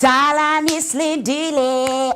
Dala nislindile,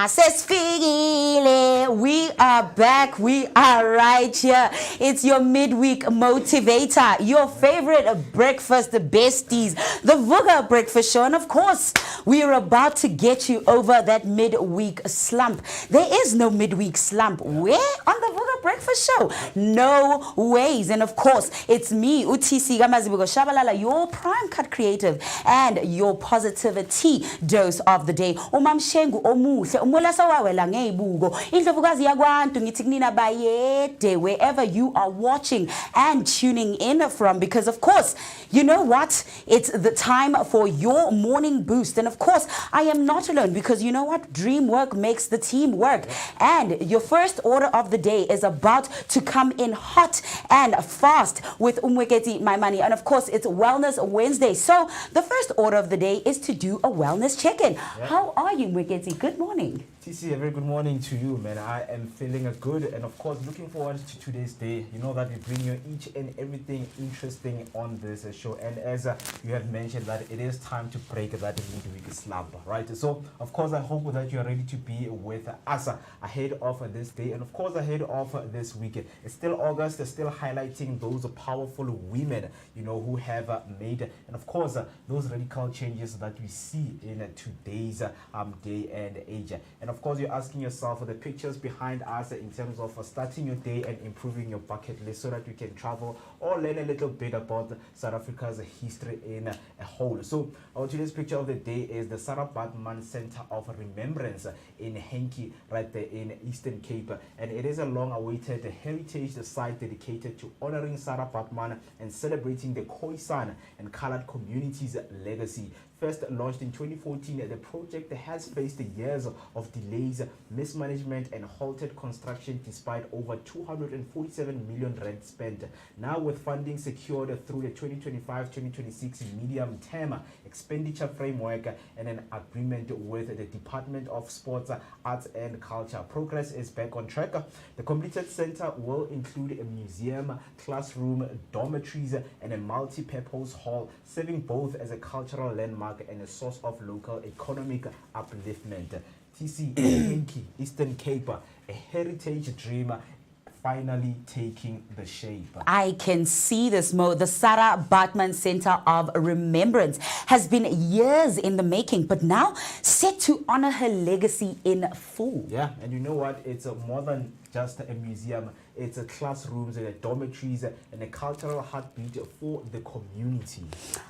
sesfigile. We are back. We are right here. It's your midweek motivator, your favorite breakfast besties, the Vooka Breakfast Show. And of course, we are about to get you over that midweek slump. There is no midweek slump. Where? On the Vooka Breakfast Show? No ways. And of course, it's me, UTC Gamazibugo Shabalala, your prime cut creative and your positivity dose of the day. Umamshengu omuhle umolasa wawela ngeyibuko indlovukazi yakwantu ngithi kunina bayede wherever you are watching and tuning in from, because of course, you know what, it's the time for your morning boost. And of course, I am not alone, because you know what, dream work makes the team work. And your first order of the day is about to come in hot and fast with Umweketi My Money. And of course, it's Wellness Wednesday. So the first order of the day is to do a wellness check-in. How are you, Mwekezi? Good morning. TC, a very good morning to you, man. I am feeling good, and of course looking forward to today's day. You know that we bring you each and everything interesting on this show, and as you have mentioned that it is time to break that midweek slump, right? So of course I hope that you are ready to be with us ahead of this day, and of course ahead of this weekend. It's still August, it's still highlighting those powerful women, you know, who have made, and of course those radical changes that we see in today's day and age. And of course, you're asking yourself the pictures behind us in terms of starting your day and improving your bucket list so that we can travel or learn a little bit about South Africa's history in a whole. So our today's picture of the day is the Sarah Baartman Center of Remembrance in Henkie, right there in Eastern Cape. And it is a long-awaited heritage site dedicated to honoring Sarah Baartman and celebrating the Khoisan and colored communities' legacy. First launched in 2014, the project has faced years of delays, mismanagement, and halted construction despite over 247 million rand spent. Now, with funding secured through the 2025-2026 medium-term expenditure framework and an agreement with the Department of Sports, Arts and Culture, progress is back on track. The completed center will include a museum, classroom, dormitories, and a multi-purpose hall, serving both as a cultural landmark and a source of local economic upliftment. TC Henkie, Eastern Cape, a heritage dream finally taking the shape. I can see this, Mo. The Sarah Baartman Center of Remembrance has been years in the making, but now set to honor her legacy in full. Yeah, and you know what? It's more than just a museum. It's a classrooms and a dormitories and a cultural heartbeat for the community.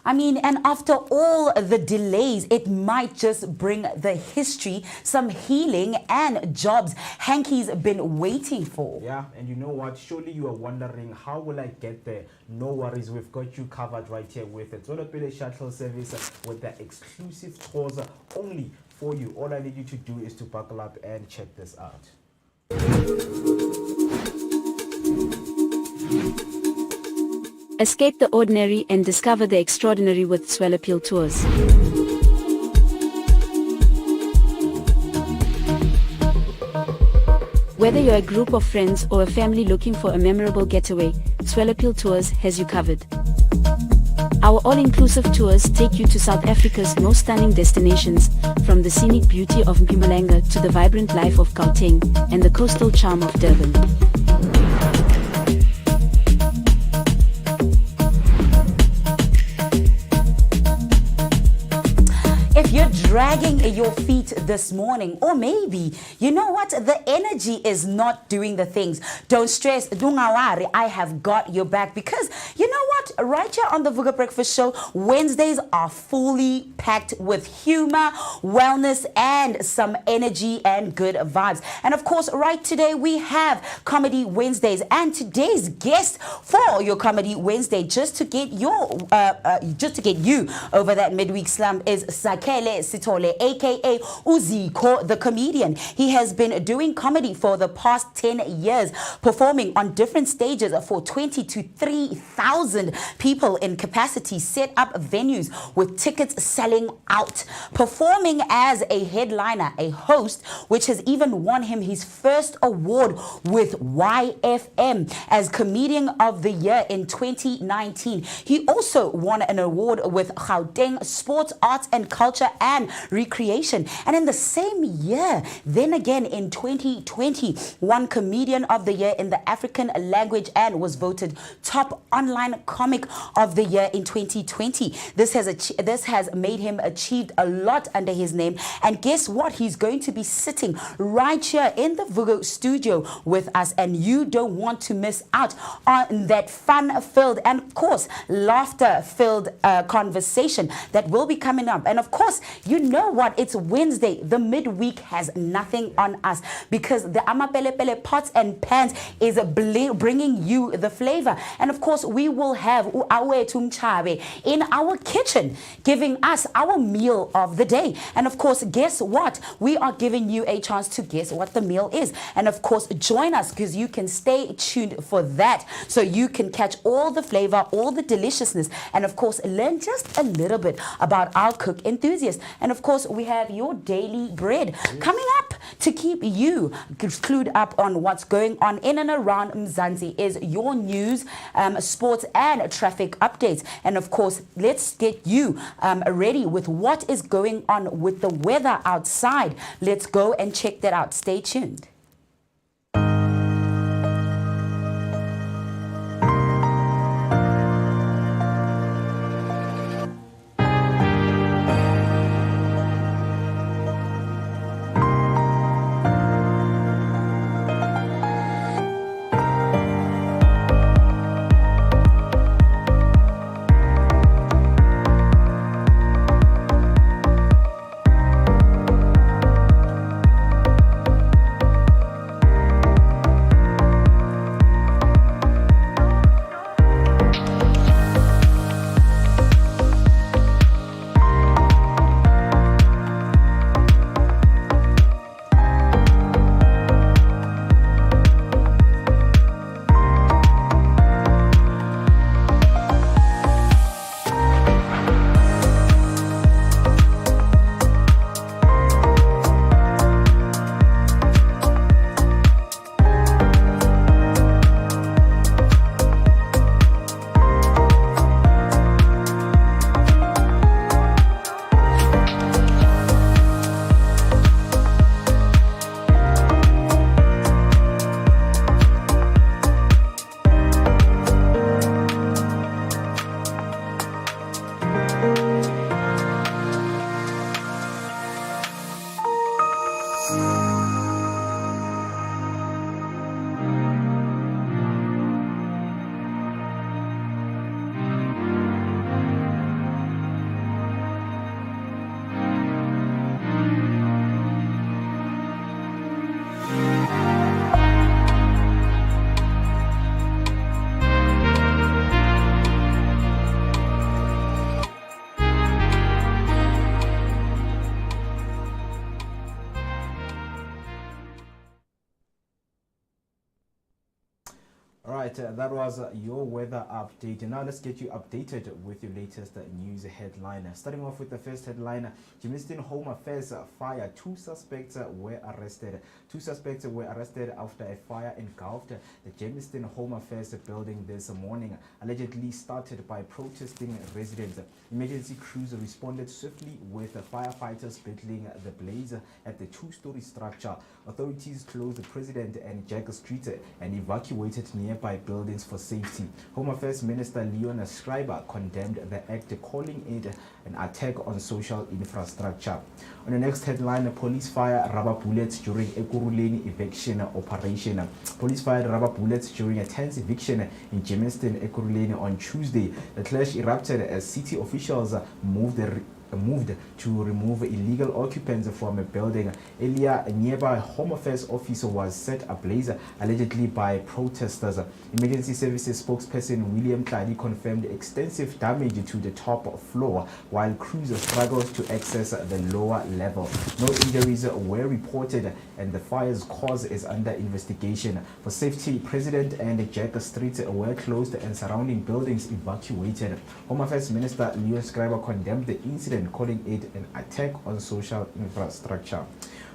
I mean, and after all the delays, it might just bring the history, some healing and jobs Hankie's been waiting for. Yeah, and you know what? Surely you are wondering, how will I get there? No worries, we've got you covered right here with it. Topical shuttle service with the exclusive tours only for you. All I need you to do is to buckle up and check this out. Escape the ordinary and discover the extraordinary with Soweto Tours. Whether you're a group of friends or a family looking for a memorable getaway, Soweto Tours has you covered. Our all-inclusive tours take you to South Africa's most stunning destinations, from the scenic beauty of Mpumalanga to the vibrant life of Gauteng and the coastal charm of Durban. If you're dragging your feet this morning, or maybe, you know what, the energy is not doing the things, don't stress, dungawari, I have got your back, because you know what, right here on the Vooka Breakfast Show, Wednesdays are fully packed with humor, wellness, and some energy and good vibes. And of course, right today we have Comedy Wednesdays, and today's guest for your Comedy Wednesday, just to get you over that midweek slump, is Sakele Sitole, aka Uziko, the comedian. He has been doing comedy for the past 10 years, performing on different stages for 20 to 3,000 people in capacity, set up venues with tickets selling out, performing as a headliner, a host, which has even won him his first award with YFM as Comedian of the Year in 2019. He also won an award with Gauteng Sports, Arts and Culture and Recreation. And in the same year, then again in 2020, won Comedian of the Year in the African language and was voted top online comic of the year in 2020. This has made him achieved a lot under his name. And guess what? He's going to be sitting right here in the Vooka studio with us, and you don't want to miss out on that fun-filled and, of course, laughter-filled conversation that will be coming up. And of course, you know what? It's Wednesday. The midweek has nothing on us because the Amapelepele Pots and Pans is bringing you the flavor. And of course, we will have Uawe Tumchabe in our kitchen giving us our meal of the day. And of course, guess what? We are giving you a chance to guess what the meal is. And of course, join us because you can stay tuned for that so you can catch all the flavor, all the deliciousness, and of course, learn just a little bit about our cook enthusiasts. And of course, we have your daily bread coming up to keep you clued up on what's going on in and around Mzansi is your news, sports and traffic updates. And of course, let's get you ready with what is going on with the weather outside. Let's go and check that out. Stay tuned. Right, that was your weather update. Now let's get you updated with your latest news headline. Starting off with the first headline, Germiston Home Affairs fire. Two suspects were arrested. Two suspects were arrested after a fire engulfed the Germiston Home Affairs building this morning, allegedly started by protesting residents. Emergency crews responded swiftly with firefighters battling the blaze at the two-story structure. Authorities closed the President and Jack Street and evacuated nearby buildings for safety. Home Affairs Minister Leon Schreiber condemned the act, calling it an attack on social infrastructure. On the next headline, police fire rubber bullets during Echolini Eviction operation. Police fired rubber bullets during a tense eviction in Germiston, Echolini on Tuesday. The clash erupted as city officials moved the moved to remove illegal occupants from a building. Earlier, a nearby Home Affairs office was set ablaze, allegedly by protesters. Emergency Services spokesperson William Tladi confirmed extensive damage to the top floor, while crews struggled to access the lower level. No injuries were reported, and the fire's cause is under investigation. For safety, President and Jack Street were closed and surrounding buildings evacuated. Home Affairs Minister Leon Schreiber condemned the incident, calling it an attack on social infrastructure.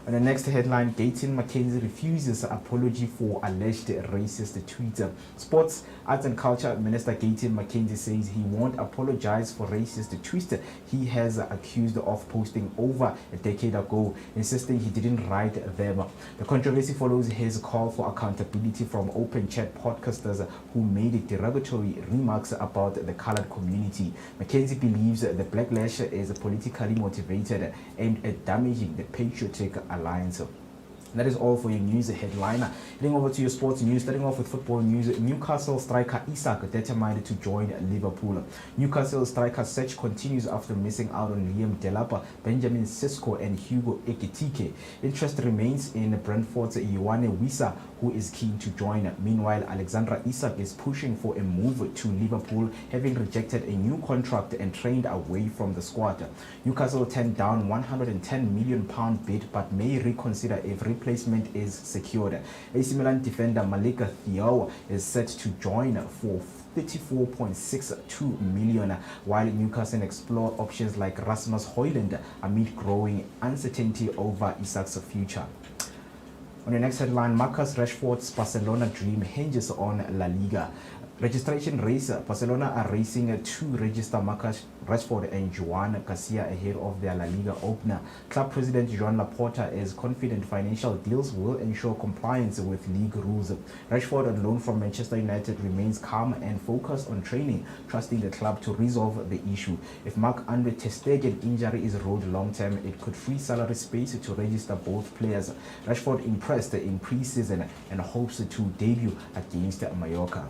On the next headline, Gayton McKenzie refuses apology for alleged racist tweets. Sports, Arts and Culture Minister Gayton McKenzie says he won't apologize for racist tweets he has accused of posting over a decade ago, insisting he didn't write them. The controversy follows his call for accountability from open chat podcasters who made derogatory remarks about the colored community. McKenzie believes the backlash is politically motivated and damaging the patriotic alliance. That is all for your news headliner. Heading over to your sports news, starting off with football news. Newcastle striker Isak determined to join Liverpool. Newcastle striker search continues after missing out on Liam Delap, Benjamin Sesko and Hugo Ekitike. Interest remains in Brentford's Ioane Wissa, who is keen to join. Meanwhile, Alexandra Isak is pushing for a move to Liverpool, having rejected a new contract and trained away from the squad. Newcastle turned down £110 million bid, but may reconsider if replacement is secured. AC Milan defender Malika Thiaw is set to join for 34.62 million, while Newcastle explore options like Rasmus Højlund amid growing uncertainty over Isak's future. On the next headline, Marcus Rashford's Barcelona dream hinges on La Liga. Registration race. Barcelona are racing to register Marcus Rashford and Joan Garcia ahead of their La Liga opener. Club president Joan Laporta is confident financial deals will ensure compliance with league rules. Rashford, on loan from Manchester United, remains calm and focused on training, trusting the club to resolve the issue. If Marc-Andre ter Stegen injury is ruled long-term, it could free salary space to register both players. Rashford impressed in pre-season and hopes to debut against Mallorca.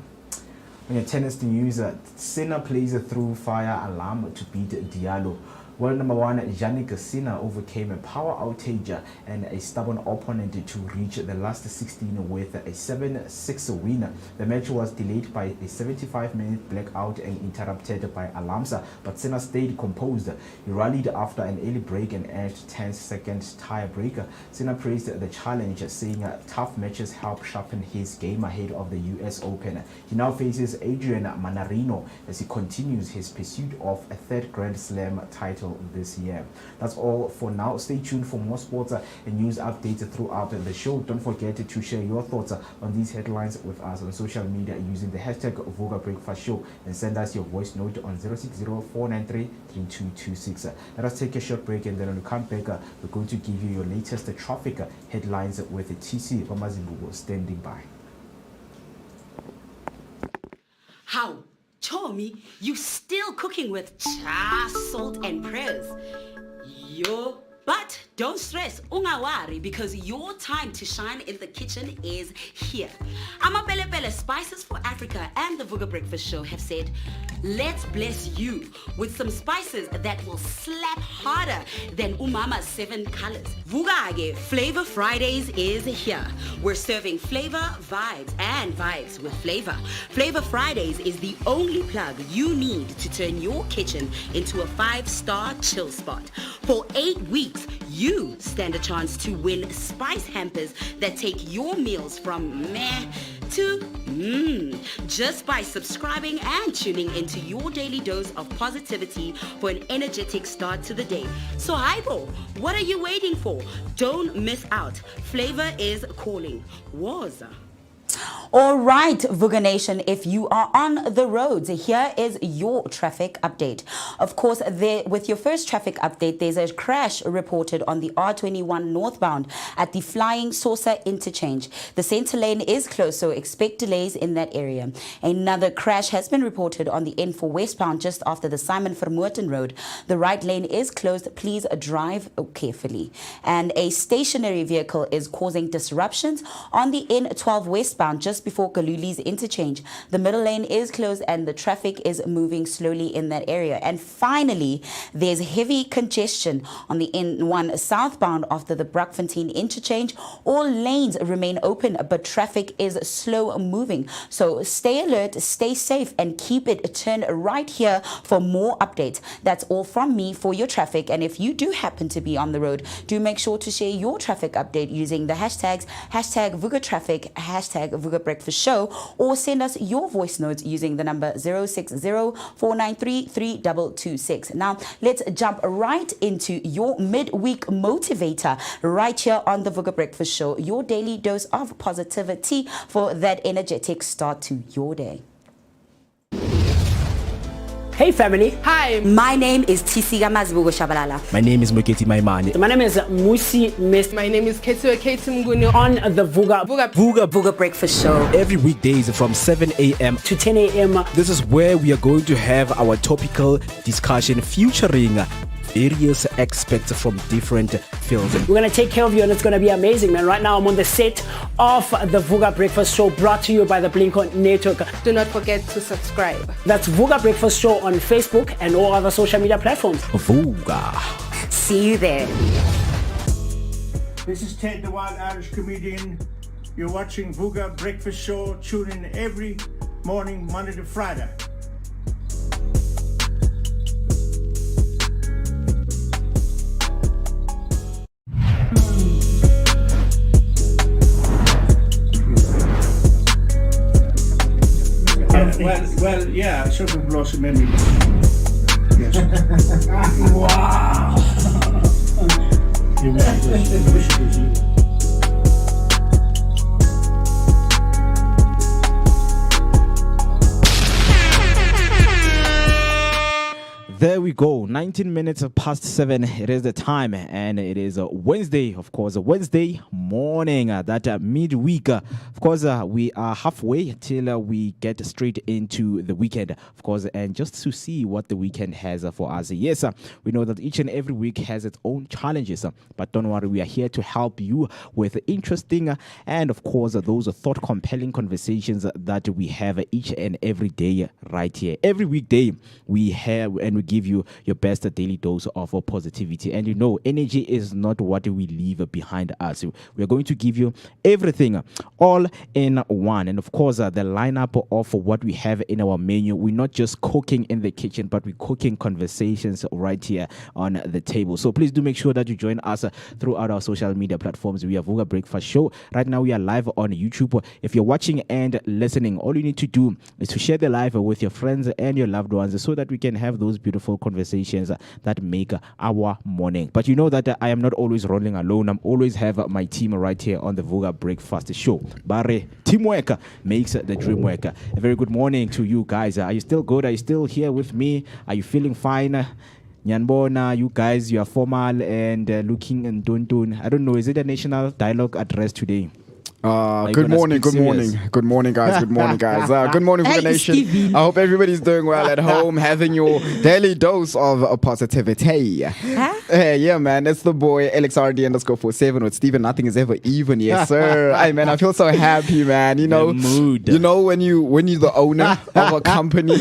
On your tennis news, Sinner plays through fire alarm to beat Diallo. World number one Yannick Sinner overcame a power outage and a stubborn opponent to reach the last 16 with a 7-6 win. The match was delayed by a 75-minute blackout and interrupted by alarms, but Sinner stayed composed. He rallied after an early break and edged 10-second tiebreaker. Sinner praised the challenge, saying tough matches help sharpen his game ahead of the US Open. He now faces Adrian Manarino as he continues his pursuit of a third Grand Slam title this year. That's all for now. Stay tuned for more sports and news updates throughout the show. Don't forget to share your thoughts on these headlines with us on social media using the hashtag Vooka Breakfast Show, and send us your voice note on 060-493-3226. Let us take a short break, and then when we come back, we're going to give you your latest traffic headlines with TC Ramazimbugo standing by. How? Tommy, you still cooking with cha, salt and prayers. Yo, but don't stress, ungawari, because your time to shine in the kitchen is here. Amapele Spices for Africa and the Vooka Breakfast Show have said, let's bless you with some spices that will slap harder than Umama's 7 colors. Vugage Flavor Fridays is here. We're serving flavor, vibes, and vibes with flavor. Flavor Fridays is the only plug you need to turn your kitchen into a 5-star chill spot. For 8 weeks, you stand a chance to win spice hampers that take your meals from meh to just by subscribing and tuning into your daily dose of positivity for an energetic start to the day. So Hypo, what are you waiting for? Don't miss out. Flavor is calling. Waza. All right, Vooka Nation, if you are on the roads, here is your traffic update. Of course, with your first traffic update, there's a crash reported on the R21 northbound at the Flying Saucer interchange. The center lane is closed, so expect delays in that area. Another crash has been reported on the N4 westbound just after the Simon Vermoorten Road. The right lane is closed. Please drive carefully. And a stationary vehicle is causing disruptions on the N12 westbound just before Kaluli's interchange. The middle lane is closed and the traffic is moving slowly in that area. And finally, there's heavy congestion on the N1 southbound after the Braakfontein interchange. All lanes remain open, but traffic is slow moving. So stay alert, stay safe, and keep it turned right here for more updates. That's all from me for your traffic. And if you do happen to be on the road, do make sure to share your traffic update using the hashtags Vooka Traffic, Vooka Breakfast Show, or send us your voice notes using the number 060-493-3226. Now, let's jump right into your midweek motivator right here on the Vooka Breakfast Show, your daily dose of positivity for that energetic start to your day. Hey family. Hi. My name is Tisiga Mazbugo Shabalala. My name is Moketi Maimane. My name is Musi Miss. My name is Kate Mguni. On the Vooka Breakfast Show. Every weekdays from 7 a.m. to 10 a.m. This is where we are going to have our topical discussion featuring various experts from different fields. We're going to take care of you and it's going to be amazing, man. Right now I'm on the set of the Vooka Breakfast Show brought to you by the Blink-On Network. Do not forget to subscribe. That's Vooka Breakfast Show on Facebook and all other social media platforms. Vooka. See you there. This is Ted, the Wild Irish Comedian. You're watching Vooka Breakfast Show. Tune in every morning, Monday to Friday. Well, yeah, should have lost memory. Yes. Wow. You wish it was you. There we go, 19 minutes past 7. It is the time, and it is a Wednesday, of course, a Wednesday morning, that midweek. Of course, we are halfway till we get straight into the weekend, of course, and just to see what the weekend has for us. Yes, we know that each and every week has its own challenges, but don't worry, we are here to help you with interesting and, of course, those thought-compelling conversations that we have each and every day right here. Every weekday, we have and we give you your best daily dose of positivity. And you know, energy is not what we leave behind us. We're going to give you everything all in one. And of course, the lineup of what we have in our menu, we're not just cooking in the kitchen, but we're cooking conversations right here on the table. So please do make sure that you join us throughout our social media platforms. We are Vooka Breakfast Show. Right now, we are live on YouTube. If you're watching and listening, all you need to do is to share the live with your friends and your loved ones so that we can have those beautiful conversations that make our morning. But you know that I am not always rolling alone. I'm always have my team right here on the Vooka Breakfast Show. Bare teamwork makes the dream work. A very good morning to you guys. Are you still good? Are you still here with me? Are you feeling fine? Nyanbona, you guys, you are formal and looking and dun. I don't know, is it a national dialogue address today? Good morning, guys. Good morning, guys. Good morning, Vooka Nation. I hope everybody's doing well at home, having your daily dose of positivity. Hey, yeah, man, it's the boy LXRD_47 with Steven. Nothing is ever even, yes, sir. Hey, man, I feel so happy, man. You know, when you're the owner of a company.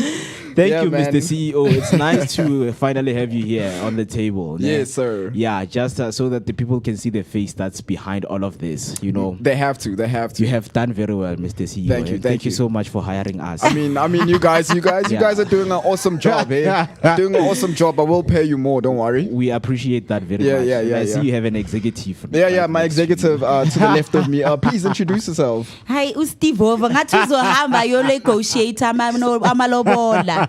Thank you, man. Mr. CEO. It's nice to finally have you here on the table. Yes, sir. Yeah, just so that the people can see the face that's behind all of this, you know. They have to. You have done very well, Mr. CEO. Thank you so much for hiring us. I mean, you guys are doing an awesome job, eh? Doing an awesome job, but we'll pay you more, don't worry. We appreciate that very much. Yeah. I see you have an executive. Yeah, my executive to the left of me. Please introduce yourself. Hi, Steve over. Ngathi yo negotiator amalobola.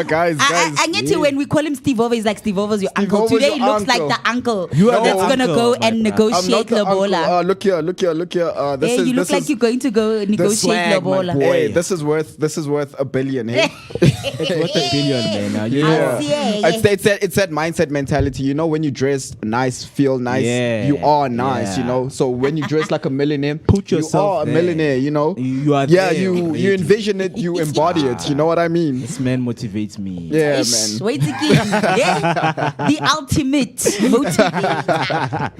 Guys. I get to when we call him Steve over, he's like Steve over's your uncle. Today he looks like the uncle that's gonna go and negotiate lobola. Look here. You look like you're going to go negotiate lobola. Hey, this is worth $1 billion. Hey? It's worth $1 billion, man. You know. It's that mindset mentality. You know, when you dress nice, feel nice, you are nice. You know, so when you dress like a millionaire, put yourself you are a millionaire. You know, you are there. You envision it, you embody it. You know what I mean? mean? This man motivates me. Yeah, Ish, man. wait again. Yeah. The ultimate motivator.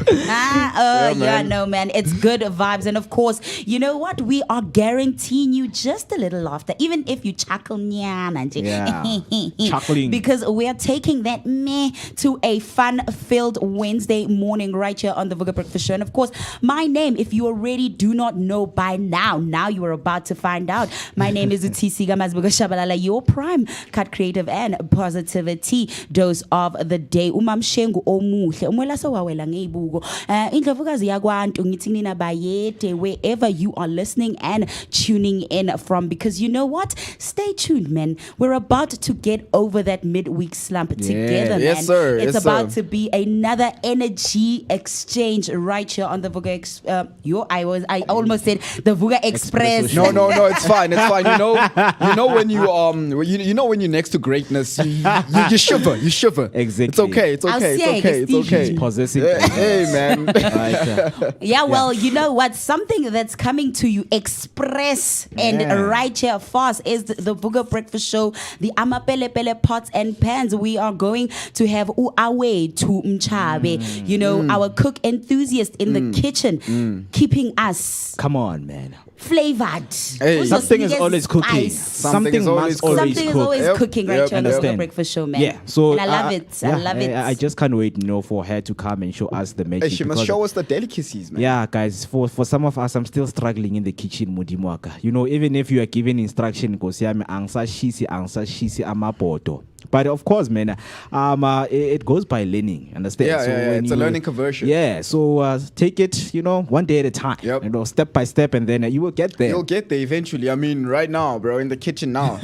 No, man. It's good vibes. And of course, you know what? We are guaranteeing you just a little laughter, even if you chuckle. Chuckling. Because we are taking that meh to a fun-filled Wednesday morning right here on the Vooka Breakfast Show. And of course, my name, if you already do not know by now you are about to find out. My name is Utisi Gamazbuga Shabalala, your prime cut creative and positivity dose of the day. Umamshengu omuhle. Umwelaso wawela ngebugo. Indlovukazi yakwantu ngithi nina bayete wherever you are listening and tuning in from, because you know what? Stay tuned, man. We're about to get over that midweek slump together, man. Yes, sir. It's Yes, about sir. to be another energy exchange right here on the Vooka I almost said the Vooka Express. No, it's fine. It's fine. You know when when you're next to greatness, you shiver. You shiver. Exactly. It's okay. It's okay. It's okay. It's okay. Possessive. Hey, man. Right, Yeah, well, you know what? Something that's coming to you express and right here fast is the Vooka Breakfast Show, the Amapele Pele Pots and Pans. We are going to have Uawe to Mchabe, you know, our cook enthusiast in the kitchen, keeping us Come on, man. flavored. Hey. Something is always cooking. Spice. Something is always must always Something is cook. always Yep, cooking right here on the Vooka Understand. Breakfast Show, man. Yeah, so and I love it. I love it. I just can't wait, for her to come and show us the magic. Hey, she must because- show us the delicacies, man. Yeah, guys, for some of us, I'm still struggling in the kitchen, Mudimwaka. Even if you are given instruction, angsa shisi amapoto. But of course, man, it goes by learning. Understand? Yeah, when it's a learning conversion. Yeah, so take it, one day at a time. Yep. Step by step, and then you will get there. You'll get there eventually. I mean, right now, bro, in the kitchen now.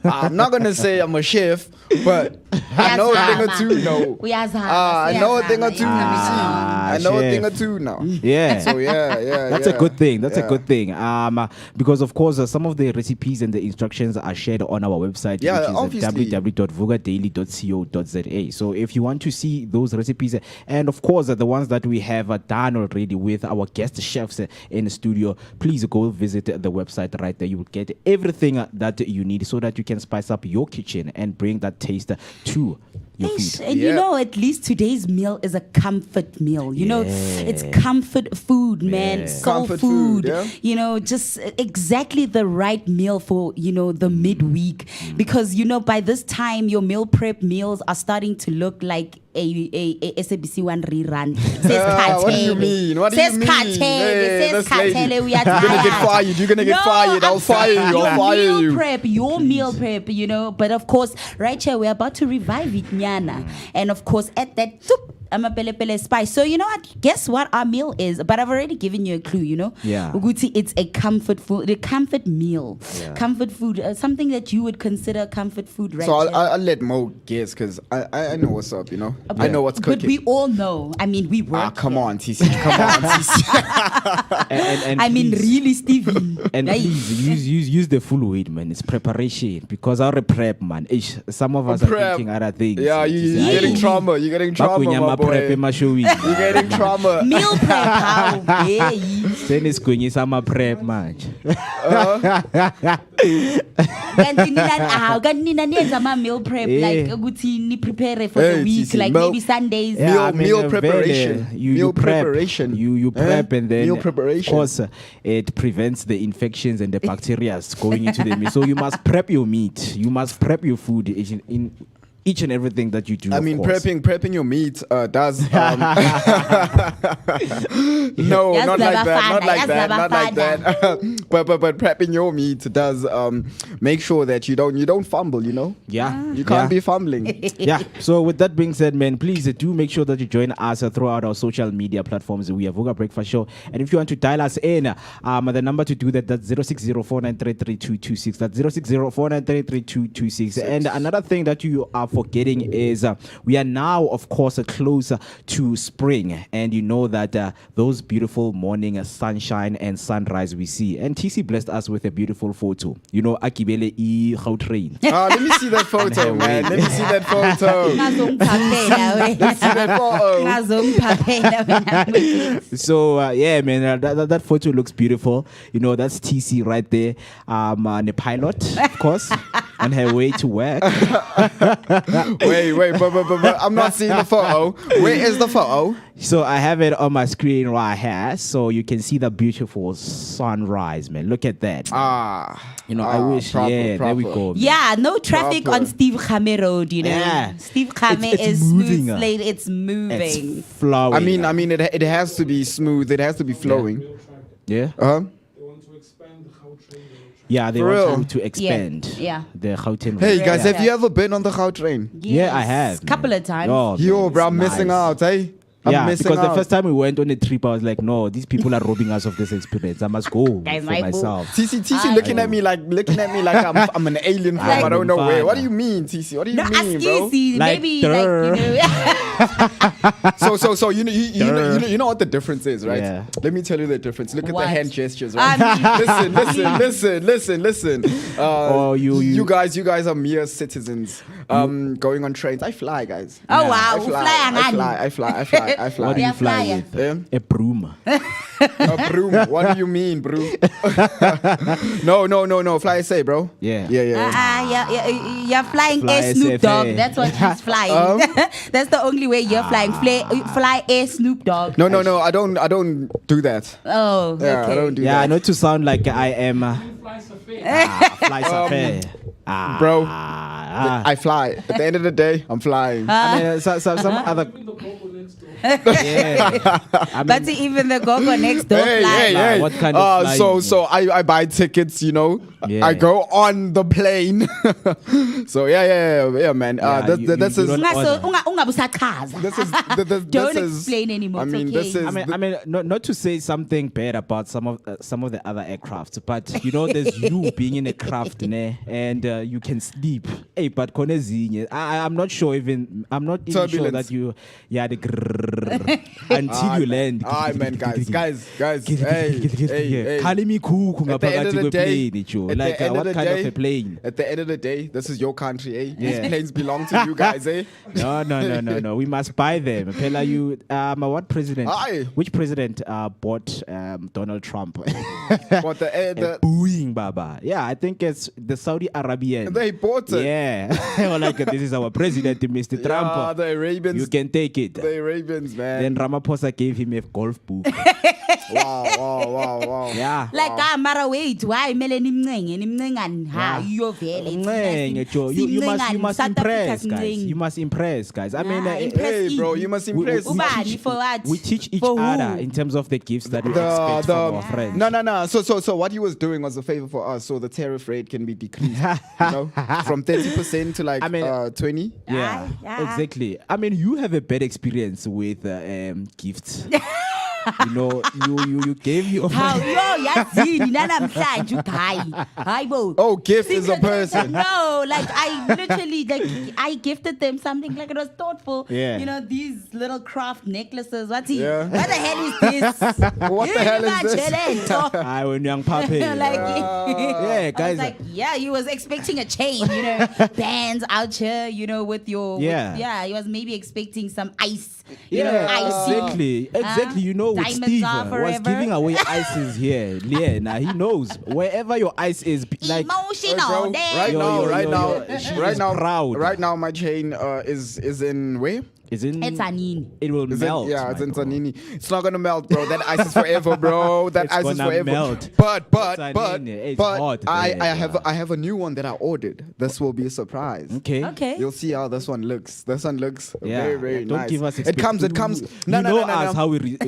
I'm not gonna say I'm a chef, but I know a thing or two now. I know a thing or two. I know a thing or two now. Yeah. So yeah. That's a good thing. That's a good thing. Because of course, some of the recipes and the instructions are shared on our website, Yeah, which is obviously. www.vugadaily.co.za. So if you want to see those recipes, and of course the ones that we have done already with our guest chefs in the studio, please go visit the website right there. You will get everything that you need so that you can spice up your kitchen and bring that taste to your food. And at least today's meal is a comfort meal. It's comfort food, man. Soul Comfort food. food, yeah. Just exactly the right meal for, the midweek. Because, by this time, your meal prep meals are starting to look like a SABC One rerun. What do you mean? What do you mean? Hey, this lady. We are You're gonna get tired. fired. You're gonna get fired. I'll fire you. I'll fire you. Your meal prep, But of course, right here, we're about to revive it, Nyana. And of course, at that, I'm a pele pele spice. So you know what? Guess what our meal is? But I've already given you a clue, Yeah. Uguti, it's a comfort food, a comfort meal. Yeah. Comfort food, something that you would consider comfort food, right? So I'll let Mo guess because I know what's up, I know what's cooking. But we all know. I mean, we work. Come on, TC. Come on, TC. and please, really, Stevie. And please use the full weight, man. It's preparation because our prep, man. Some of us are thinking other things. Yeah, you're getting trauma. You're getting trauma, my boy. You're getting trauma. Meal prep, how? Yeah. Then it's going to summer prep, man. Meal prep, like ni prepare for the week, like maybe Sundays. Meal preparation. You prep, and then meal preparation. Of course, it prevents the infections and the bacteria going into the meat. So you must prep your meat. You must prep your food in each and everything that you do. I mean, of course. prepping your meat does. No, Yes, not like that. Baba Not like that. But prepping your meat does make sure that you don't fumble. Yeah, You can't be fumbling. Yeah. So with that being said, man, please do make sure that you join us throughout our social media platforms. We have Vooka Breakfast Show, and if you want to dial us in, the number to do that's 06049332226. That's 06049332226. And another thing that you are forgetting is we are now, of course, closer to spring, and you know that those beautiful morning sunshine and sunrise we see. And TC blessed us with a beautiful photo. Akibele I Gautrain. Let me see that photo, man. Let me see that photo. So yeah, man, that photo looks beautiful. That's TC right there. The pilot, of course. on her way to work. Wait, but I'm not seeing the photo. Where is the photo? So I have it on my screen right here, so you can see the beautiful sunrise, man. Look at that. I wish. Proper. There we go. Man. Yeah, no traffic Proper. on Steve Khame Road, you know. Yeah. Steve Khame It's is moving, smooth slate. It's moving. It's flowing. I mean, it has to be smooth. It has to be flowing. Yeah. Yeah, they For real? want to expand. Yeah. The Gauteng. Hey road. guys, Yeah. have you ever been on the Gau train? Yeah, I have. Couple of times. Oh, Yo, man, bro, it's I'm missing nice. out, eh? I'm Yeah, missing because out. the first time we went on a trip, I was like, no, these people are robbing us of this experience. I must go Guys, for my myself. TC looking at me like I'm an alien from I don't know where. What do you mean, TC? What do you No, mean, ask bro? easy. Like, Maybe durr. So you know what the difference is, right? Yeah. Let me tell you the difference. Look at What? the hand gestures, right? Listen. You guys are mere citizens. Going on trains. I fly, guys. Oh, wow. I fly. I fly. What do you Yeah, fly flyer. with? Yeah. A broom. A broom. What do you mean, bro? No. Fly say, bro. Yeah. You're flying Fly Air Snoop SFA. Dogg. That's what he's flying. That's the only way you're flying. Fly Air Snoop Dogg. No. I don't do that. Oh, Yeah, okay. I don't do Yeah, I that. know to sound like I am. Fly Safari. Bro, Ah. I fly. At the end of the day, I'm flying. I mean, some other. Yeah. I mean, But even the go-go next door fly. Nah, what kind of flying? So I buy tickets, you know. Yeah. I go on the plane. So yeah, man. Yeah, you This is don't order. Ungabusachaza. this Don't is, explain anymore. I It's mean, okay. this is. I mean, not to say something bad about some of the other aircrafts, but you know, there's you being in a craft, ne, and you can sleep. Hey, but I'm not sure even. I'm not even sure Turbulence. that you, the grrrr until you land. Man, guys. Hey. Kalimi kuku At the end of ngaphakathi the day, kweplane, Joe. at the Like end of what the kind day- of a plane? At the end of the day, this is your country, eh? Yeah. These planes belong to you guys, eh? No. We must buy them. Pella, you what president? Aye. Which president bought Donald Trump? But the Booing, Baba. Yeah, I think it's the Saudi Arabian. they bought it. Yeah. Well, like this is our president, Mr. Yeah, Trump. the Arabians. You can take it. The Arabians, man. Then Ramaphosa gave him a golf book. Wow. Yeah. Like mara wait, why meleni nimncengani ha iyo vele. Mncenge, Joe. You must impress, guys. You must impress, guys. I mean, Hey, bro, you must impress. Ubani for what? we teach each For who? other in terms of the gifts that we expect from our friends. No. So what he was doing was a favor for us, so the tariff rate can be decreased, you know, from 30% to like 20. Yeah, exactly. I mean, you have a bad experience with gifts. You know, you gave your How friend. yo yazini nanamhlanje ugayi. Hayibo. Oh, gift is a person. No, like I literally I gifted them something like it was thoughtful. Yeah. You know, these little craft necklaces. What the Yeah. hell is this? What the hell is this? I when young puppy. I guys. was like, he was expecting a chain, you know, bands out here, you know, with your he was maybe expecting some ice, you know, icy. Exactly. You know, with Diamonds Steve are was forever. giving away ices here. Yeah, now he knows wherever your ice is, like Emotional. Bro, damn. right now, proud. Right now, my chain is in where? It's Anini. It will Is melt. it, it's my in bro. Zanini. It's not gonna melt, bro. That ice is forever, bro. That It's ice is gonna forever. melt. But Zanini, it's hot I there, have a new one that I ordered. This will be a surprise. Okay. You'll see how this one looks. This one looks Yeah. very Don't nice. give us It comes. You know us how we I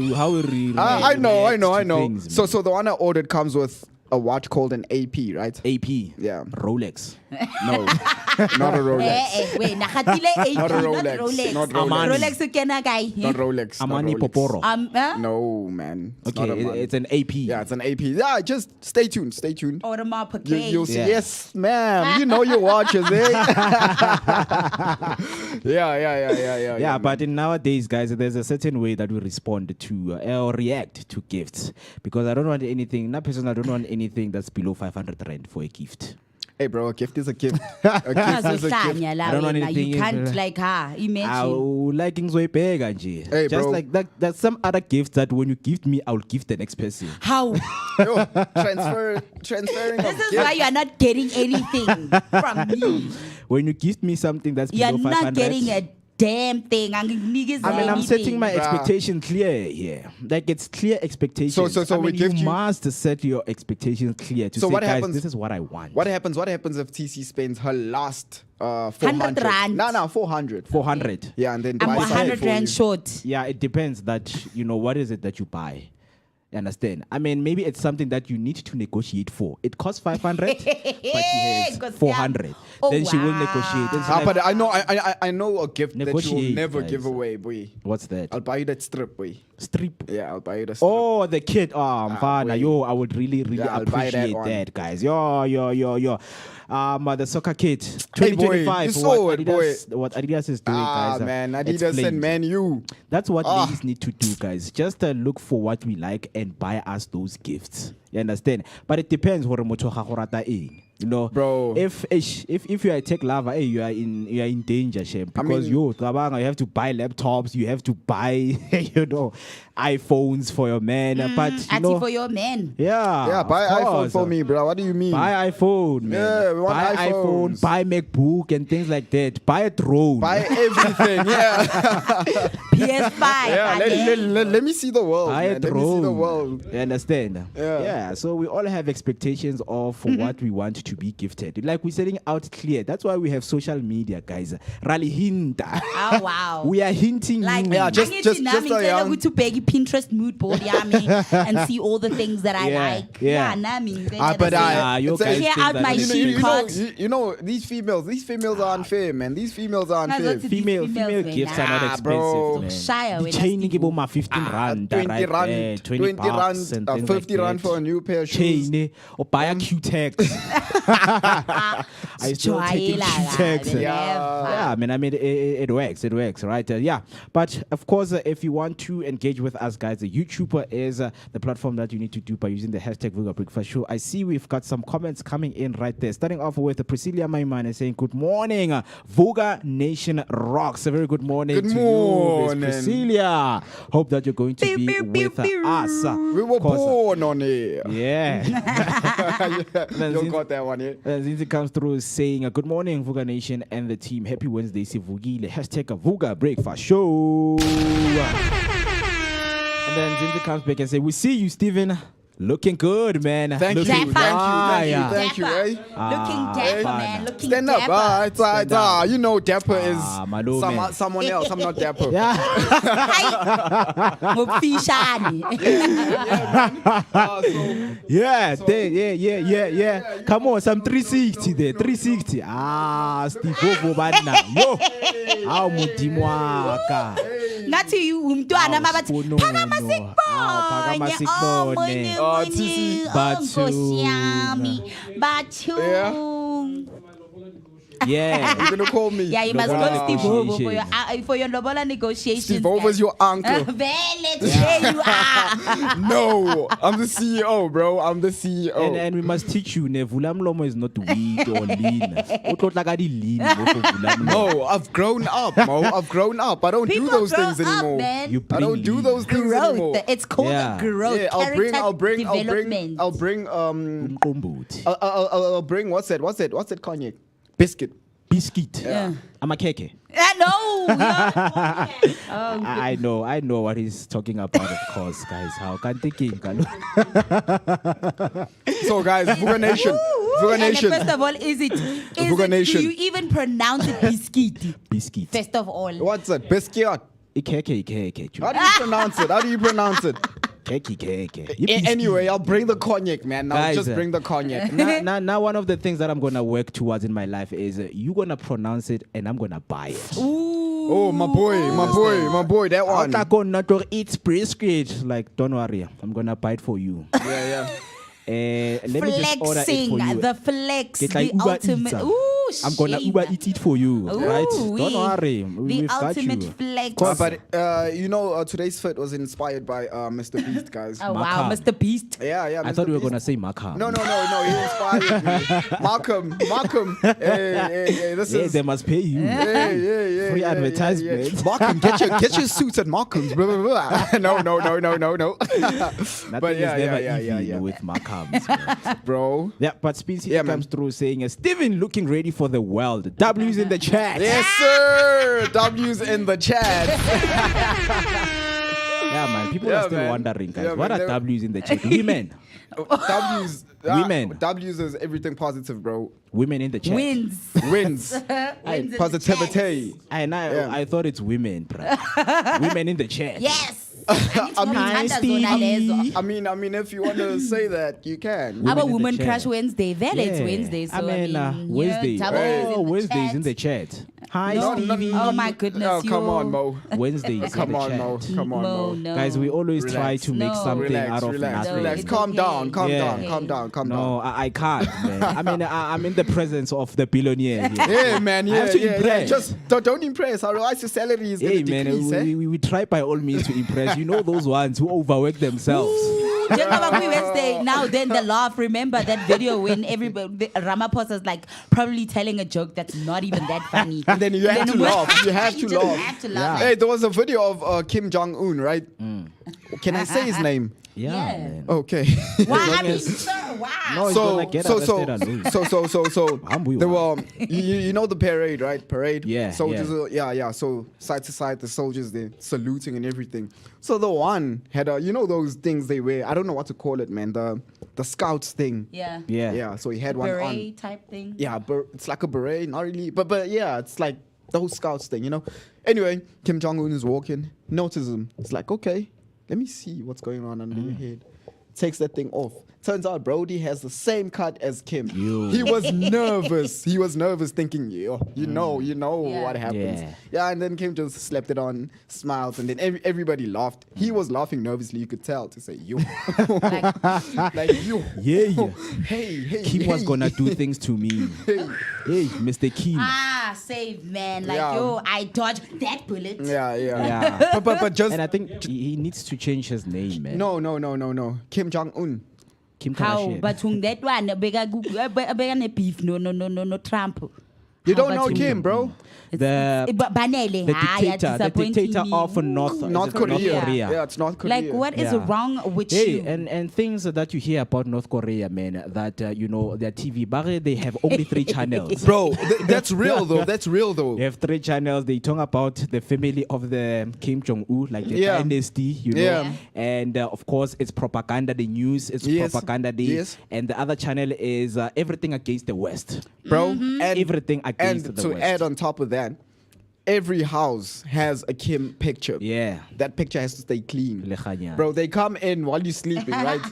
know. react to things, man. So the one I ordered comes with a watch called an AP, right? AP. Yeah. Rolex. No, not a Rolex. Wait, nagatile AP, Not a not Rolex. Rolex. Not Rolex. Rolex ukena guy. Not Rolex. not Amani Rolex. Poporo. No, man. It's not a Okay, man. it's an AP. Yeah, it's an AP. Yeah, just stay tuned. Stay tuned. Or the You'll see. Yeah. Yes, ma'am. You know your watches, eh? Yeah. Yeah, but in nowadays, guys, there's a certain way that we respond to or react to gifts. Because I don't want anything, not personally, I don't want anything that's below 500 rand for a gift. Hey, bro, a gift is a gift. A gift is a gift. I don't know anything. You can't I imagine. like nje. Hey, Just bro. like that. There's some other gifts that when you gift me, I will give the next person. How? Yo, transferring of This is gifts. why you are not getting anything from me. When you gift me something that's You are below 500, not getting a damn thing. I'm setting my expectation clear here. Like it's clear expectations. So we give you you- must set your expectations clear to So say, what guys, happens- this is what I want. What happens if TC spends her last 400 rand. No, 400. 400. Yeah, and then I'm buy something 100 for rand you. short. Yeah, it depends that, what is it that you buy? You understand? I mean, maybe it's something that you need to negotiate for. It costs 500, but she has 400. Oh, Then she will wow. negotiate. Then she's like, But I know a gift that you will Negotiate, never guys. give away, boy. what's that? I'll buy you that strip, boy. Strip. Yeah, I'll buy you the strip. Oh, the kid. Oh, Mfana. wait. Yo, I would really Yeah, I'll buy that appreciate one. that, guys. Yo. The soccer kit. Hey, boy, 2025. you saw it, what Adidas is doing, guys. Man, Adidas explained. and Man U. That's what ladies need to do, guys. Just look for what we like and buy us those gifts. You understand? But it depends what motho ga go rata eng. Bro. If you are a tech lover, you are in danger, Shem. Because mean- you have to buy laptops, you have to buy iPhones for your man. But Actually, for your man. Yeah, buy of iPhone course. for me, bro. What do you mean? Buy iPhone, man. Yeah, we want buy iPhone, iPhones. buy MacBook and things like that. Buy a drone. Buy everything, yeah. PS5. Yeah, let me see the world. Buy a Man. Let me see drone. the world. You understand? Yeah. So we all have expectations of what we want to be gifted. Like we're setting out clear. That's why we have social media, guys. Rally hint. Oh, wow. We are hinting Like, you. Yeah, just a young- to beg Pinterest mood board and see all the things that I Yeah, like. yeah. But you it's a- guys Clear think out that my is- sheet card. you know, these females are unfair, man. These females are unfair. These Female females, gifts are not Nah, expensive, bro. man. Shire The with chain us, give my 15 rand, 20 right rand, there, 20 bucks rand, and things 50 like rand that. for a new pair of shoes. Chain, or buy a Q-Tex. I still taking Q-Tex. Yeah, man. I mean, it works, right? Yeah. But of course, if you want to engage with us, guys, the YouTuber is the platform that you need to do by using the hashtag Vooka Breakfast Show. I see we've got some comments coming in right there. Starting off with Priscilla Maimane saying, "Good morning, Vooka Nation rocks." A very good morning Good to morning. you, Miss Priscilla. Hope that you're going to be with us. We were Of course, born on it. yeah. You got that one, yeah? Zinzi comes through saying, "Good morning, Vooka Nation and the team. Happy Wednesday, Sivugile. Hashtag Vooka Breakfast Show." And then Zinzi comes back and say, "We see you, Steven. Looking good, man. Thank you, Looking thank you, eh? Looking dapper, man. Looking Stand up, dapper. it's you know, Dapper is Malume. someone else. I'm not Dapper. Yeah. Mufishani. Yeah. Come on, some 360 there. 360. Steve Bobo Bana. Yo. How mudimo waka. Ngathi umntwana mabathi phakama phakama sikubone. sikubone. Oh, Tisi. Nkosi yami. Bathu. Yeah. You're gonna call me. Yeah, you must Lobola go Steve Bobo negotiations. for your lobola negotiations. Steve Over's your uncle. Vele, there you are. No, I'm the CEO, bro. I'm the CEO. And we must teach you, Nevula Mlomo is not weak or lean. Utotlaka di lean, Vula Mlomo. No, I've grown up, Mo. I've grown up. I don't People do those grow things up, anymore. man. You I don't bring do lean. those things anymore. Growth. It's called Yeah. growth. Yeah, I'll bring Development. Umqombothi. I'll bring what's that cognac? Biscuit. Biscuit. Yeah. I'm a keke. No. I know what he's talking about, of course, guys. How can thinking? So, guys, Vooka Nation. Vooka And Nation. first of all, Vooka Nation. do you even pronounce it biscuit? Biscuit. First of all. What's it? Biscuit. Ikeke. How do you pronounce it? How do you pronounce it? Keke. Anyway, I'll bring the cognac, man. I'll Guys, just bring the cognac. Now, one of the things that I'm gonna work towards in my life is you're gonna pronounce it and I'm gonna buy it. Oh, my boy, that one. I'm gonna eat biscuit. Like, don't worry, I'm gonna buy it for you. Yeah. Let me just order it Flexing, for you. the flex, Get the like Uber ultimate. Eats. Ooh, I'm gonna shame. Uber eat it for you, right? Ooh, Don't worry, The we've got ultimate you. flex. But you know, today's fit was inspired by Mr. Beast, guys. Oh wow, Macam. Mr. Beast. Yeah. I Mr. thought we were Beast. gonna say Macam. No. He inspired me. Malcolm. Hey, this Yeah, is. they must pay you. Yeah. Free advertisement. Yeah. Markham, get your suits at Markham's. Blah, blah, blah. No. Nothing But is yeah, never yeah, even yeah. with Macams, man. Bro. Yeah, but Speeds here Yeah, man. comes through saying, Steven looking ready for the world. W's in the chat. Yes, sir. W's in the chat. Yeah, man. People Yeah, are still man. wondering, guys. Yeah, What man, are they- W's in the chat? Women. W's. Women. W's is everything positive, bro. Women in the chat. Wins. Wins. Wins in Positivity. And Yeah. I thought it's women, bruh. Women in the chat. Yes. Hi, Stevie. I mean, if you want to say that, you can. Women Our in the Woman chat. Crush Wednesday. That is Yeah. Wednesday. So I mean, Wednesday. Wednesday's in the chat. Hi, No, Stevie. Oh my goodness. Oh, come on, Mo. Wednesday's Come in the on, chat. Mo. Come on, Mo. No. Guys, we always try Relax. to make No. something out of nothing. Relax. It's Calm okay. down, calm Yeah. down, calm down. No, I can't, man. I mean, I'm in the presence of the billionaire here. Yeah, man. I have to impress. Just don't impress. Otherwise, your salary is Hey, going to man, decrease. Eh? we try by all means to impress. You know those ones who overwork themselves. Njengoba Wednesday, now then the laugh. Remember that video when everybody Ramaphosa's like probably telling a joke that's not even that funny. And then you have to laugh. You have to just laugh. have to laugh. Hey, there was a video of Kim Jong Un, right? Can I say his name? Yeah, Yeah. man. Okay. Wow, I mean, sir, wow. No, he's gonna get arrested and lose. So Ambu, there were you know the parade, right? Parade. Yeah, Soldiers. Yeah. So side to side, the soldiers they're saluting and everything. So the one had you know those things they wear. I don't know what to call it, man. The scouts thing. Yeah. Yeah. Yeah. So he had one on. Beret type thing. Yeah, it's like a beret, not really, but yeah, it's like those scouts thing, you know. Anyway, Kim Jong Un is walking, notices him. It's like, okay, let me see what's going on under your head. Takes that thing off. Turns out Brody has the same cut as Kim. He was nervous. He was nervous, thinking, you know Yeah. what happens. Yeah. Yeah, and then Kim just slapped it on, smiled, and then everybody laughed. He was laughing nervously. You could tell to say, you, like you. Yeah. Hey, Kim was gonna do things to me. Hey, Mr. Kim. Save man. Like Yeah. yo, I dodged that bullet. Yeah. Yeah. But just And I think he needs to change his name, man. no. Kim Jong Un. Kim How? Kardashian. But that one, bega ne beef. No, Trump. You How don't know about Kim, bro. The Banele. the dictator of North Korea. Yeah, it's North Korea. Like, what is Yeah. wrong with Hey, you? and things that you hear about North Korea, man, that, you know, their TV, but they have only 3 channels. Bro, that's real though. That's real though. They have 3 channels. They talk about the family of the Kim Jong Un, like the Yeah. dynasty, you know. Yeah. And of course, it's propaganda. The news is Yes. propaganda. Yes. And the other channel is everything against the West. Bro, Mm-hmm. and Everything against and the to West. add on top of that, every house has a Kim picture. Yeah. That picture has to stay clean. Lechanya. Bro, they come in while you're sleeping, right?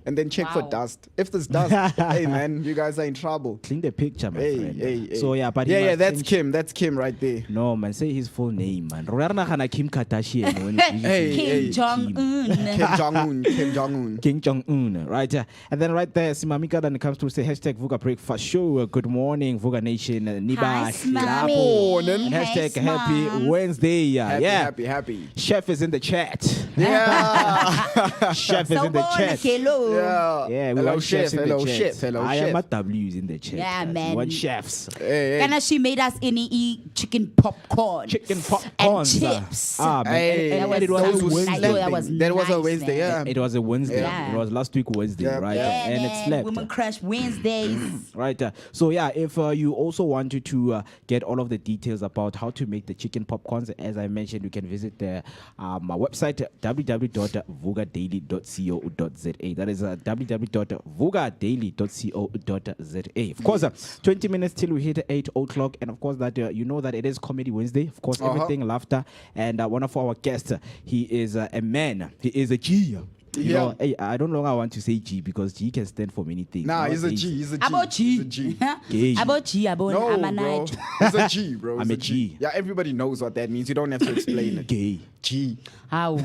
And then check for Wow. dust. If there's dust, hey man, you guys are in trouble. Clean the picture, my friend. Hey. So yeah, but he yeah, must that's change- Kim. That's Kim right there. No, man, say his full name, man. Rona Kim Kardashian. when it- Hey, Kim Jong Un. Kim Jong Un. Kim Jong Un. King Jong Un, right? And then right there, Simamika then comes to say hashtag Vooka Breakfast Show. Good morning, Vooka Nation. Niba Hi, Smami. Hilabo. And Hi, hashtag Smam. Happy Wednesday. Happy. Chef is in the chat. Yeah. Chef is in the chat. Hello. Yeah. Yeah, we hello want chef. chefs in Hello the chat. chef. Hello I chef. am at W's in the chat. Yeah, guys. man. We want chefs. Hey. And she made us eat chicken popcorn. Chicken popcorn. And chips. Ah, man. Hey, And that it was was so a Wednesday. I know that was That was a nice, Wednesday, man. yeah. It was a Wednesday. Yeah. It was last week Wednesday, Yeah. right? Yeah, And man. it slept. Women Crush Wednesdays. Right. So yeah, if you also wanted to get all of the details about how to make the chicken popcorns, as I mentioned, you can visit my website www.vugadaily.co.za. That is www.vugadaily.co.za. Of course, 20 minutes till we hit 8 o'clock, and of course that you know that it is Comedy Wednesday. Of course, everything laughter, and one of our guests, he is a man. He is a G. You know, hey, I don't longer want to say G because G can stand for many things. Nah, Not he's a G. G. He's a G. About He's a G. G. Gay. About G, about No, I'm a bro. night. He's a G, bro. I'm He's a G. Yeah, everybody knows what that means. You don't have to explain it. Gay. G. How?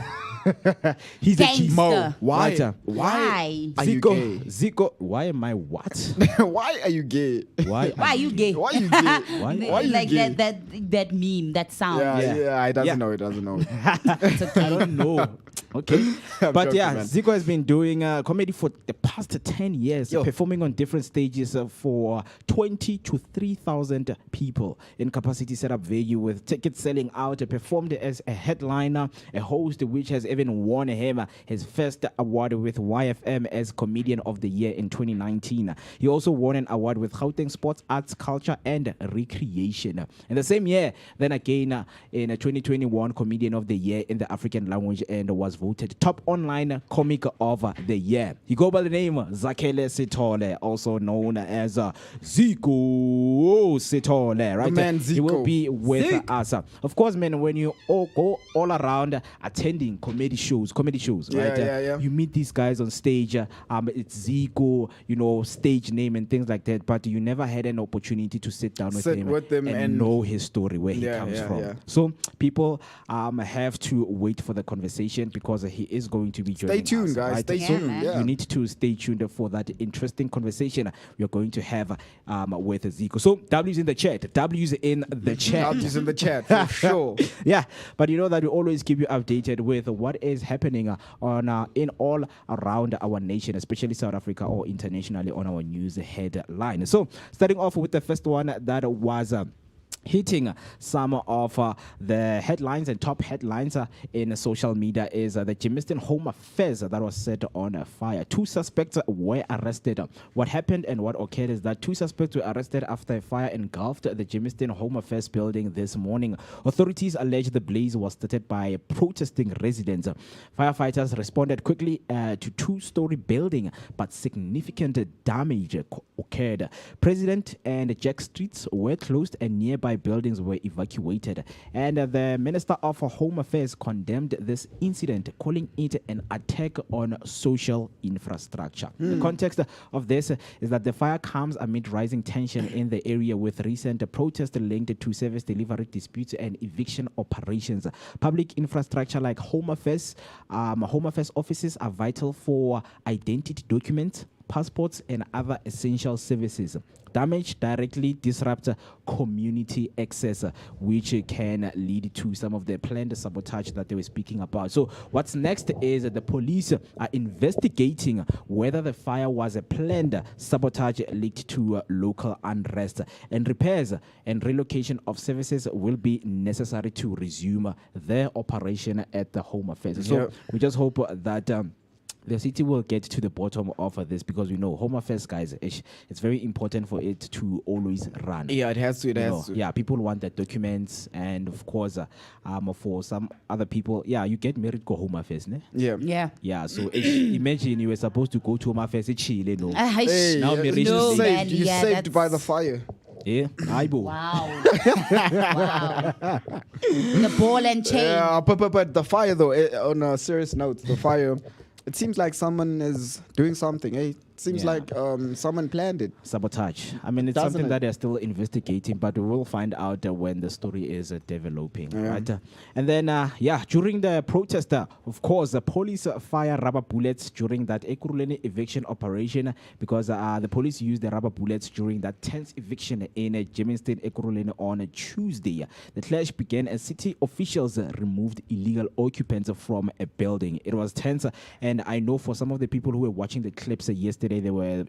He's a G. Gangster. Why? Right, Why? Are you Zico, gay? Zico, why am I what? Why are you gay? Why? Why are you gay? Why are you gay? Why? Why are you like gay? that meme, that sound. Yeah, it doesn't Yeah. know. It doesn't know. I don't know. Okay. But joking, yeah, man. Zico has been doing comedy for the past 10 years, Yo. performing on different stages for 20 to 3,000 people in capacity setup venue with tickets selling out. Performed as a headliner, a host, which has even won him his first award with YFM as Comedian of the Year in 2019. He also won an award with Gauteng Sports, Arts, Culture and Recreation. In the same year, then again in 2021, Comedian of the Year in the African language and was voted top online comic of the year. He go by the name Zakele Sithole, also known as Zico Sithole, right? man, He will Zico. be with us. Of course, man, when you all go all around attending comedy shows, right? Yeah. You meet these guys on stage. It's Zico, you know, stage name and things like that, but you never had an opportunity to sit down with him and know his story, where he comes from. Yeah. So people have to wait for the conversation because he is going to be joining Stay tuned, us, guys. right? Stay Yeah, tuned. man. Yeah. You need to stay tuned for that interesting conversation we are going to have with Zico. So W's in the chat. W's in the chat. W's in the chat for sure. Yeah, but you know that we always keep you updated with what is happening on in all around our nation, especially South Africa or internationally on our news headline. So starting off with the first one that was hitting some of the headlines and top headlines in social media is the Germiston Home Affairs that was set on fire. 2 suspects were arrested. What happened and what occurred is that 2 suspects were arrested after a fire engulfed the Germiston Home Affairs building this morning. Authorities allege the blaze was started by protesting residents. Firefighters responded quickly to 2-story building, but significant damage occurred. President and Jack Streets were closed and nearby buildings were evacuated, and the Minister of Home Affairs condemned this incident, calling it an attack on social infrastructure. The context of this is that the fire comes amid rising tension in the area with recent protests linked to service delivery disputes and eviction operations. Public infrastructure like Home Affairs offices are vital for identity documents, passports and other essential services. Damage directly disrupts community access, which can lead to some of the planned sabotage that they were speaking about. So what's next is the police are investigating whether the fire was a planned sabotage linked to local unrest, and repairs and relocation of services will be necessary to resume their operation at the Home Affairs. So we just hope that the city will get to the bottom of this, because we know Home Affairs, guys, it's very important for it to always run. Yeah, it has to. It has to. Yeah, people want the documents, and of course, for some other people, you get married go Home Affairs, ne? Yeah. Yeah, so imagine you were supposed to go to Home Affairs in Chile, no? Hey, Now you marriage No, is man. late. you Yeah, saved that's- by the fire. Yeah, aibo. Wow. Wow. The ball and chain. Yeah, but the fire though. On a serious note, the fire. It seems like someone is doing something. Eh? It seems Yeah. like someone planned it. Sabotage. I mean, it's Doesn't something it? that they're still investigating, but we will find out when the story is developing, right? And then, during the protest, of course, the police fire rubber bullets during that Echolini Eviction operation, because the police used the rubber bullets during that tense eviction in Germiston Echolini on Tuesday. The clash began as city officials removed illegal occupants from a building. It was tense, and I know for some of the people who were watching the clips yesterday, they were,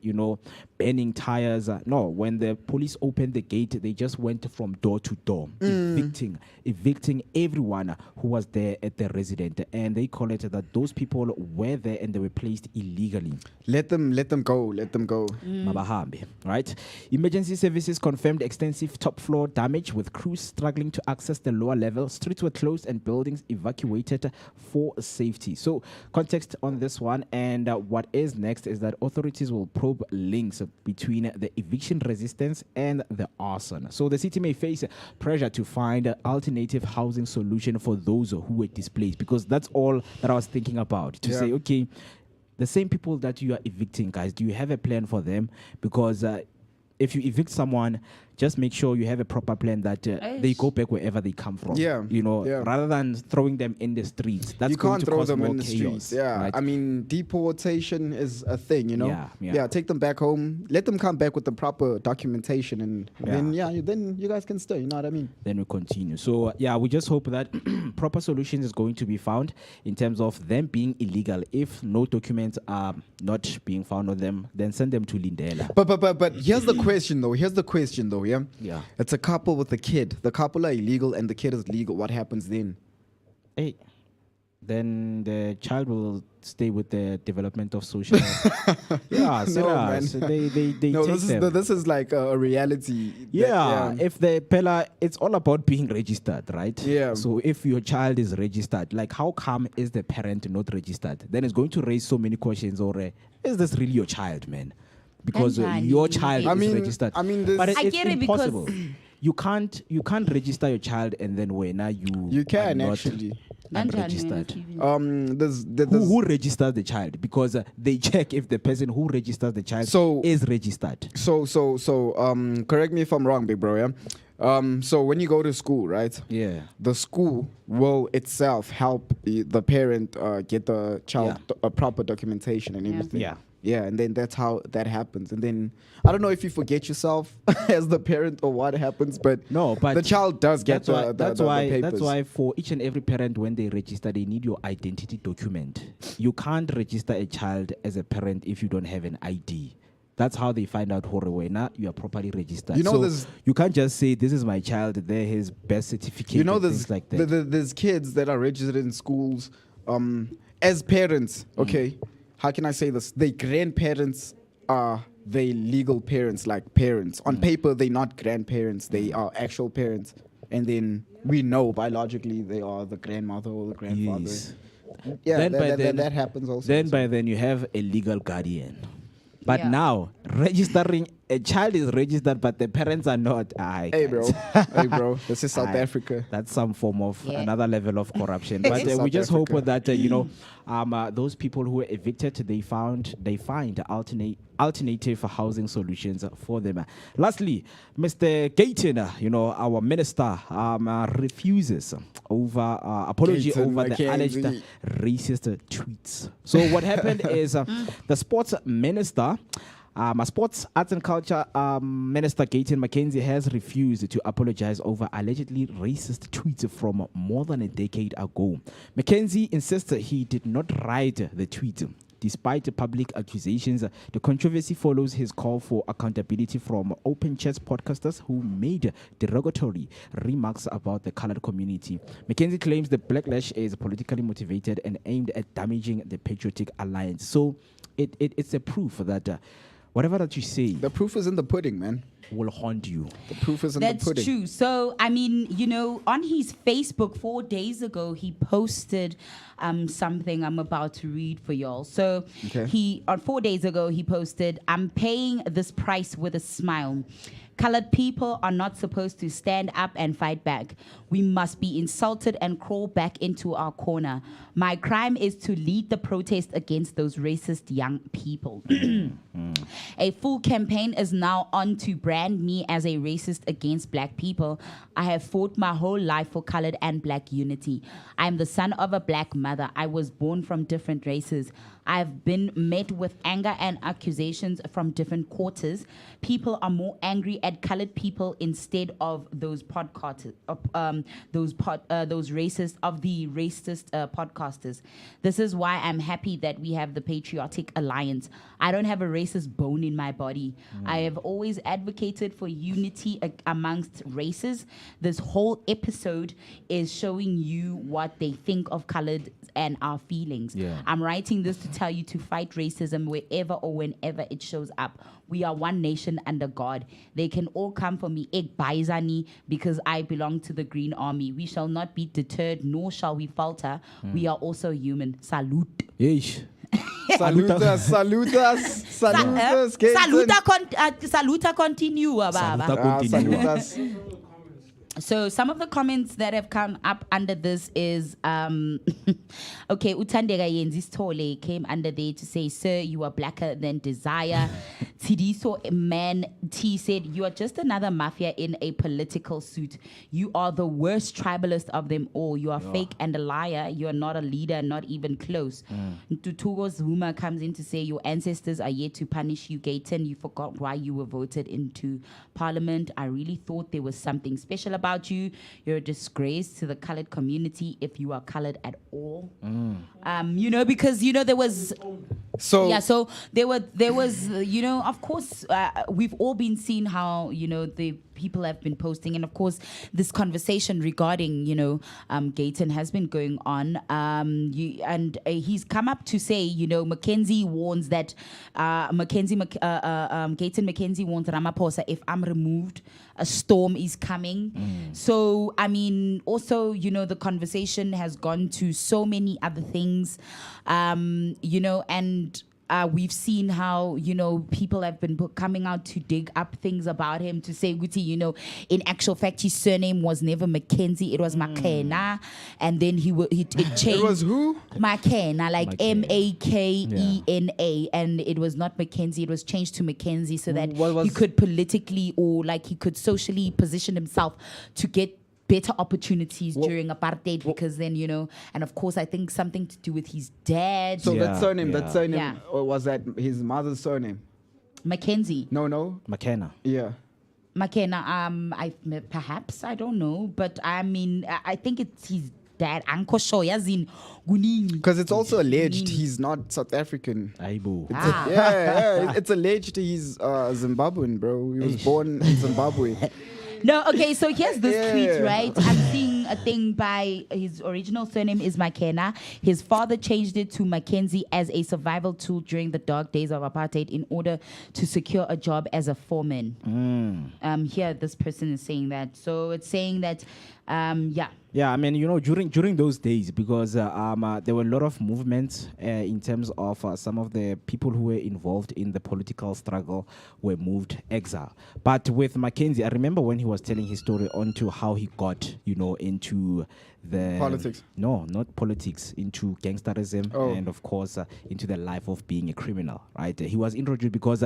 burning tires. No, when the police opened the gate, they just went from door to door, evicting everyone who was there at the resident. And they call it that those people were there and they were placed illegally. Let them go. Mabahambe, right? Emergency services confirmed extensive top floor damage, with crews struggling to access the lower level. Streets were closed and buildings evacuated for safety. So context on this one, and what is next is that authorities authorities will probe links between the eviction resistance and the arson. So the city may face pressure to find an alternative housing solution for those who were displaced, because that's all that I was thinking about. To say, okay, the same people that you are evicting, guys, do you have a plan for them? Because if you evict someone, just make sure you have a proper plan that they go back wherever they come from. Rather than throwing them in the streets. That's you going can't to throw cause them more in the chaos, streets. Yeah, right? I mean, deportation is a thing, you know. Yeah, take them back home. Let them come back with the proper documentation, and then you guys can stay. You know what I mean? Then we continue. So we just hope that proper solutions is going to be found in terms of them being illegal. If no documents are not being found on them, then send them to Lindela. But here's the question though. Yeah. It's a couple with a kid. The couple are illegal and the kid is legal. What happens then? Hey, then the child will stay with the development of social. This is like a reality. If the Pella, it's all about being registered, right? Yeah. So if your child is registered, like how come is the parent not registered? Then it's going to raise so many questions. Or is this really your child, man? Because your child is registered. I mean, but it's get it impossible. You can't register your child and then when you can actually not registered. Who registers the child? Because they check if the person who registers the child is registered. So correct me if I'm wrong, big bro. Yeah. So when you go to school, right? Yeah. The school will itself help the parent get the child a proper documentation and everything. Yeah. Yeah, and then that's how that happens. And then I don't know if you forget yourself as the parent or what happens, but the child does get the papers. That's why for each and every parent, when they register, they need your identity document. You can't register a child as a parent if you don't have an ID. That's how they find out now you are properly registered. You can't just say, this is my child, there his birth certificate, things like that. There's kids that are registered in schools as parents, okay? How can I say this? Their grandparents are their legal parents, like parents. On paper, they're not grandparents. They are actual parents. And then we know biologically they are the grandmother or the grandfather. Yes. Yeah, that happens also. Then by then you have a legal guardian. But now, registering, a child is registered, but the parents are not. Hey, bro. This is South Africa. That's some form of another level of corruption. But we just hope that, those people who were evicted, they find alternative housing solutions for them. Lastly, Mr. Gayton, our minister, refuses apology Gayton, over the alleged racist tweets. So what happened is the sports minister, Sports, Arts and Culture Minister Gayton McKenzie has refused to apologize over allegedly racist tweets from more than a decade ago. McKenzie insists he did not write the tweet. Despite the public accusations, the controversy follows his call for accountability from Open Chats podcasters who made derogatory remarks about the colored community. McKenzie claims the backlash is politically motivated and aimed at damaging the Patriotic Alliance. So it's a proof that whatever that you say, the proof is in the pudding, man. Will haunt you. The proof is in the pudding. That's true. So, I mean, on his Facebook 4 days ago, he posted something I'm about to read for y'all. So, on 4 days ago, he posted, "I'm paying this price with a smile. Colored people are not supposed to stand up and fight back. We must be insulted and crawl back into our corner. My crime is to lead the protest against those racist young people." A full campaign is now on to brand me as a racist against black people. I have fought my whole life for colored and black unity. I am the son of a black mother. I was born from different races. I've been met with anger and accusations from different quarters. People are more angry at colored people instead of those podcasters, those racist podcasters. This is why I'm happy that we have the Patriotic Alliance. I don't have a racist bone in my body. I have always advocated for unity amongst races. This whole episode is showing you what they think of colored and our feelings. I'm writing this to tell you to fight racism wherever or whenever it shows up. We are one nation under God. They can all come for me, because I belong to the Green Army. We shall not be deterred, nor shall we falter. We are also human. Salute. Yeesh. Salutas, Gaytons. Saluta continua, baba. Salutas. So some of the comments that have come up under this is, okay, Utandega Yenzi's Tole came under there to say, sir, you are blacker than desire. Tidiso Man T said, you are just another mafia in a political suit. You are the worst tribalist of them all. You are fake and a liar. You are not a leader, not even close. Tutugo Zuma comes in to say, your ancestors are yet to punish you, Gayton. You forgot why you were voted into parliament. I really thought there was something special about you. You're a disgrace to the colored community if you are colored at all. Because there was there was of course we've all been seeing how the people have been posting, and of course this conversation regarding Gayton has been going on, and he's come up to say McKenzie warns that Gayton McKenzie warns Ramaphosa, if I'm removed, a storm is coming. So I mean, also the conversation has gone to so many other things, and we've seen how people have been coming out to dig up things about him to say, Guti, in actual fact his surname was never McKenzie, it was Makena, and then it changed. It was who? Makena, like Makena, and it was not McKenzie. It was changed to McKenzie so that he could politically or like he could socially position himself to get better opportunities during apartheid, because then and of course I think something to do with his dad. So that surname or was that his mother's surname? McKenzie. No. McKenna. Yeah. McKenna. Perhaps I don't know, but I mean I think it's his dad. Uncle Shoyazin Guning. Because it's also alleged he's not South African. It's alleged he's Zimbabwean, bro. He was born in Zimbabwe. No, okay, so here's this tweet, right? I'm seeing a thing by his original surname is McKenna. His father changed it to McKenzie as a survival tool during the dark days of apartheid in order to secure a job as a foreman. Here, this person is saying that. So it's saying that, Yeah, I mean, during those days, because there were a lot of movements in terms of some of the people who were involved in the political struggle were moved exile. But with McKenzie, I remember when he was telling his story onto how he got, into the... Politics? No, not politics, into gangsterism and, of course, into the life of being a criminal, right? He was introduced because...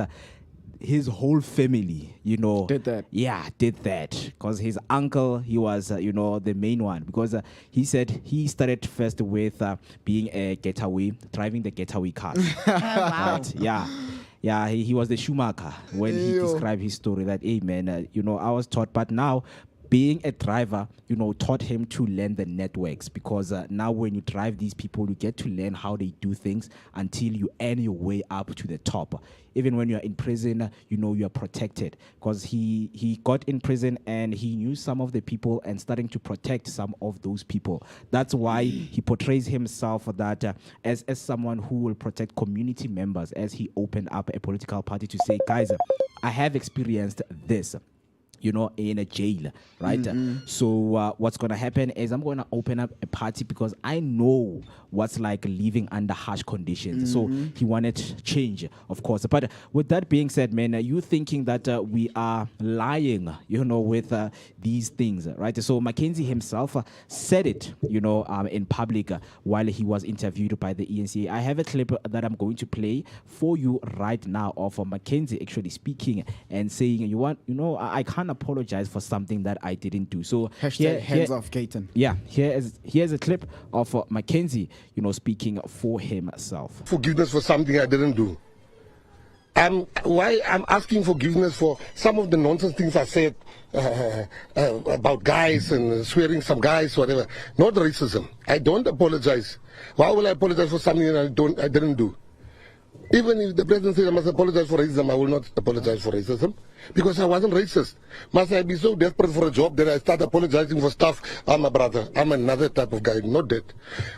his whole family, did that. Yeah, did that. Because his uncle, he was, the main one. Because he said he started first with being a getaway, driving the getaway cars. Wow. Right? Yeah, he was the Schumacher when he described his story that, hey, man, I was taught, but now being a driver, taught him to learn the networks, because now when you drive these people, you get to learn how they do things until you earn your way up to the top. Even when you're in prison, you are protected, because he got in prison and he knew some of the people and starting to protect some of those people. That's why he portrays himself that as someone who will protect community members, as he opened up a political party to say, guys, I have experienced this. In a jail, right? So what's going to happen is I'm going to open up a party because I know what's like living under harsh conditions. So he wanted change, of course. But with that being said, man, you thinking that we are lying, with these things, right? So McKenzie himself said it, in public while he was interviewed by the ENCA. I have a clip that I'm going to play for you right now of McKenzie actually speaking and saying, I can't apologize for something that I didn't do. So hands off Gayton. Yeah, here's a clip of McKenzie, speaking for himself. Forgiveness for something I didn't do. I'm asking forgiveness for some of the nonsense things I said about guys and swearing some guys, whatever. Not racism. I don't apologize. Why will I apologize for something that I didn't do? Even if the president says I must apologize for racism, I will not apologize for racism, because I wasn't racist. Must I be so desperate for a job that I start apologizing for stuff? I'm a brother. I'm another type of guy, not that.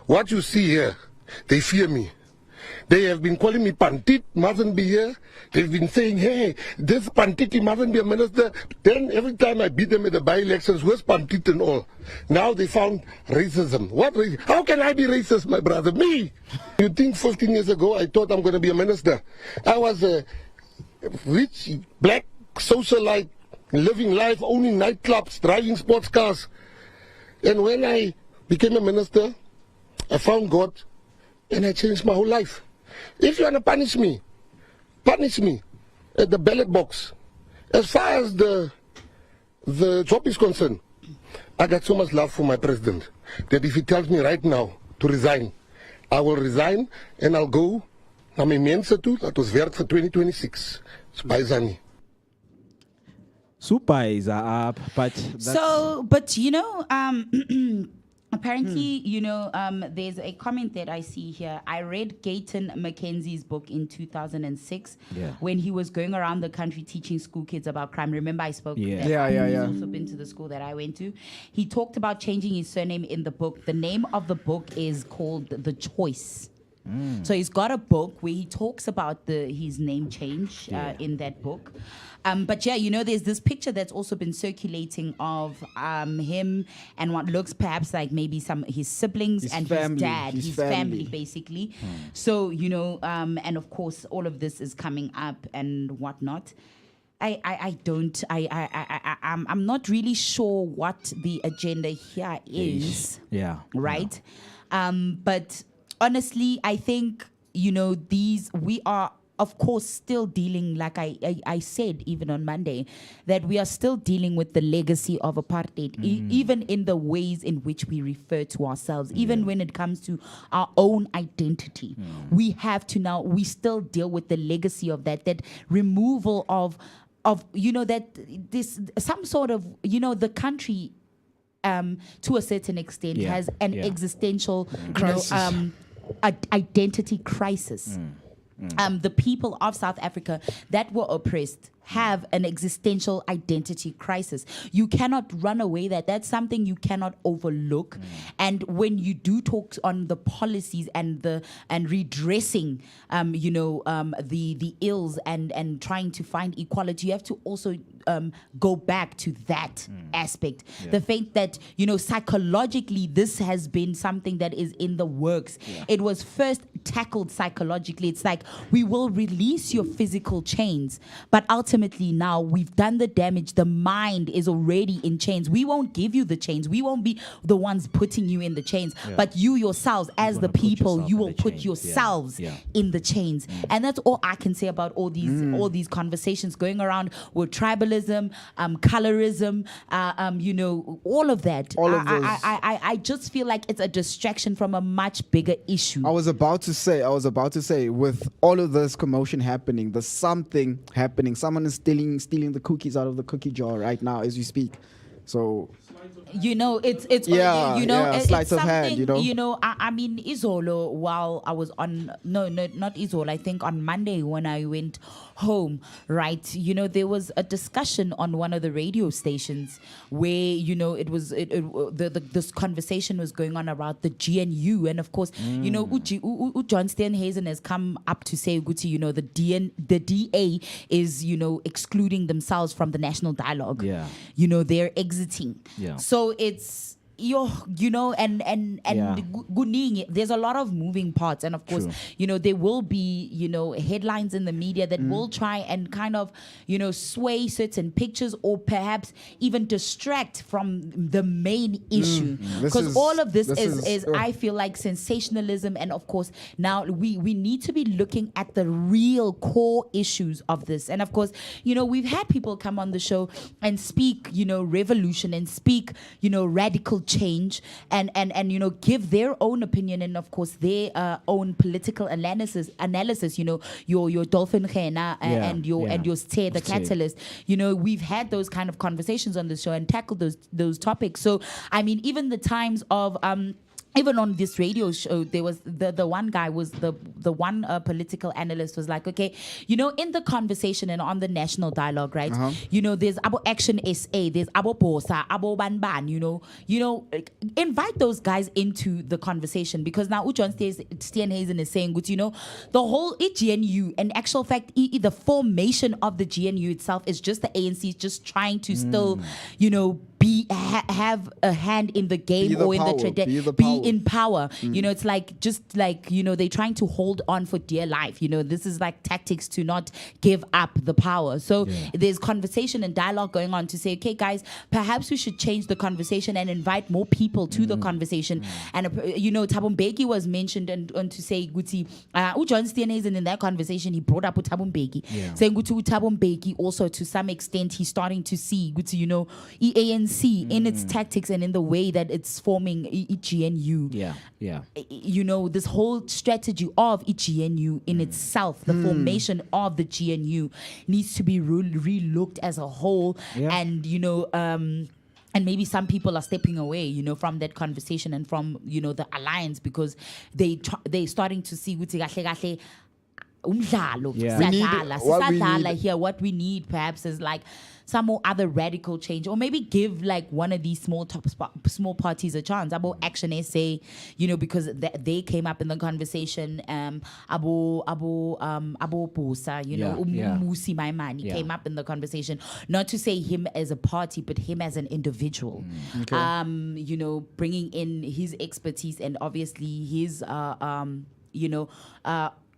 What you see here, they fear me. They have been calling me Pantit, mustn't be here. They've been saying, hey, this Pantit, he mustn't be a minister. Then every time I beat them at the by-elections, where's Pantit and all? Now they found racism. What racism? How can I be racist, my brother? Me! You think 15 years ago I thought I'm going to be a minister? I was a rich, black socialite, living life, owning nightclubs, driving sports cars. And when I became a minister, I found God and I changed my whole life. If you want to punish me at the ballot box. As far as the job is concerned, I got so much love for my president that if he tells me right now to resign, I will resign and I'll go naar my mense toe, dat ons werk vir 2026. Spijzani. Super is up, but but apparently, there's a comment that I see here. I read Gayton McKenzie's book in 2006 when he was going around the country teaching school kids about crime. Remember, I spoke. Yeah. He's also been to the school that I went to. He talked about changing his surname in the book. The name of the book is called The Choice. So he's got a book where he talks about his name change in that book. But there's this picture that's also been circulating of him and what looks perhaps like maybe his siblings and his dad, his family basically. So, and of course all of this is coming up and whatnot. I'm not really sure what the agenda here is. Yeah. Right? But honestly, I think, we are, of course, still dealing, like I said, even on Monday, that we are still dealing with the legacy of apartheid, even in the ways in which we refer to ourselves, even when it comes to our own identity. We have to we still deal with the legacy of that removal of that this, some sort of, the country, to a certain extent, has an existential identity crisis. The people of South Africa that were oppressed have an existential identity crisis. You cannot run away that's something you cannot overlook. And when you do talk on the policies and redressing the ills and trying to find equality, you have to also go back to that aspect. The fact that psychologically this has been something that is in the works. It was first tackled psychologically. It's like, we will release your physical chains, but ultimately now we've done the damage. The mind is already in chains. We won't give you the chains. We won't be the ones putting you in the chains, but you yourselves, as the people, you will put yourselves in the chains. And that's all I can say about all these conversations going around with tribalism, colorism, all of that. I just feel like it's a distraction from a much bigger issue. I was about to say, with all of this commotion happening, there's something happening. Someone is stealing the cookies out of the cookie jar right now as we speak. So it's sleight of hand. I mean, Izolo, while I was on not Izolo, I think on Monday when I went home, right, there was a discussion on one of the radio stations where this conversation was going on about the GNU, and of course John Steenhuisen has come up to say the DA is excluding themselves from the national dialogue. They're exiting. So it's there's a lot of moving parts, and of course there will be headlines in the media that will try and kind of sway certain pictures or perhaps even distract from the main issue, because all of this is I feel like sensationalism. And of course now we need to be looking at the real core issues of this. And of course we've had people come on the show and speak revolution and speak radical change and give their own opinion and of course their own political analysis. Your Dolphin Khena and your Stay the Catalyst. We've had those kind of conversations on the show and tackled those topics. So I mean, even the times of even on this radio show, there was the one guy was the one political analyst was like, okay, you know, in the conversation and on the national dialogue, right? You know, there's Abo Action SA, there's Abo Bosa, Abo Banban, you know, invite those guys into the conversation, because now John Steenhuisen is saying, you know, the whole GNU, and actual fact, the formation of the GNU itself is just the ANC just trying to still, you know, have a hand in the game or in the trade, be in power. You know, it's like just like, you know, they're trying to hold on for dear life. You know, this is like tactics to not give up the power. So there's conversation and dialogue going on to say, okay, guys, perhaps we should change the conversation and invite more people to the conversation. And you know, Thabo Mbeki was mentioned, and to say, Guti, John Steenhuisen in that conversation, he brought up Thabo Mbeki, saying Guti Thabo Mbeki also to some extent he's starting to see Guti, you know, ANC in its tactics and in the way that it's forming GNU. You know, this whole strategy of GNU in itself, the formation of the GNU needs to be re-looked as a whole. And, you know, and maybe some people are stepping away, you know, from that conversation and from, you know, the alliance, because they're starting to see what we need perhaps is like some more other radical change, or maybe give like one of these small parties a chance. Abo Action SA, you know, because they came up in the conversation. Abo Bosa, you know, Musi Maimani came up in the conversation. Not to say him as a party, but him as an individual. You know, bringing in his expertise and obviously his, you know,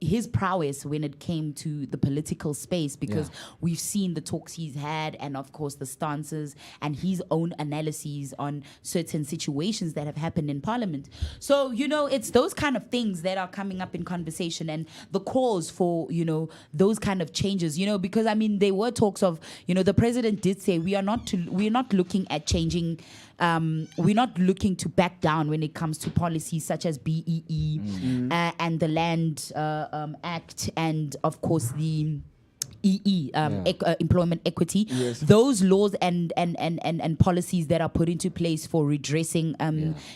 his prowess when it came to the political space, because we've seen the talks he's had, and of course the stances and his own analyses on certain situations that have happened in Parliament. So, you know, it's those kind of things that are coming up in conversation, and the calls for, you know, those kind of changes, you know, because I mean, there were talks of, you know, the president did say we're not looking at changing, we're not looking to back down when it comes to policies such as BEE and the Land Act, and of course the employment equity. Those laws and policies that are put into place for redressing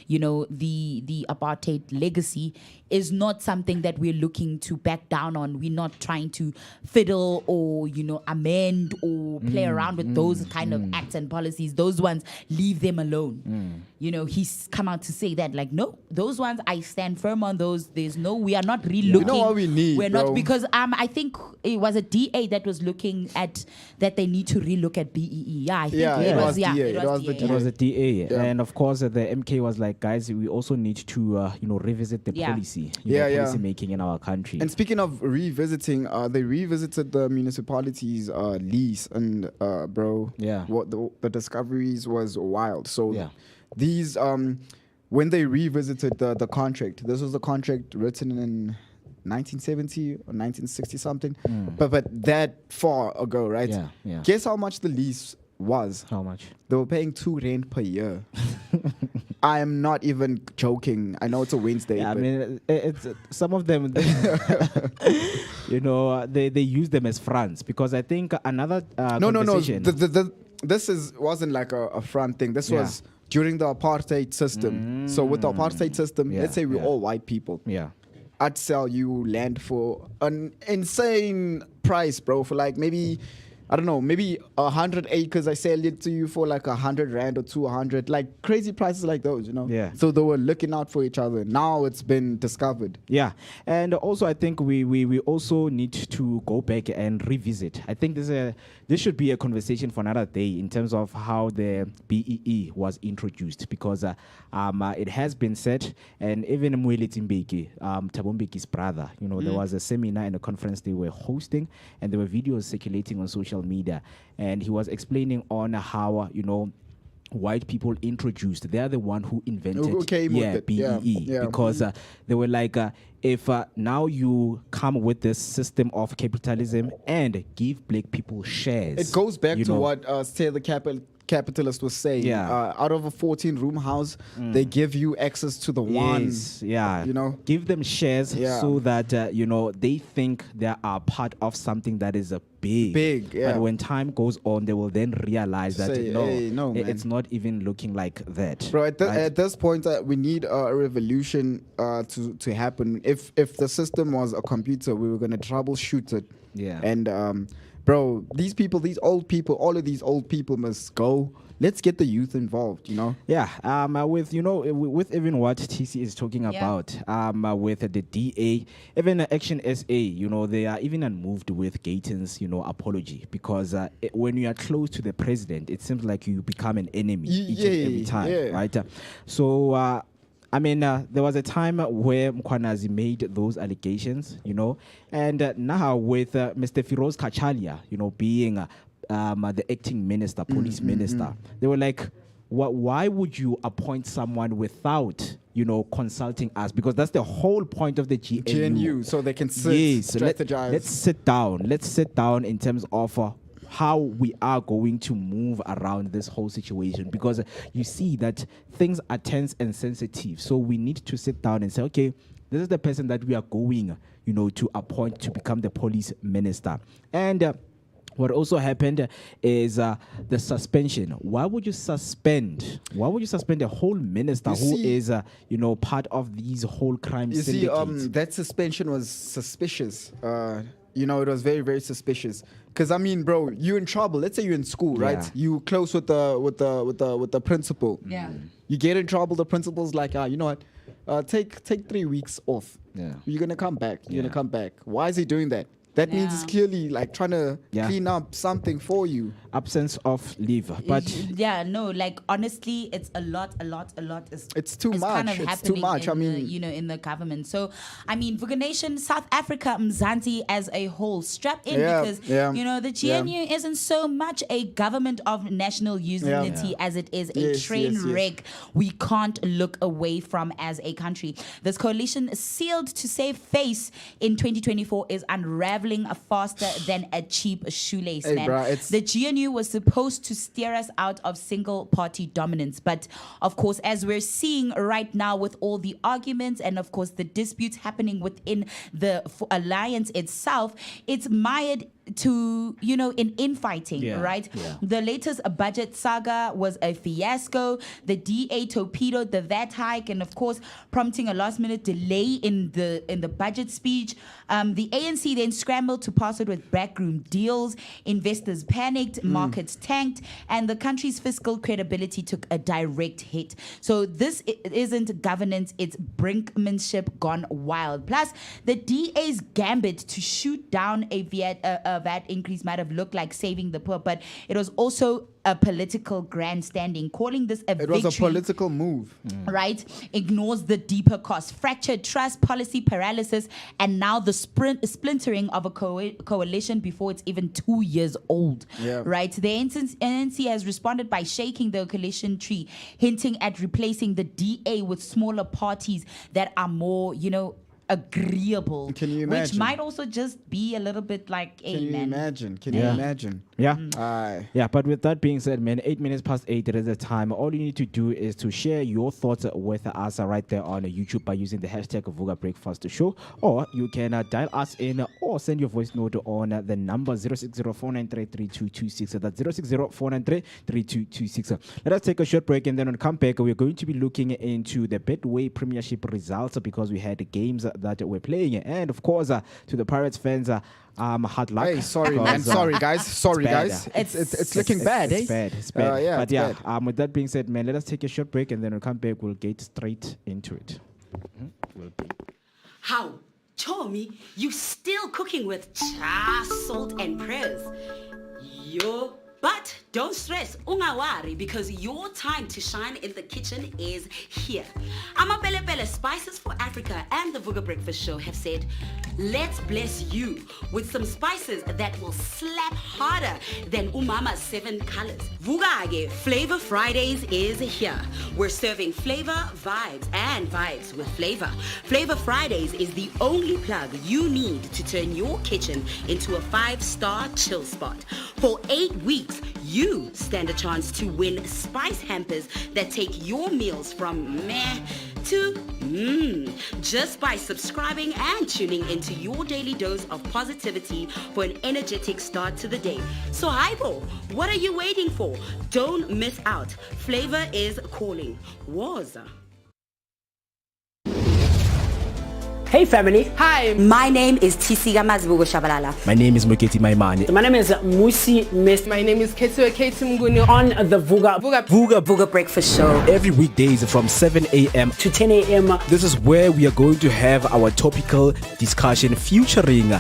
you know, the apartheid legacy is not something that we're looking to back down on. We're not trying to fiddle or, you know, amend or play around with those kind of acts and policies. Those ones, leave them alone. You know, he's come out to say that, like, no, those ones, I stand firm on those. We are not re-looking. You know what we need, we're not, because I think it was a DA that was looking at that they need to re-look at BEE. I think it was the DA. And of course, the MK was like, guys, we also need to, you know, revisit the policy. Policy making in our country. And speaking of revisiting, they revisited the municipalities lease, and what the discoveries was wild. So these when they revisited the contract, this was the contract written in 1970 or 1960 something, but that far ago, right? Guess how much the lease was? How much? They were paying R2 per year. I am not even joking. I know it's a Wednesday. I mean, it's some of them, you know, they use them as fronts, because I think another conversation. No. This wasn't like a front thing. This was during the apartheid system. So with the apartheid system, let's say we're all white people. I'd sell you land for an insane price, bro, for like maybe, I don't know, maybe 100 acres. I sell it to you for like 100 rand or 200, like crazy prices like those, you know? So they were looking out for each other. Now it's been discovered. And also I think we also need to go back and revisit. I think this should be a conversation for another day in terms of how the BEE was introduced, because it has been said, and even Mweli Timbeki, Thabo Mbeki's brother, you know, there was a seminar and a conference they were hosting, and there were videos circulating on social media, and he was explaining on how, you know, white people introduced, they're the one who invented BEE, because they were like, if now you come with this system of capitalism and give black people shares, it goes back to what say the capitalist was saying. Out of a 14-room house, they give you access to the one. Yeah. You know, give them shares so that they think they are part of something that is a big. Yeah. But when time goes on, they will then realize that it's not even looking like that. Bro, at this point, we need a revolution to happen. If the system was a computer, we were gonna troubleshoot it. Yeah. And bro, these old people, all of these old people must go. Let's get the youth involved, Yeah, with even what TC is talking about, with the DA, even Action SA, they are even unmoved with Gaytons, apology, because when you are close to the president, it seems like you become an enemy each and every time, right? So. There was a time where Mkhwanazi made those allegations, and now with Mr. Firoz Kachalia, being the acting minister, police minister, they were like, why would you appoint someone without, consulting us? Because that's the whole point of the GNU. So they can strategize. Let's sit down in terms of how we are going to move around this whole situation, because you see that things are tense and sensitive. So we need to sit down and say, okay, this is the person that we are going, to appoint to become the police minister. And what also happened is the suspension. Why would you suspend a whole minister who is, part of these whole crime syndicates? See, that suspension was suspicious. It was very, very suspicious. Because bro, you're in trouble. Let's say you're in school, right? You close with the principal. Yeah. You get in trouble. The principal's like, you know what? Take 3 weeks off. Yeah. You're gonna come back. You're gonna come back. Why is he doing that? That means it's clearly like trying to clean up something for you. Absence of leave. But honestly, it's a lot. It's too much. Kind of it's too much. In the government. So, Vooka Nation, South Africa, Mzansi as a whole, strapped in because the GNU isn't so much a government of national unity as it is a train wreck we can't look away from as a country. This coalition, sealed to save face in 2024, is unraveling faster than a cheap shoelace, man. Bro, the GNU was supposed to steer us out of single party dominance, but of course, as we're seeing right now with all the arguments and of course the disputes happening within the alliance itself, it's mired to in infighting, right? The latest budget saga was a fiasco. The DA torpedoed the VAT hike, and of course prompting a last minute delay in the budget speech. The ANC then scrambled to pass it with backroom deals. Investors panicked, markets tanked, and the country's fiscal credibility took a direct hit. So this isn't governance, it's brinkmanship gone wild. Plus the DA's gambit to shoot down a VAT increase might have looked like saving the poor, but it was also a political grandstanding. Calling this a victory, it was a political move, right? Ignores the deeper cost, fractured trust, policy paralysis, and now the splintering of a coalition before it's even 2 years old, right? The ANC has responded by shaking the coalition tree, hinting at replacing the DA with smaller parties that are more, agreeable. Can you imagine? Which might also just be a little bit like, Can you imagine? Yeah, but with that being said, man, 8 minutes past 8, it is the time. All you need to do is to share your thoughts with us right there on YouTube by using the hashtag Vooka Breakfast Show, or you can dial us in or send your voice note on the number 060-493-3226. That's 060-493-3226. Let us take a short break, and then on come back, we're going to be looking into the Betway Premiership results because we had games that we're playing, and of course to the Pirates fans, hard luck. Hey, sorry man, sorry guys. It's looking bad. It's bad. With that being said, man, let us take a short break, and then we'll come back. We'll get straight into it. How, Tommy, you still cooking with char, salt and prayers? But don't stress, ungawari, because your time to shine in the kitchen is here. Amapelepele, spices for Africa Africa and the Vooka Breakfast Show have said, let's bless you with some spices that will slap harder than Umama's 7 colors. Vooka Flavor Fridays is here. We're serving flavor, vibes, and vibes with flavor. Flavor Fridays is the only plug you need to turn your kitchen into a 5-star chill spot. For 8 weeks, you stand a chance to win spice hampers that take your meals from meh to just by subscribing and tuning into your daily dose of positivity for an energetic start to the day. So Hypo, what are you waiting for? Don't miss out. Flavor is calling. Waza. Hey family. Hi. My name is Tisiga Mazibugo Shabalala. My name is Moketi Maimani. My name is Musi Miss. My name is Kaytons On the Vooka Vooka Breakfast Show. Every weekdays from 7 a.m. to 10 a.m. This is where we are going to have our topical discussion featuring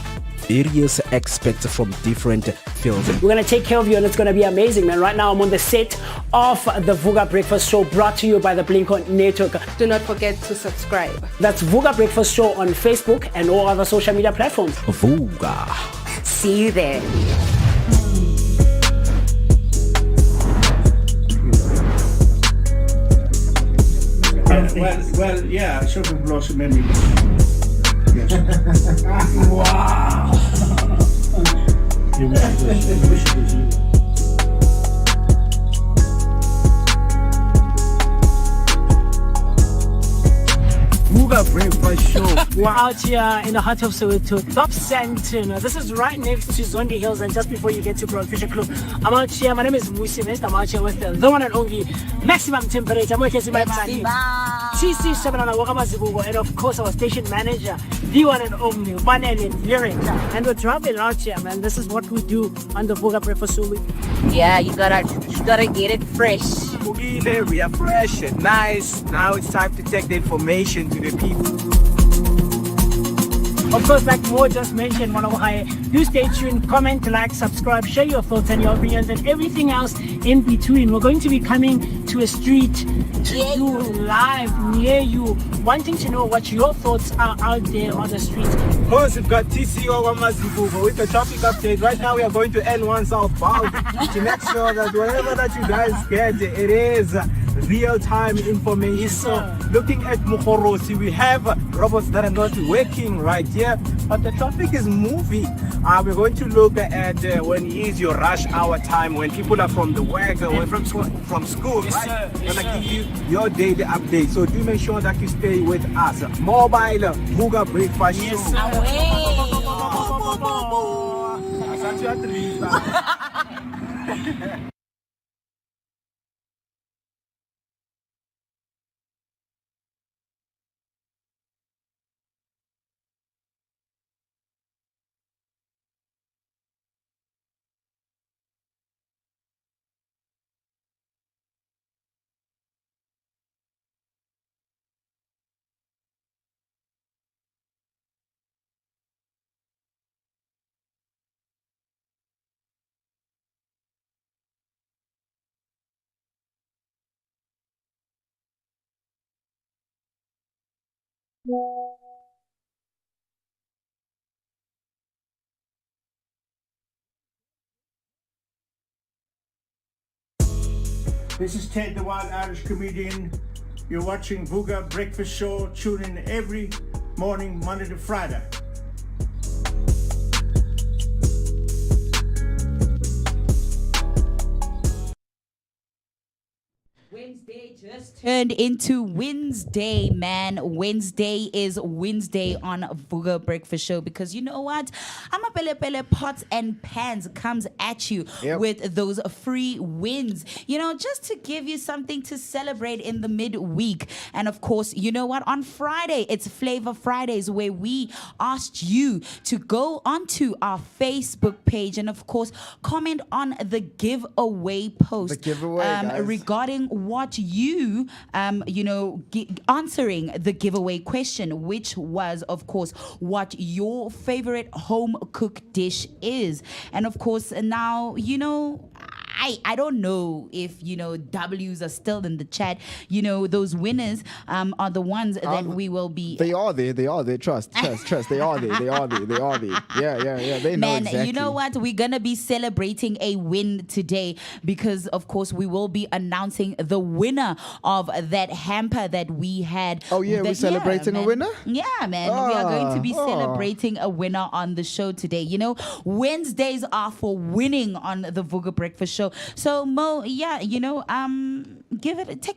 various experts from different fields. We're going to take care of you and it's going to be amazing, man. Right now I'm on the set of the Vooka Breakfast Show brought to you by the Blink-On Network. Do not forget to subscribe. That's Vooka Breakfast Show on Facebook and all other social media platforms. Vooka. See you there. Well, yeah, shopping blossom many. Yes. Wow. Vooka Breakfast Show. We're out here in the heart of Soweto, Dobsonville. This is right next to Zondi Hills and just before you get to Broad Fisher Club. I'm out here, my name is Musi Mist. I'm out here with the one and only maximum temperature. I'm working my man. TC Shabanana Wakamazibugo, and of course our station manager, the one and only one and lyric. And we're traveling out here, man. This is what we do on the Vooka Breakfast Show. Yeah, you gotta get it fresh. We are fresh and nice. Now it's time to take the information to the people. Of course, like Mo just mentioned, do stay tuned, comment, like, subscribe, share your thoughts and your opinions and everything else in between. We're going to be coming to a street to do live near you, wanting to know what your thoughts are out there on the street. Of course, we've got TCO Mazibugo with the traffic update. Right now, we are going to N1 southbound to make sure that whatever that you guys get, it is real-time information. Yes, sir. So, looking at Mukhorosi, we have robots that are not working right here, but the traffic is moving. We're going to look at when is your rush hour time, when people are from the work, away from school, yes, right? Sir. We're Yes, gonna give you your daily update. So do make sure that you stay with us. Mobile Vooka Breakfast Show. Yes, sir. This is Ted, the Wild Irish Comedian. You're watching Vooka Breakfast Show. Tune in every morning, Monday to Friday. Wednesday just turned into Wednesday, man. Wednesday is Wednesday on Vooka Breakfast Show because you know what? I'm a Pele Pots and Pans comes at you with those free wins, you know, just to give you something to celebrate in the midweek. And of course, you know what? On Friday, it's Flavor Fridays where we asked you to go onto our Facebook page and of course, comment on the giveaway post. The giveaway, guys. Regarding what you, answering the giveaway question, which was, of course, what your favorite home cooked dish is. And of course, now, you know, I don't know if W's are still in the chat. Those winners are the ones that we will be. They are there. Trust. They are there. Yeah. They know Man, exactly. you know what? We're gonna be celebrating a win today because, of course, we will be announcing the winner of that hamper that we had. Oh yeah, we're celebrating a winner. Yeah, man. We are going to be celebrating a winner on the show today. Wednesdays are for winning on the Vooka Breakfast Show. So Mo, take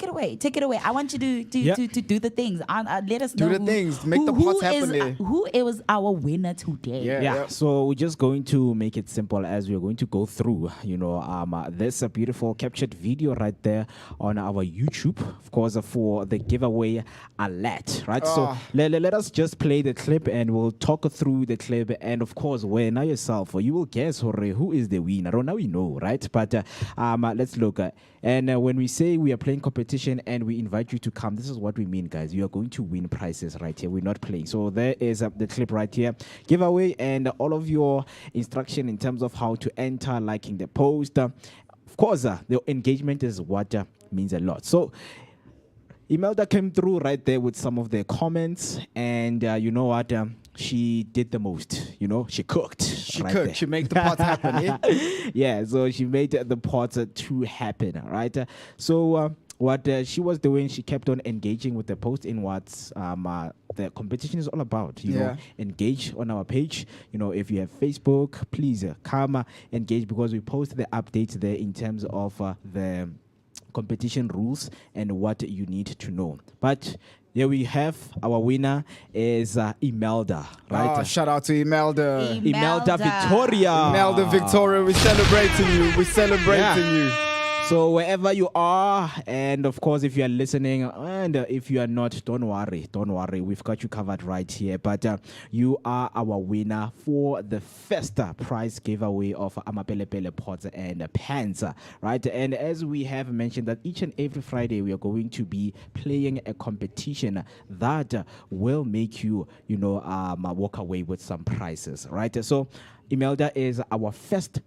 it away. I want you to do the things. Let us know. Do the things. Make the pots happen there. Who is our winner today? Yeah. So we're just going to make it simple as we're going to go through, this beautiful captured video right there on our YouTube, of course, for the giveaway alert, right? So let us just play the clip and we'll talk through the clip. And of course, now yourself, you will guess who is the winner. Now we know, right? But let's look at. And when we say we are playing competition and we invite you to come, this is what we mean, guys. You are going to win prizes right here. We're not playing. So there is the clip right here. Giveaway and all of your instruction in terms of how to enter, liking the post. Of course, the engagement is what means a lot. So Imelda came through right there with some of the comments. And you know what? She did the most, she cooked. She made the pots happen, yeah? Yeah, so she made the pots to happen, right? So what she was doing, she kept on engaging with the post in what the competition is all about. Engage on our page. If you have Facebook, please come engage because we post the updates there in terms of the competition rules and what you need to know. But here we have our winner is Imelda, right? Oh, shout out to Imelda. Imelda Victoria. Imelda Victoria, we're celebrating you. So wherever you are, and of course, if you are listening, and if you are not, don't worry. We've got you covered right here. But you are our winner for the first prize giveaway of Amapelepele pots and pans, right? And as we have mentioned that each and every Friday, we are going to be playing a competition that will make you, walk away with some prizes, right? So Imelda is our first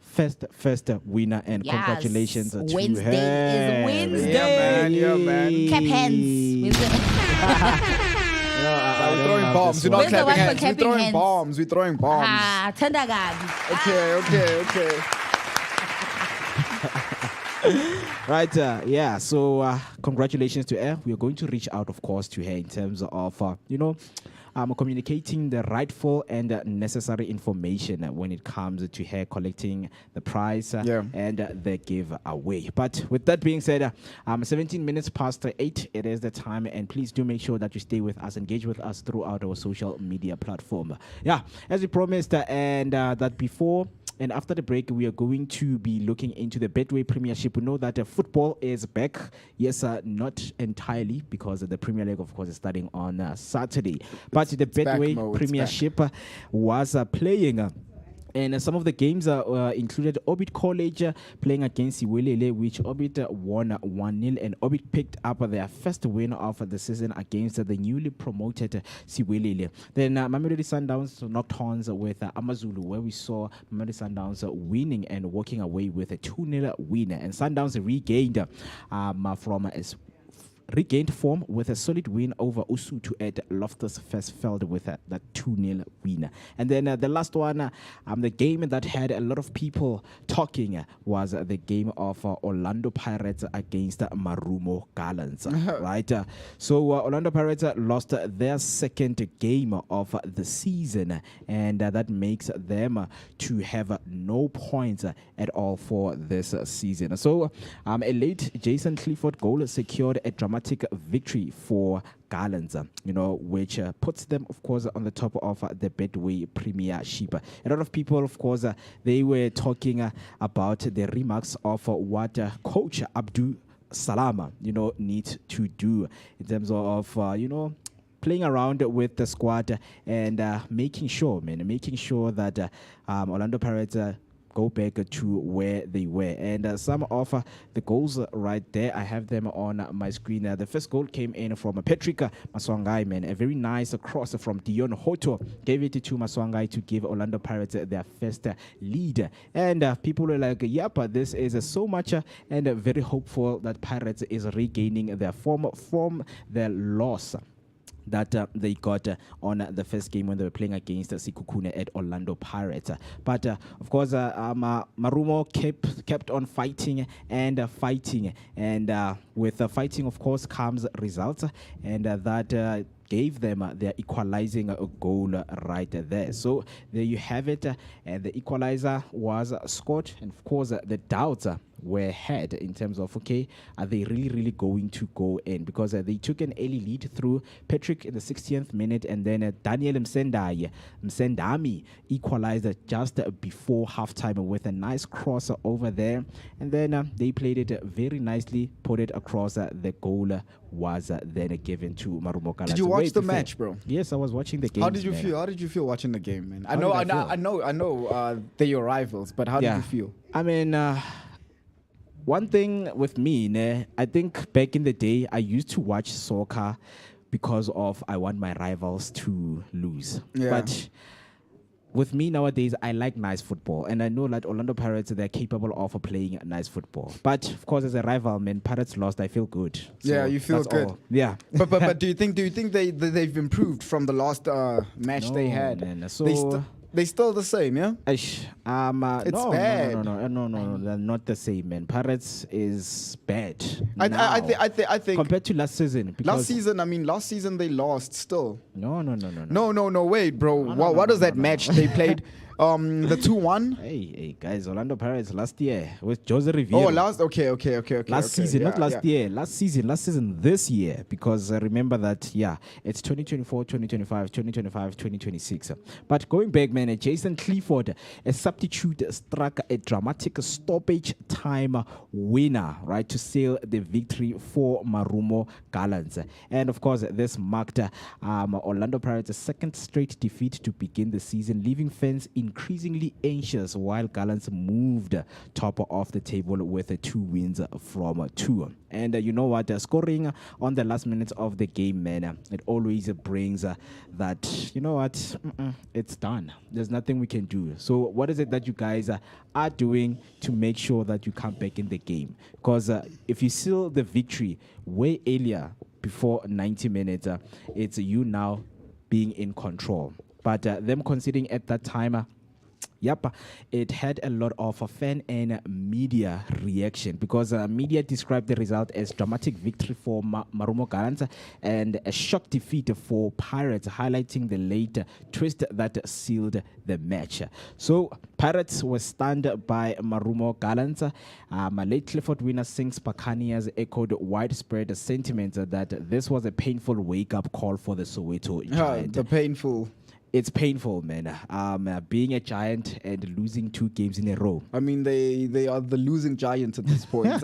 winner, and congratulations to Wednesday her. is Wednesday. Yeah, man. Clap hands. We're throwing bombs. We're not clapping hands. We're throwing bombs. Tendagad. Okay. Right, so congratulations to her. We are going to reach out, of course, to her in terms of, communicating the rightful and necessary information when it comes to her collecting the prize and the giveaway. But with that being said, 17 minutes past 8, it is the time, and please do make sure that you stay with us, engage with us throughout our social media platform. Yeah, as we promised, and that before and after the break, we are going to be looking into the Betway Premiership. We know that football is back. Yes, not entirely, because the Premier League, of course, is starting on Saturday. But the Betway Premiership was playing. And some of the games included Orbit College playing against Siwelele, which Orbit won 1-0, and Orbit picked up their first win of the season against the newly promoted Siwelele. Then Mamelodi Sundowns knocked horns with Amazulu, where we saw Mamelodi Sundowns winning and walking away with a 2-0 win. And Sundowns regained form with a solid win over Usutu at Loftus Versfeld with that 2-0 win. And then the last one, the game that had a lot of people talking was the game of Orlando Pirates against Marumo Gallants, right? So Orlando Pirates lost their second game of the season, and that makes them to have no points at all for this season. So a late Jason Clifford goal secured a dramatic victory for Gallants, which puts them, of course, on the top of the Betway Premiership. A lot of people, of course, they were talking about the remarks of what Coach Abdul Salama, needs to do in terms of, playing around with the squad and making sure that Orlando Pirates go back to where they were. And some of the goals right there, I have them on my screen. The first goal came in from Patrick Maswangai, man. A very nice cross from Dion Hoto. Gave it to Maswangai to give Orlando Pirates their first lead. And people were like, yep, this is so much and very hopeful that Pirates is regaining their form from their loss that they got on the first game when they were playing against Sikukune at Orlando Pirates. But of course, Marumo kept on fighting and fighting. And with fighting, of course, comes results. And that gave them their equalizing goal right there. So there you have it. And the equalizer was scored. And of course, the doubts were had in terms of, okay, are they really going to go in? Because they took an early lead through Patrick in the 60th minute, and then Daniel Msendami equalized just before halftime with a nice cross over there. And then they played it very nicely, put it across. The goal was then given to Marumo Gallants. Did you watch the match, bro? Yes, I was watching the game. How did you feel? How did you feel watching the game, man? I know they're your rivals, but how did you feel? I mean, one thing with me, I think back in the day, I used to watch soccer because of I want my rivals to lose. Yeah. But with me nowadays, I like nice football. And I know that Orlando Pirates, they're capable of playing nice football. But, of course, as a rival, man, Pirates lost, I feel good. So yeah, you feel good. All. Yeah. But do you think they've improved from the last match they had? Man, so they still the same, yeah? It's bad. No, they're not the same, man. Pirates is bad. I think compared to last season. Last season they lost still. No, wait, bro. What was that match they played? The 2-1. Hey, guys! Orlando Pirates last year with Jose Rivera. Oh, okay. Last season, not last year. Last season, this year. Because remember that, it's 2024, 2025, 2026. But going back, man, Jason Clifford, a substitute, struck a dramatic stoppage time winner, right, to seal the victory for Marumo Gallants. And of course, this marked Orlando Pirates' second straight defeat to begin the season, leaving fans increasingly anxious while Gallants moved top of the table with 2 wins from 2. And you know what? Scoring on the last minutes of the game, man, it always brings that, you know what? It's done. There's nothing we can do. So what is it that you guys are doing to make sure that you come back in the game? Because if you seal the victory way earlier, before 90 minutes, it's you now being in control. But them conceding at that time, it had a lot of fan and media reaction because media described the result as dramatic victory for Marumo Gallants and a shock defeat for Pirates, highlighting the late twist that sealed the match. So Pirates were stunned by Marumo Gallants. Late Clifford winner Sings Pakanias echoed widespread sentiment that this was a painful wake-up call for the Soweto Giant. It's painful, man. Being a Giant and losing 2 games in a row. I mean, they are the losing Giants at this point.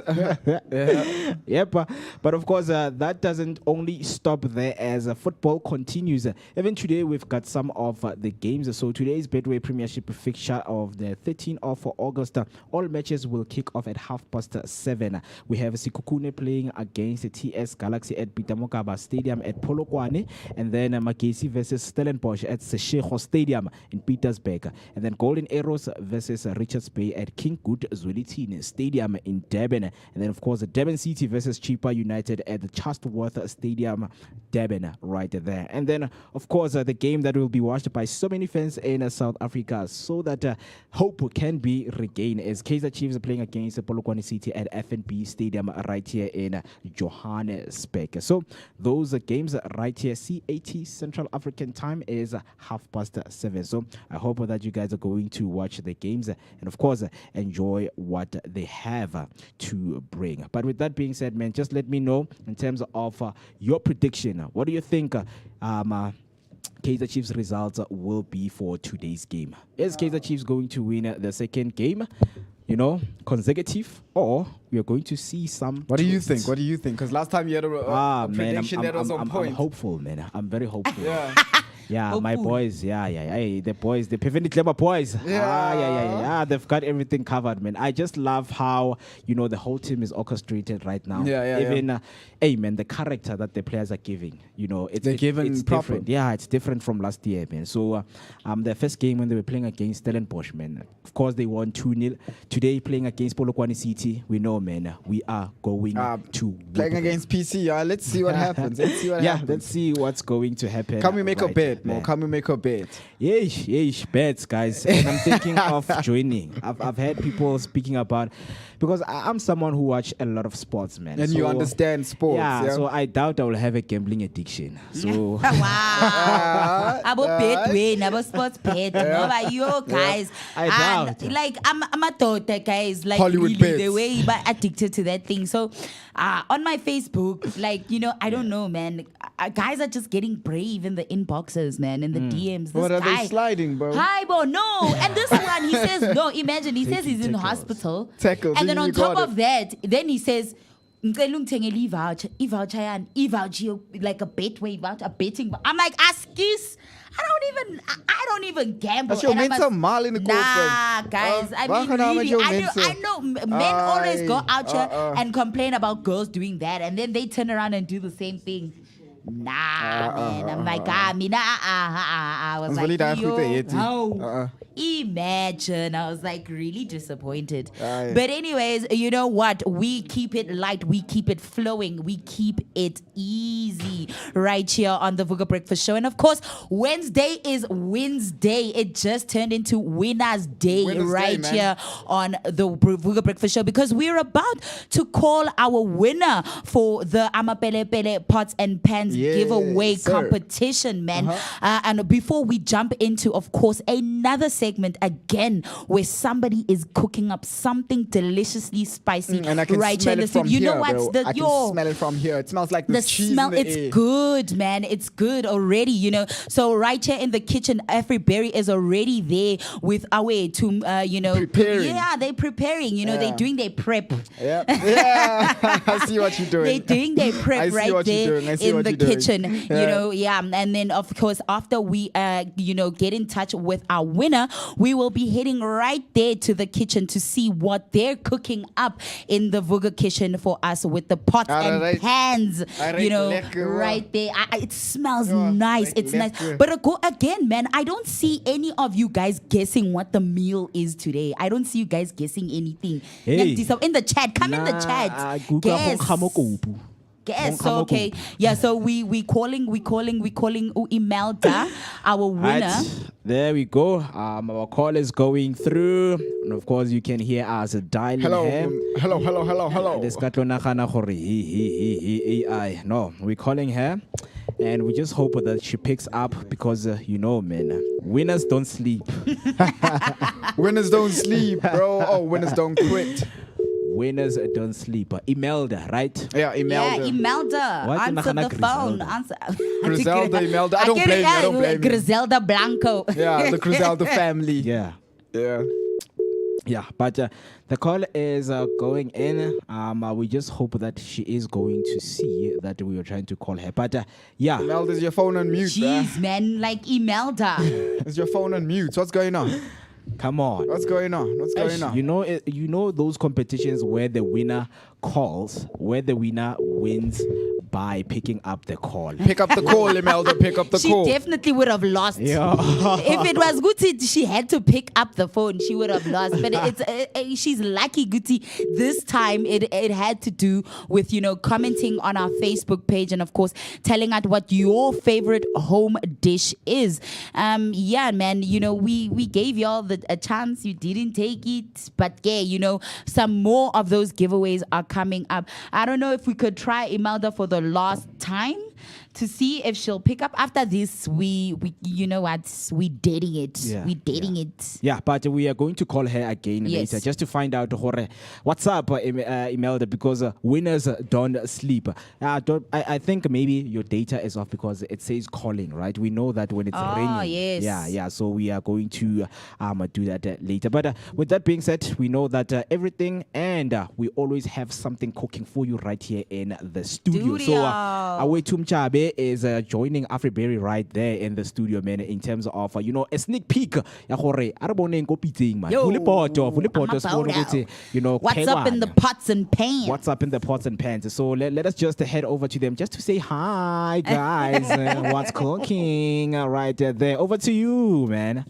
Yep. But of course, that doesn't only stop there as football continues. Even today, we've got some of the games. So today's Betway Premiership fixture of the 13th of August. All matches will kick off at 7:30. We have Sikukune playing against TS Galaxy at Bitamokaba Stadium at Polokwane. And then McKenzie versus Stellenbosch at Seshego Stadium in Pietersburg, and then Golden Arrows versus Richards Bay at King Good Zwelithini Stadium in Durban, and then of course Durban City versus Chippa United at the Chatsworth Stadium, Durban, right there. And then of course the game that will be watched by so many fans in South Africa, so that hope can be regained, as Kaizer Chiefs are playing against Polokwane City at FNB Stadium right here in Johannesburg. So those games right here, CAT Central African Time is 7:30. So I hope that you guys are going to watch the games and of course enjoy what they have to bring. But with that being said, man, just let me know in terms of your prediction. What do you think Kaizer Chiefs results will be for today's game? Is Kaizer Chiefs going to win the second game, consecutive, or we are going to see some? What do you think? Because last time you had a prediction that was on point. I'm hopeful, man. I'm very hopeful. Yeah, my Hopefully. boys. Yeah. Hey, the boys, the Perfectly Clever boys. Yeah. They've got everything covered, man. I just love how, the whole team is orchestrated right now. Even, hey, man, the character that the players are giving, it's proper. different. Yeah, it's different from last year, man. So, the first game when they were playing against Stellenbosch, man, of course they won 2-0. Today, playing against Polokwane City, we know, man, we are going to playing against PC. Let's see what happens. Let's see what's going to happen. Can we make a bet, Mo? Can we make a bet? Yeesh, bets, guys. And I'm thinking of joining. I've heard people speaking about, because I'm someone who watch a lot of sports, man. And you understand sports. Yeah, so I doubt I will have a gambling addiction. So wow. About bet win, about sports bet. No, but you guys. I doubt. Like I'm a daughter, guys. Like Hollywood really, bets. the way you addicted to that thing. So on my Facebook, like, I don't know, man. Guys are just getting brave in the inboxes, man, in the DMs. This What are guy, they sliding, bro? Hi, bro. No. And this one, he says, no, imagine, he says he's in hospital. Tackles. And then on You top got of that, then he says, voucher, like a betway voucher, a betting. I'm like, excuse. I don't even gamble. That's your And I mental must- mal in the Nah, guys. I mean, really, I know men always go out here and complain about girls doing that, and then they turn around and do the same thing. Nah, man. I'm like, I was Ons wil nie daai like, goeie hê nie. yo, imagine. I was like really disappointed. Aye. But anyways, you know what? We keep it light. We keep it flowing. We keep it easy right here on the Vooka Breakfast Show. And of course, Wednesday is Wednesday. It just turned into Winners' Day right here on the Vooka Breakfast Show, because we're about to call our winner for the Amapele Pele Pots and Pans giveaway competition, man. And before we jump into, of course, another segment again where somebody is cooking up something deliciously spicy and I can right smell here. it from You here, know what's bro. the I can smell it from here. It smells like the cheese smell, in the it's air. good, man. It's good already, So right here in the kitchen, Berry is already there with our Preparing. Yeah, they're preparing. They're doing their prep. Yeah. I see what you're doing. They're doing their prep right there in the kitchen. And then of course after we get in touch with our winner, we will be heading right there to the kitchen to see what they're cooking up in the Vooka kitchen for us with the pots and pans. Right there. It smells nice. It's nice. But again, man, I don't see any of you guys guessing what the meal is today. I don't see you guys guessing anything. Hey. So in the chat, come in the chat. Guess. So okay. Yeah, so we calling Imelda, our winner. Right. There we go. Our call is going through. And of course you can hear us dialing him. Hello. No, we're calling her. And we just hope that she picks up because, man, winners don't sleep. Winners don't sleep, bro. Oh, winners don't quit. Winners don't sleep. Imelda, right? Yeah, Imelda. Yeah, Imelda. What? Answer the phone. Griselda, Imelda. I don't blame you. Griselda Blanco. Yeah, the Griselda family. Yeah, but the call is going in. We just hope that she is going to see that we were trying to call her. But yeah. Imelda, is your phone on mute? Jeez, man, like Imelda. Is your phone on mute? What's going on? Come on. What's going on? You know those competitions where the winner calls, where the winner wins by picking up the call. Pick up the call, Imelda. Pick up the call. She definitely would have lost. Yeah. If it was Guti, she had to pick up the phone. She would have lost. But she's lucky, Guti. This time it had to do with commenting on our Facebook page and of course telling us what your favorite home dish is. Yeah, man. We gave y'all a chance. You didn't take it, but yeah, some more of those giveaways are coming up. I don't know if we could try Imelda for the last time to see if she'll pick up. After this, we dating it. Yeah, we dating it. Yeah, but we are going to call her again later just to find out what's up, Imelda, because winners don't sleep. I think maybe your data is off because it says calling, right? We know that when it's ringing. Yes. Yeah. So we are going to do that later. But with that being said, we know that everything, and we always have something cooking for you right here in the studio. So away to Mchabe. Afribe is joining Afriberry right there in the studio, man, in terms of, a sneak peek. Ya gore, a re boneng ko pitseng, man. Yo, Fully poto, I'm about out. What's up in the pots and pans? What's up in the pots and pans? So let us just head over to them just to say hi, guys. What's cooking right there? Over to you, man.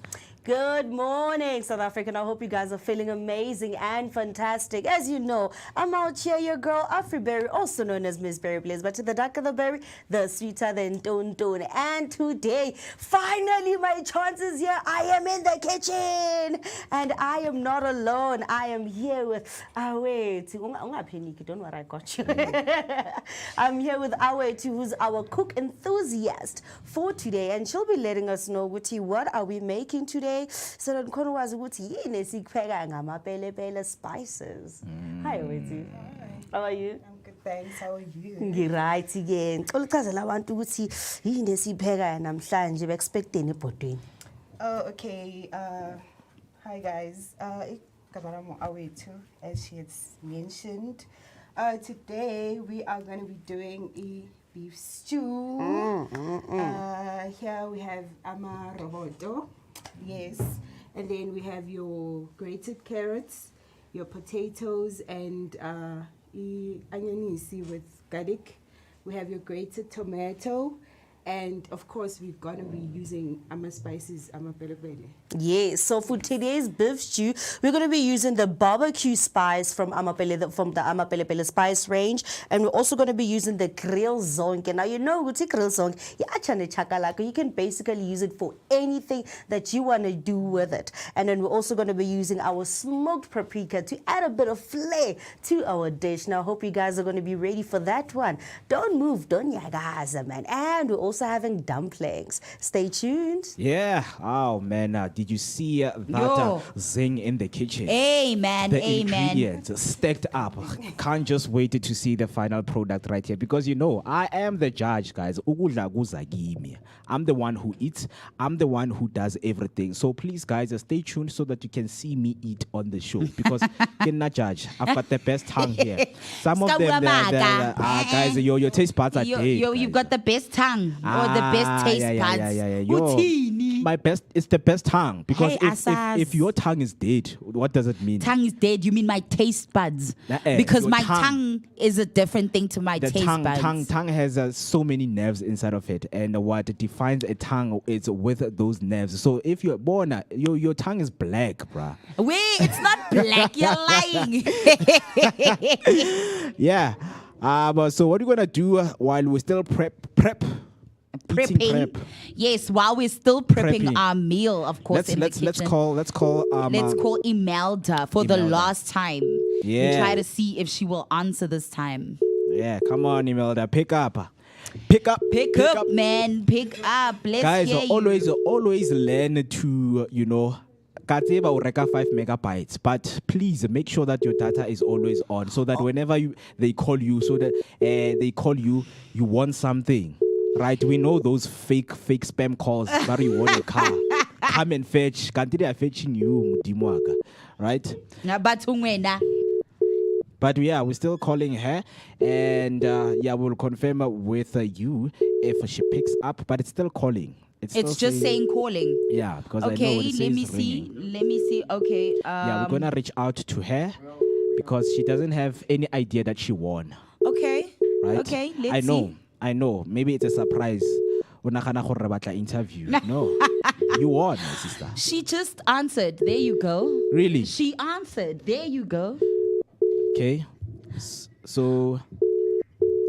Good morning, South Africa. I hope you guys are feeling amazing and fantastic. As you know, I'm out here, your girl, Afriberry, also known as Miss Berry Blaze. But to the darker the berry, the sweeter than Don. And today, finally, my chances here. I am in the kitchen. And I am not alone. I am here with Aweti. Don't worry, I got you. I'm here with Aweti, who's our cook enthusiast for today. And she'll be letting us know, Guti, what are we making today? So that kono wazi ukuthi yini esipheka ngamapelepele spices. Hi Wethu. How are you? I'm good, thanks. How are you? Ngiright again. Ulichazela abantu ukuthi yini esipheka namhlanje be-expecteni ebhodweni. Oh, okay. Hi guys. Kabaramo Awetu, as she has mentioned. Today we are going to be doing a beef stew. Here we have amaroboto. Yes, and then we have your grated carrots, your potatoes, and anyanisi with garlic. We have your grated tomato, and of course we're gonna be using spices, pelepele. Yes, so for today's beef stew, we're going to be using the barbecue spice from the Amapelepele spice range, and we're also going to be using the grill zonke. Now, you know, with grill zonke, you can basically use it for anything that you want to do with it. And then we're also going to be using our smoked paprika to add a bit of flair to our dish. Now, I hope you guys are going to be ready for that one. Don't move, don't ya guys, man. And we're also having dumplings. Stay tuned. Yeah. Oh, man. Did you see that zing in the kitchen? Amen. The Amen. ingredients stacked up. Can't just wait to see the final product right here, because I am the judge, guys. I'm the one who eats. I'm the one who does everything. So please, guys, stay tuned so that you can see me eat on the show, because I'm not judge. I've got the best tongue here. Some of them, guys, your taste buds are dead. You've got the best tongue or the best taste buds. My best is the best tongue, because if your tongue is dead, what does it mean? Tongue is dead. You mean my taste buds? Because my tongue is a different thing to my taste buds. Tongue has so many nerves inside of it, and what defines a tongue is with those nerves. So if you're born, your tongue is black, bruh. Wait, it's not black. You're lying. Yeah. But so what are you gonna do while we still prepping? Yes, while we're still prepping our meal, of course, in the kitchen. Let's call Imelda for the last time. Yeah. We try to see if she will answer this time. Yeah, come on, Imelda, pick up. Pick up, man. Pick up. Let's guys, hear always learn to, Katseba will reka 5 megabytes, but please make sure that your data is always on, so that whenever they call you, you want something. Right, we know those fake spam calls that you want a car. Come and fetch. Can't they are fetching you, Mudimwaga, right? But yeah, we're still calling her, and we'll confirm with you if she picks up. But it's still calling. It's just saying calling. Yeah, because okay, I know it let me says see. ringing. Let me see. Okay. Yeah, we're gonna reach out to her because she doesn't have any idea that she won. Okay. Right. Okay. Let's see. I know. Maybe it's a surprise. Interview. No. You won, my sister. She just answered. There you go. Really? She answered. There you go. Okay. So,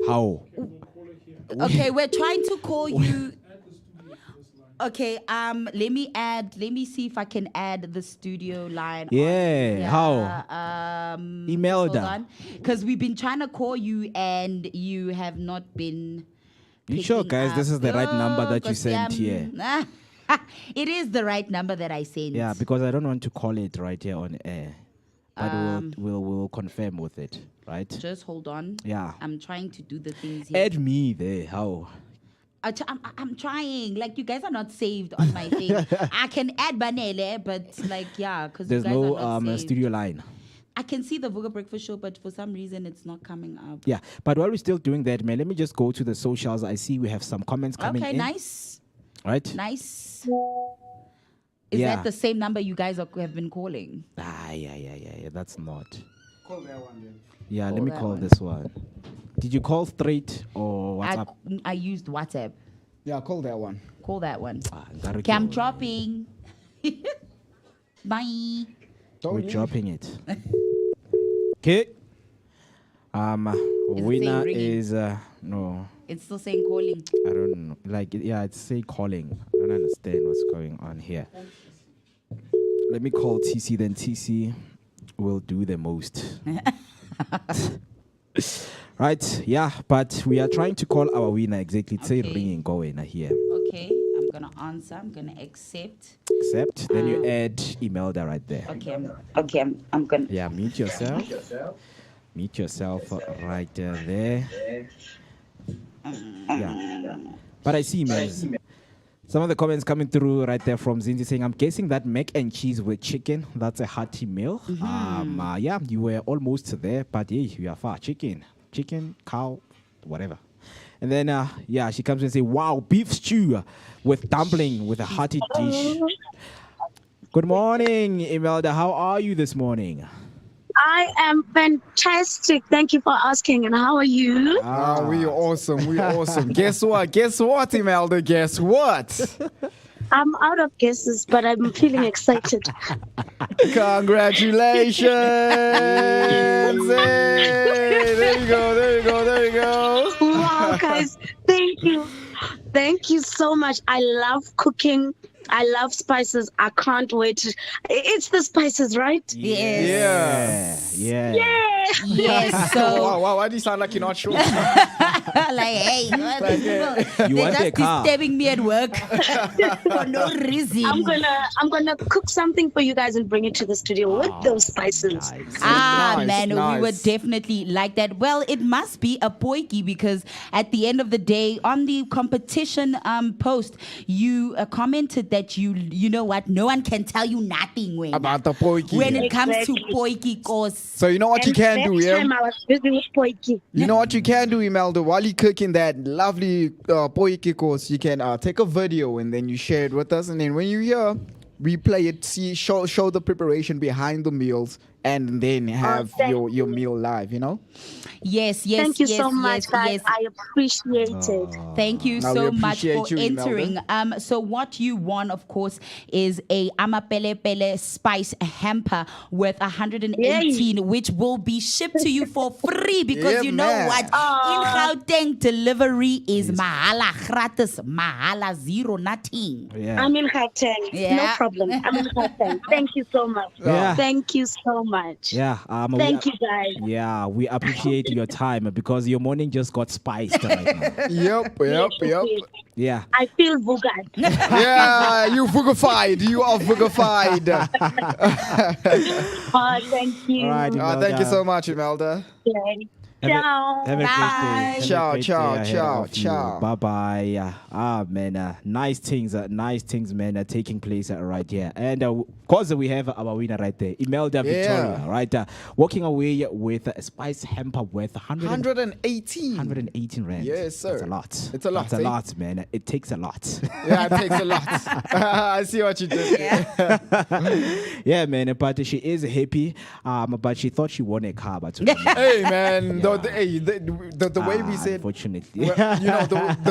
how? Okay, we're trying to call you. Okay, let me see if I can add the studio line. Yeah, how? Imelda. Because we've been trying to call you and you have not been. You sure, guys? This is the right number that you sent here. It is the right number that I sent. Yeah, because I don't want to call it right here on air. But we'll confirm with it, right? Just hold on. Yeah. I'm trying to do the things here. Add me there. How? I'm trying. Like, you guys are not saved on my thing. I can add Banele, but because there's you guys no are not saved. studio line. I can see the Vooka Breakfast Show, but for some reason it's not coming up. Yeah, but while we're still doing that, man, let me just go to the socials. I see we have some comments coming in. Okay, nice. Right? Nice. Is that the same number you guys have been calling? Yeah. That's not. Call that one then. Yeah, Call let me that call one. this one. Did you call straight or WhatsApp? I used WhatsApp. Yeah, call that one. Call that one. Gotta Okay, I'm go. dropping. Bye. We're dropping it. Okay. Winner ringing? is no. It's still saying calling. I don't know. Like it's say calling. I don't understand what's going on here. Let me call TC. Then TC will do the most. Right? Yeah, but we are trying to call our winner exactly. It's say ringing going here. Okay, I'm gonna answer. I'm gonna accept. Accept. Then you add Imelda right there. Okay, I'm gonna. Yeah, mute yourself. Mute yourself right there. Yeah. But I see, man. Some of the comments coming through right there from Zinzi saying, I'm guessing that mac and cheese with chicken, that's a hearty meal. Yeah, you were almost there, but yeah, you are far. Chicken, cow, whatever. And then, yeah, she comes and say, wow, beef stew with dumpling with a hearty dish. Good morning, Imelda. How are you this morning? I am fantastic. Thank you for asking. And how are you? We're awesome. We're awesome. Guess what, Imelda? Guess what? I'm out of guesses, but I'm feeling excited. Congratulations! Hey, there you go. Wow, guys. Thank you. Thank you so much. I love cooking. I love spices. I can't wait. It's the spices, right? Yes. Yeah. Yes. So. Wow, why do you sound like you're not sure? Like, hey, You they want just a car? disturbing me at work for no reason. I'm gonna cook something for you guys and bring it to the studio with those spices. Man, we would definitely like that. Well, it must be a poiki because at the end of the day, on the competition post, you commented that you know what, no one can tell you nothing about the poiki. When it comes to poiki course. So you know what you can do, yeah? Time I was busy with poiki. You know what you can do, Imelda? While you're cooking that lovely poiki course, you can take a video and then you share it with us. And then when you're here, replay it, show the preparation behind the meals, and then have your meal live, you know? Yes. Thank you so much, guys. I appreciate it. Thank you Now so we much for appreciate you, entering. So what you won, of course, is a Amapele Pele spice hamper worth 118, which will be shipped to you for free because Yeah, you know man. what? In Gauteng, delivery is mahala, gratis, mahala, zero, nothing. Yeah. I'm in Gauteng. Yeah. No problem. I'm in Gauteng. Thank you so much. Yeah. Thank you so much. Yeah. Thank you, guys. Yeah, we appreciate your time because your morning just got spiced right now. Yep. Yeah. I feel Vooka. Yeah, you Vookified. You are Vookified. Thank you. All right, Thank you so much, Imelda. Okay. Ciao. Have a great day. Ciao. Bye bye. Man, nice things, man, taking place right here. And of course, we have our winner right there, Imelda Victoria, right? Walking away with a spice hamper worth 118 rand. Yes, sir. That's a lot. It's a lot. That's a lot, man. It takes a lot. Yeah, it takes a lot. I see what you did. Yeah, man. But she is happy. But she thought she won a car. But hey, man. The way we said, unfortunately, well, you know,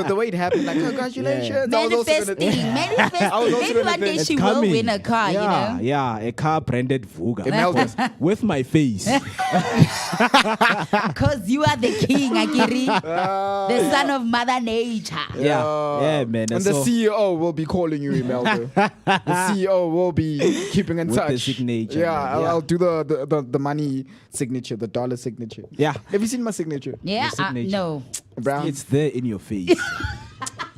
the way it happened, like congratulations. Manifesting. Maybe one day she will win a car, you know? Yeah, a car branded Vooka. Imelda. With my face. Because you are the king, Akiri. The son of Mother Nature. Yeah, man. And the CEO will be calling you, Imelda. The CEO will be keeping in With touch. the signature. Yeah, I'll do the money signature, the dollar signature. Yeah. Have you seen my signature? Yeah, Your signature. no. Brown. It's there in your face.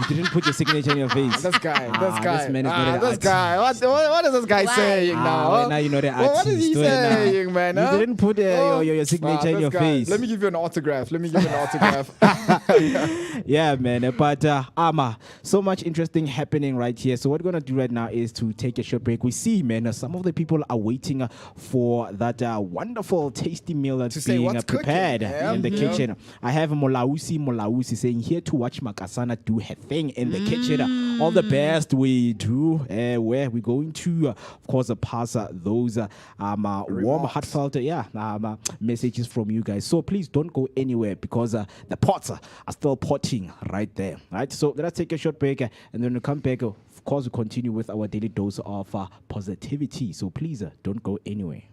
You didn't put your signature in your face. This guy. This man is not an This artist. guy. What is this guy saying now? Well, now you know the artist. What is he saying, man? You didn't put your signature in this your guy. face. Let me give you an autograph. Yeah, man. But Ama, so much interesting happening right here. So what we're gonna do right now is to take a short break. We see, man, some of the people are waiting for that wonderful, tasty meal that's being prepared in the kitchen. I have Molausi saying here to watch Makasana do her thing in the kitchen. All the best we do. Where we're going to, of course, pass those warm, heartfelt, messages from you guys. So please don't go anywhere because the pots are still potting right there. Right. So let's take a short break, and then when we come back, of course, we continue with our daily dose of positivity. So please don't go anywhere.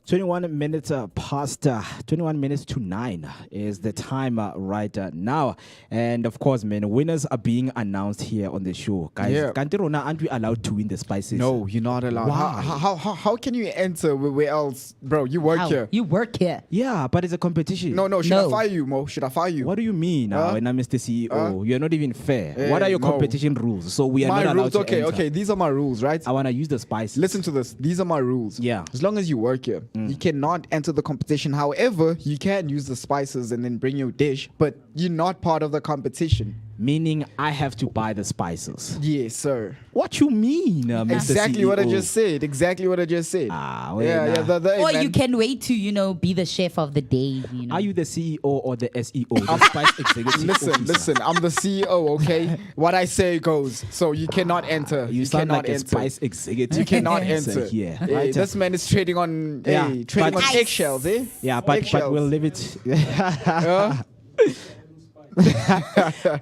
21 minutes past 21 minutes to 9 is the time right now. And of course, man, winners are being announced here on the show. Guys, aren't we allowed to win the spices? No, you're not allowed. Why? How can you enter where else? Bro, you work here. You work here. Yeah, but it's a competition. No, should I fire you, Mo? Should I fire you? What do you mean now? And I'm Mr. CEO. You're not even fair. Hey, what are your competition rules? So we are not allowed to enter. Okay, these are my rules, right? I want to use the spices. Listen to this. These are my rules. Yeah. As long as you work here, you cannot enter the competition. However, you can use the spices and then bring your dish, but you're not part of the competition. Meaning I have to buy the spices. Yes, sir. What you mean, Mr. Exactly CEO? what I just said. Exactly what I just said. Or you can wait to, be the chef of the day. Are you the CEO or the SEO? The Spice Executive Listen, I'm the CEO, okay? What I say goes. So you cannot enter. You sound like a Spice Executive. You cannot enter. Yeah. Hey, Right. this man is trading on eggshells, eh? Yeah, but we'll leave it.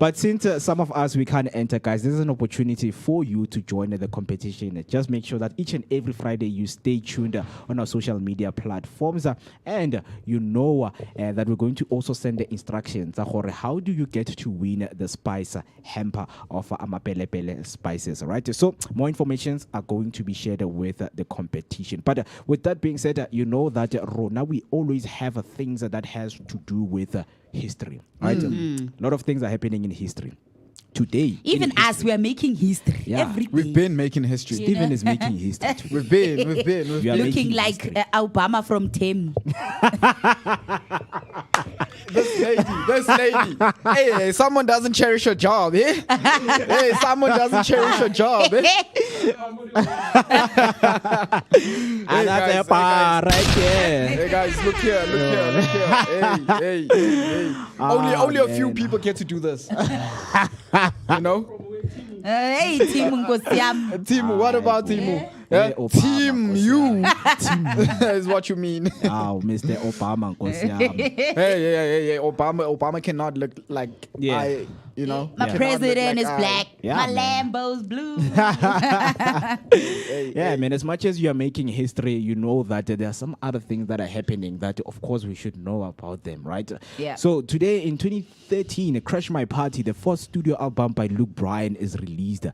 But since some of us we can't enter, guys, this is an opportunity for you to join the competition. Just make sure that each and every Friday you stay tuned on our social media platforms, and you know that we're going to also send the instructions. How do you get to win the spice hamper of Amapelepele spices? Right. So more informations are going to be shared with the competition. But with that being said, you know that Rona, we always have things that has to do with history, right? A lot of things are happening in history today. Even us, we are making history. Yeah. Every day. We've been making history. Stephen is making history today. We've been. We are looking making like history. Obama from Tem. This lady. Hey, someone doesn't cherish your job, eh? Hey, someone doesn't cherish your job, eh? And that's a bar right here. Hey guys, look here. Hey. Only a few people get to do this. You know? Hey, Timu Ngosiam. Timu, what about Timu? Team you is what you mean. Oh, Mr. Obama. Hey, Obama cannot look like I, you know. My president is black. Yeah, my man. Lambo's blue. Yeah, man, as much as you are making history, you know that there are some other things that are happening that, of course, we should know about them, right? Yeah. So today in 2013, Crash My Party, the fourth studio album by Luke Bryan, is released.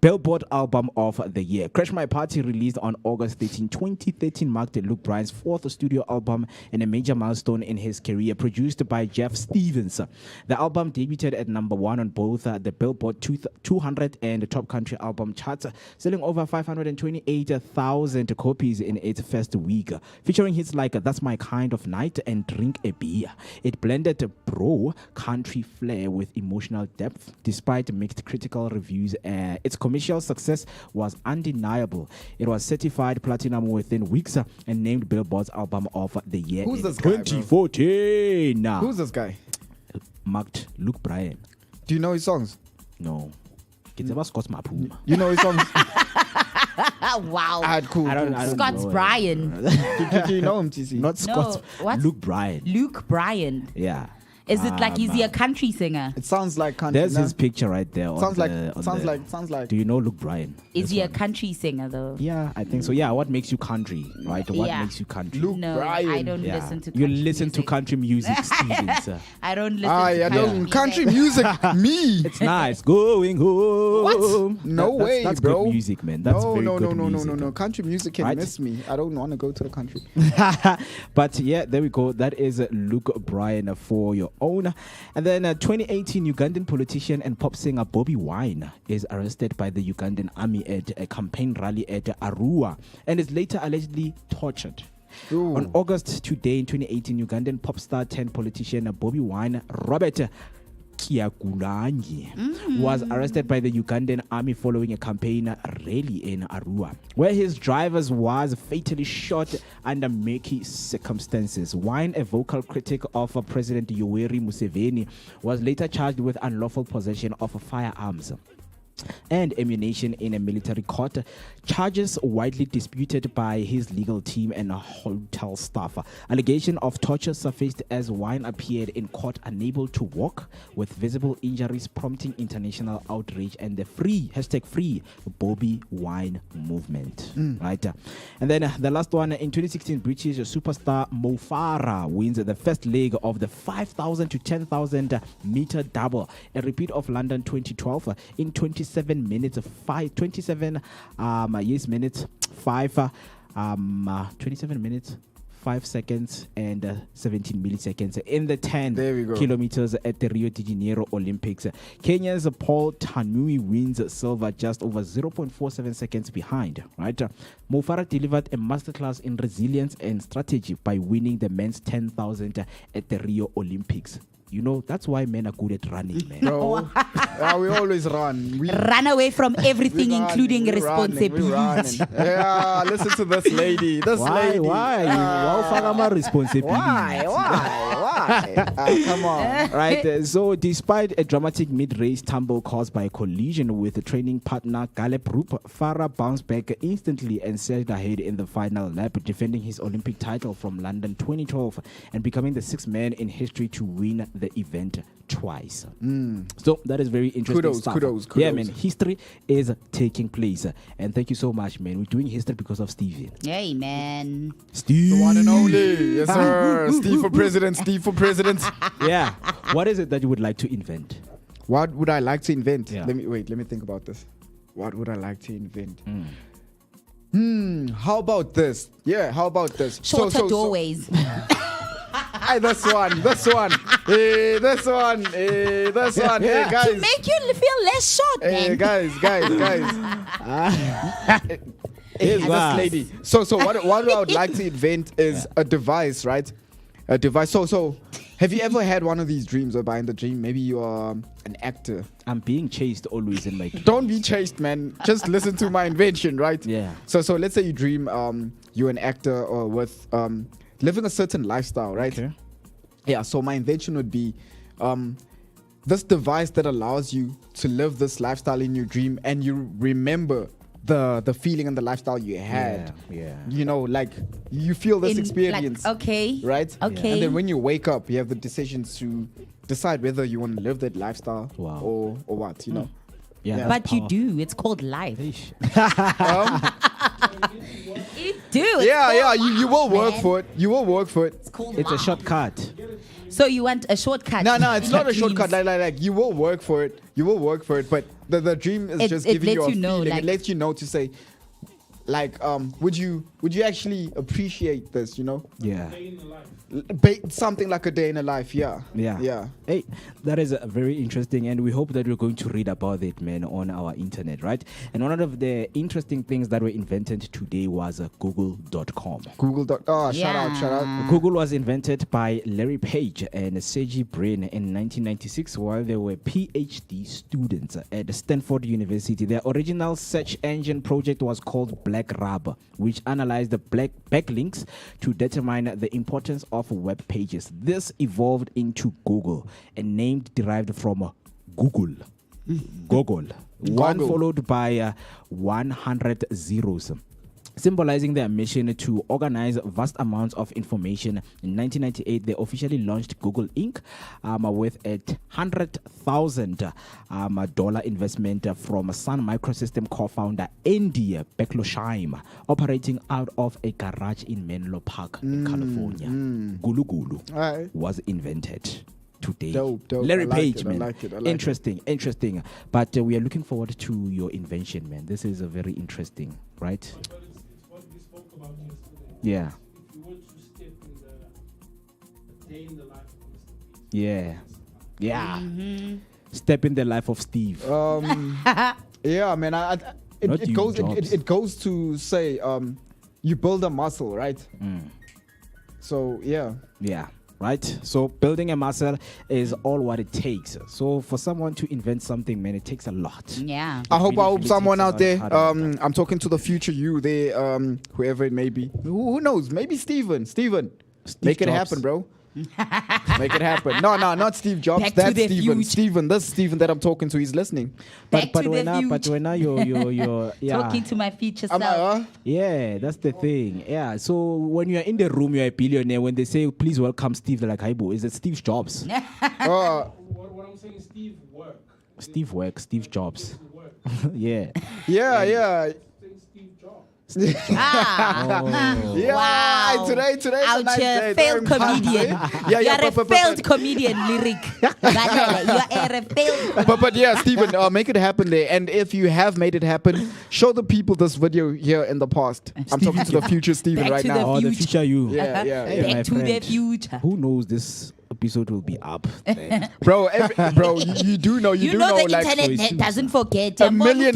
Billboard Album of the Year. Crash My Party, released on August 13, 2013, marked Luke Bryan's fourth studio album and a major milestone in his career, produced by Jeff Stevens. The album debuted at number 1 on both the Billboard 200 and the Top Country Album charts, selling over 528,000 copies in its first week, featuring hits like That's My Kind of Night and Drink a Beer. It blended bro country flair with emotional depth, despite mixed critical reviews. Its commercial success was undeniable. It was certified platinum within weeks and named Billboard's Album of the Year Who's in this guy, 2014. Who's this guy? Marked Luke Bryan. Do you know his songs? No. You know his songs? Wow. Cool. I don't Scott's know. Bryan. Do you know him, TC? Not Scott. what? Luke Bryan. Luke Bryan. Yeah. Is it like is he a country singer? It sounds like country. There's no? his picture right there. Sounds like. Do you know Luke Bryan? Is he a country singer though? Yeah, I think so. Yeah, what makes you country, right? What Yeah. makes you country? Luke No, Bryan. I don't Yeah. listen to You country listen music. to country music, Stevens. I don't listen I to don't country music. Me. It's nice. Going home. What? No way, that's bro. Good music, man. That's very good music. No. Country music can Right? miss me. I don't want to go to the country. But yeah, there we go. That is Luke Bryan for your own. And then 2018 Ugandan politician and pop singer Bobi Wine is arrested by the Ugandan army at a campaign rally at Arua and is later allegedly tortured. Ooh. On August today in 2018, Ugandan pop star turned politician Bobi Wine Robert Kyagulanyi was arrested by the Ugandan army following a campaign rally in Arua, where his driver was fatally shot under murky circumstances. Wine, a vocal critic of President Yoweri Museveni, was later charged with unlawful possession of firearms and ammunition in a military court, charges widely disputed by his legal team and hotel staff. Allegation of torture surfaced as Wine appeared in court unable to walk with visible injuries, prompting international outrage and the free Bobi Wine movement. Right, and then the last one in 2016, British superstar Mo Farah wins the first leg of the 5,000 to 10,000 meter double, a repeat of London 2012 in 27 minutes 5 27 minutes 5 27 minutes 5 seconds and 17 milliseconds in the 10 kilometers at the Rio de Janeiro Olympics. Kenya's Paul Tanui wins silver just over 0.47 seconds behind. Right, Mo Farah delivered a masterclass in resilience and strategy by winning the men's 10,000 at the Rio Olympics. You know, that's why men are good at running, man. No. We always run. We run away from everything, we run, including we responsibility. Yeah, listen to this lady. Why? Why? Responsibility. Why? Come on. Right, so despite a dramatic mid-race tumble caused by a collision with a training partner Caleb Rupp, Farah bounced back instantly and surged ahead in the final lap, defending his Olympic title from London 2012 and becoming the sixth man in history to win the event twice. So that is very interesting stuff. Kudos. Yeah, man, history is taking place. And thank you so much, man. We're doing history because of Stevie. Hey, man. Steve. The one and only. Yes, sir. Steve for president. Yeah. What is it that you would like to invent? What would I like to invent? Yeah. Let me think about this. What would I like to invent? How about this? Yeah, how about this? Shorter doorways. This one. Hey, guys. To make you feel less short, Hey, man. guys. Here's this lady. So what I would like to invent is a device, right? A device. So have you ever had one of these dreams whereby in the dream maybe you are an actor? I'm being chased always in my dream. Don't be chased, man. Just listen to my invention, right? Yeah. So let's say you dream you're an actor or with living a certain lifestyle, right? Okay. Yeah, so my invention would be this device that allows you to live this lifestyle in your dream and you remember the feeling and the lifestyle you had. Yeah. You know, like you feel this experience. Like, okay. Right? Okay. And then when you wake up, you have the decisions to decide whether you want to live that lifestyle or what, you know. Yeah. But you do. It's called life. You do. Yeah. You will work for it. You will work for it. It's called It's a life. shortcut. So you want a shortcut? No, it's in not your a shortcut. dreams. Like you will work for it. You will work for it. But the dream is just it giving you a lets you know, feeling. like- It lets you know to say, like, would you actually appreciate this? You know, Yeah. something like a day in a life. Yeah. Hey, that is very interesting, and we hope that we're going to read about it, man, on our internet, right? And one of the interesting things that were invented today was Google.com. Shout out. Google was invented by Larry Page and Sergey Brin in 1996 while they were PhD students at Stanford University. Their original search engine project was called Black Rub, which analyzed the backlinks to determine the importance of web pages. This evolved into Google, a name derived from Google. Gogol. One Gogol. followed by 100 zeros, symbolizing their mission to organize vast amounts of information. In 1998, they officially launched Google Inc. With a $100,000 investment from Sun Microsystem co-founder Andy Bechtolsheim, operating out of a garage in Menlo Park, in California. Gulu Gulu was invented today. Dope. Larry I like Page, it, man. I like it. Interesting. But we are looking forward to your invention, man. This is a very interesting, right? Yeah. If you want to step in the day in the life of Mr. Yeah. Step in the life of Steve. Yeah, man. Not It you, goes. Jobs. It goes to say, you build a muscle, right? So yeah. Yeah. Right? So building a muscle is all what it takes. So for someone to invent something, man, it takes a lot. Yeah. I hope really someone takes a out lot there. of hard work. I'm talking to the future you. They whoever it may be. Who knows? Maybe Steven. Make it Jobs. happen, bro. Make it happen. No, not Steve Jobs. Back to That's the Steven. future. Steven. That's Steven that I'm talking to. He's listening. Back But to when the I, future. you're yeah. Talking to my future Am self. I? Yeah, that's the thing. Yeah. So when you're in the room, you're a billionaire. When they say, please welcome Steve, they're like, hi, boo. Is it Steve Jobs? What I'm saying is Steve work. Steve Jobs. Yeah. Yeah. Steve Jobs. Yeah. Wow. Today's a Out nice here, day. failed Very comedian. pumped. You're a failed comedian, lyric. You're a failed. But yeah, Steven, make it happen there. And if you have made it happen, show the people this video here in the past. I'm talking to the future Steven Back right to the now. Oh, the future. future you. Yeah. Hey, my Back to the friend. future. Who knows this episode will be up? Bro, you do know. You do know. the Like internet doesn't forget. a million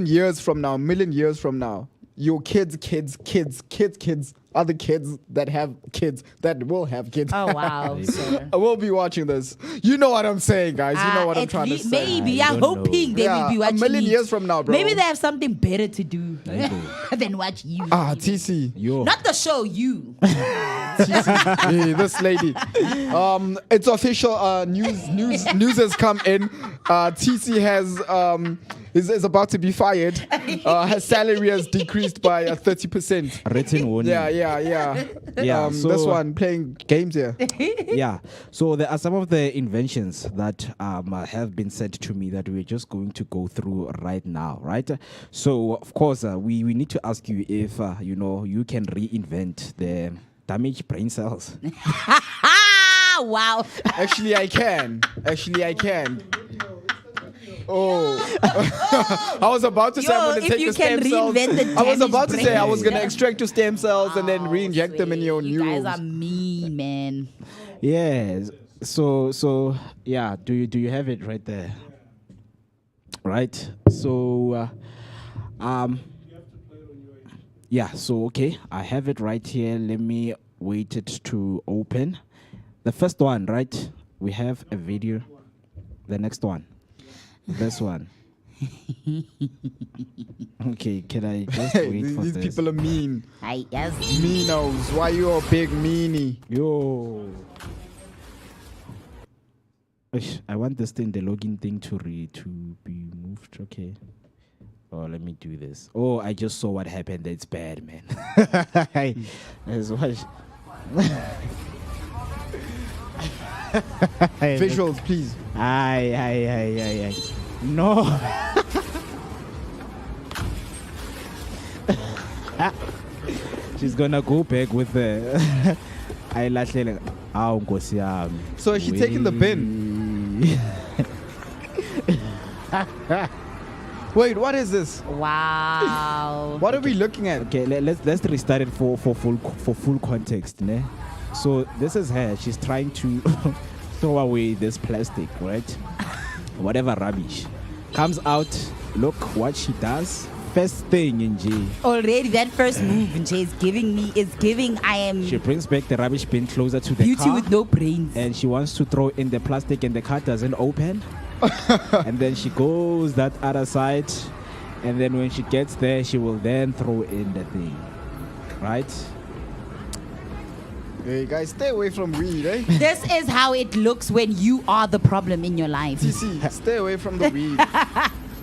years from now, your kids, other kids that have kids that will have kids. Oh, wow. sir. I will be watching this. You know what I'm saying, guys. You know what I'm At trying to least- say. Maybe. I I'm don't hoping they will be a watching million it. years from now, bro. Maybe they have something better to do than watch you. TC. Yo. Not the show, you. Hey, this lady. It's official. News has come in. TC has is about to be fired. Her salary has decreased by 30%. Written warning. Yeah. Yeah, This one playing games here. Yeah. So there are some of the inventions that have been sent to me that we're just going to go through right now, right? So of course we need to ask you if you can reinvent the damaged brain cells. Wow. Actually, I can. Oh, I was about to say I'm going to if take you the stem can cells. reinvent the I was damaged about to say I brain. was going to extract your stem cells and then re-inject them in your You guys neurons. are mean, man. Yes. So yeah. Do you have it right there? Right. So yeah. So okay, I have it right here. Let me wait it to open. The first one, right? We have a video. The next one. This one. Okay, can I just wait for These this? people are mean. I guess. Meanos. Why you a big meanie? Yo. Ish, I want this thing, the login thing to be moved. Okay. Oh, let me do this. Oh, I just saw what happened. It's bad, man. Let's watch. Visuals, please. Aye. No. She's gonna go back with the. So is she taking the bin? Wait, what is this? Wow. What are we looking at? Okay, let's restart it for full context, ne? So this is her. She's trying to throw away this plastic, right? Whatever rubbish comes out. Look what she does. First thing in J. Already that first move Nje is giving I am She brings back the rubbish bin closer to the beauty car, with no brains. and she wants to throw in the plastic, and the car doesn't open. And then she goes that other side, and then when she gets there, she will then throw in the thing, right? Hey guys, stay away from weed, eh? This is how it looks when you are the problem in your life. TC, stay away from the weed.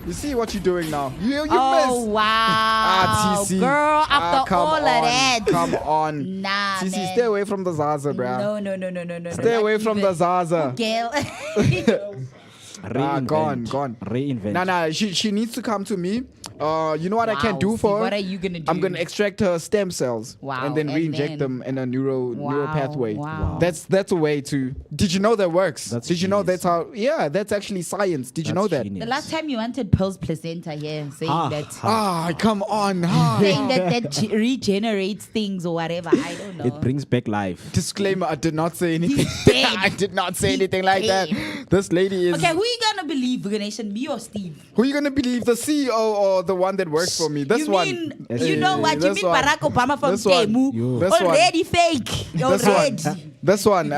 You see what you're doing now? You Oh, miss. wow. TC. Girl, after come all of on, that. Come on. Nah, TC, man. stay away from the Zaza, bruh. No. Stay away from the Zaza. Gail. Gone. Reinvent. Nah. She needs to come to me. You know what I can do Wow, for her? what are you gonna do? I'm gonna extract her stem cells. Wow, And then and re-inject then- them in a neural pathway. wow. That's a way to. Did you know that works? That's Did you know genius. that's how? Yeah, that's actually science. Did you know that? The last time you wanted Pearl's placenta here, saying that Come on. saying that regenerates things or whatever. I don't know. It brings back life. Disclaimer: I did not say anything. dead. I did not say anything like that. This lady is. Okay, who you gonna believe, Vooka Nation, me or Steve? Who you gonna believe? The CEO or the one that works for me? This You one. mean, you know what? You This mean one. Barack Obama from This one. Temu? This one. Already fake. This Already. one. This one's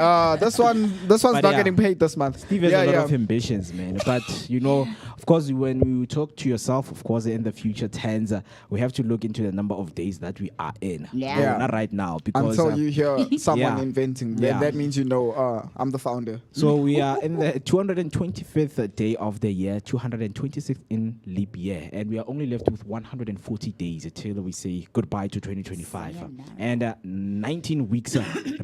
But not yeah. getting paid this month. Steve has a lot of ambitions, man. But you know, of course, when you talk to yourself, of course, in the future tense, we have to look into the number of days that we are in. Yeah. Well, not right now because Until you hear someone yeah. inventing, Yeah. that means you know I'm the founder. So we are in the 225th day of the year, 226th in leap year, and we are only left with 140 days until we say goodbye to 2025, and 19 weeks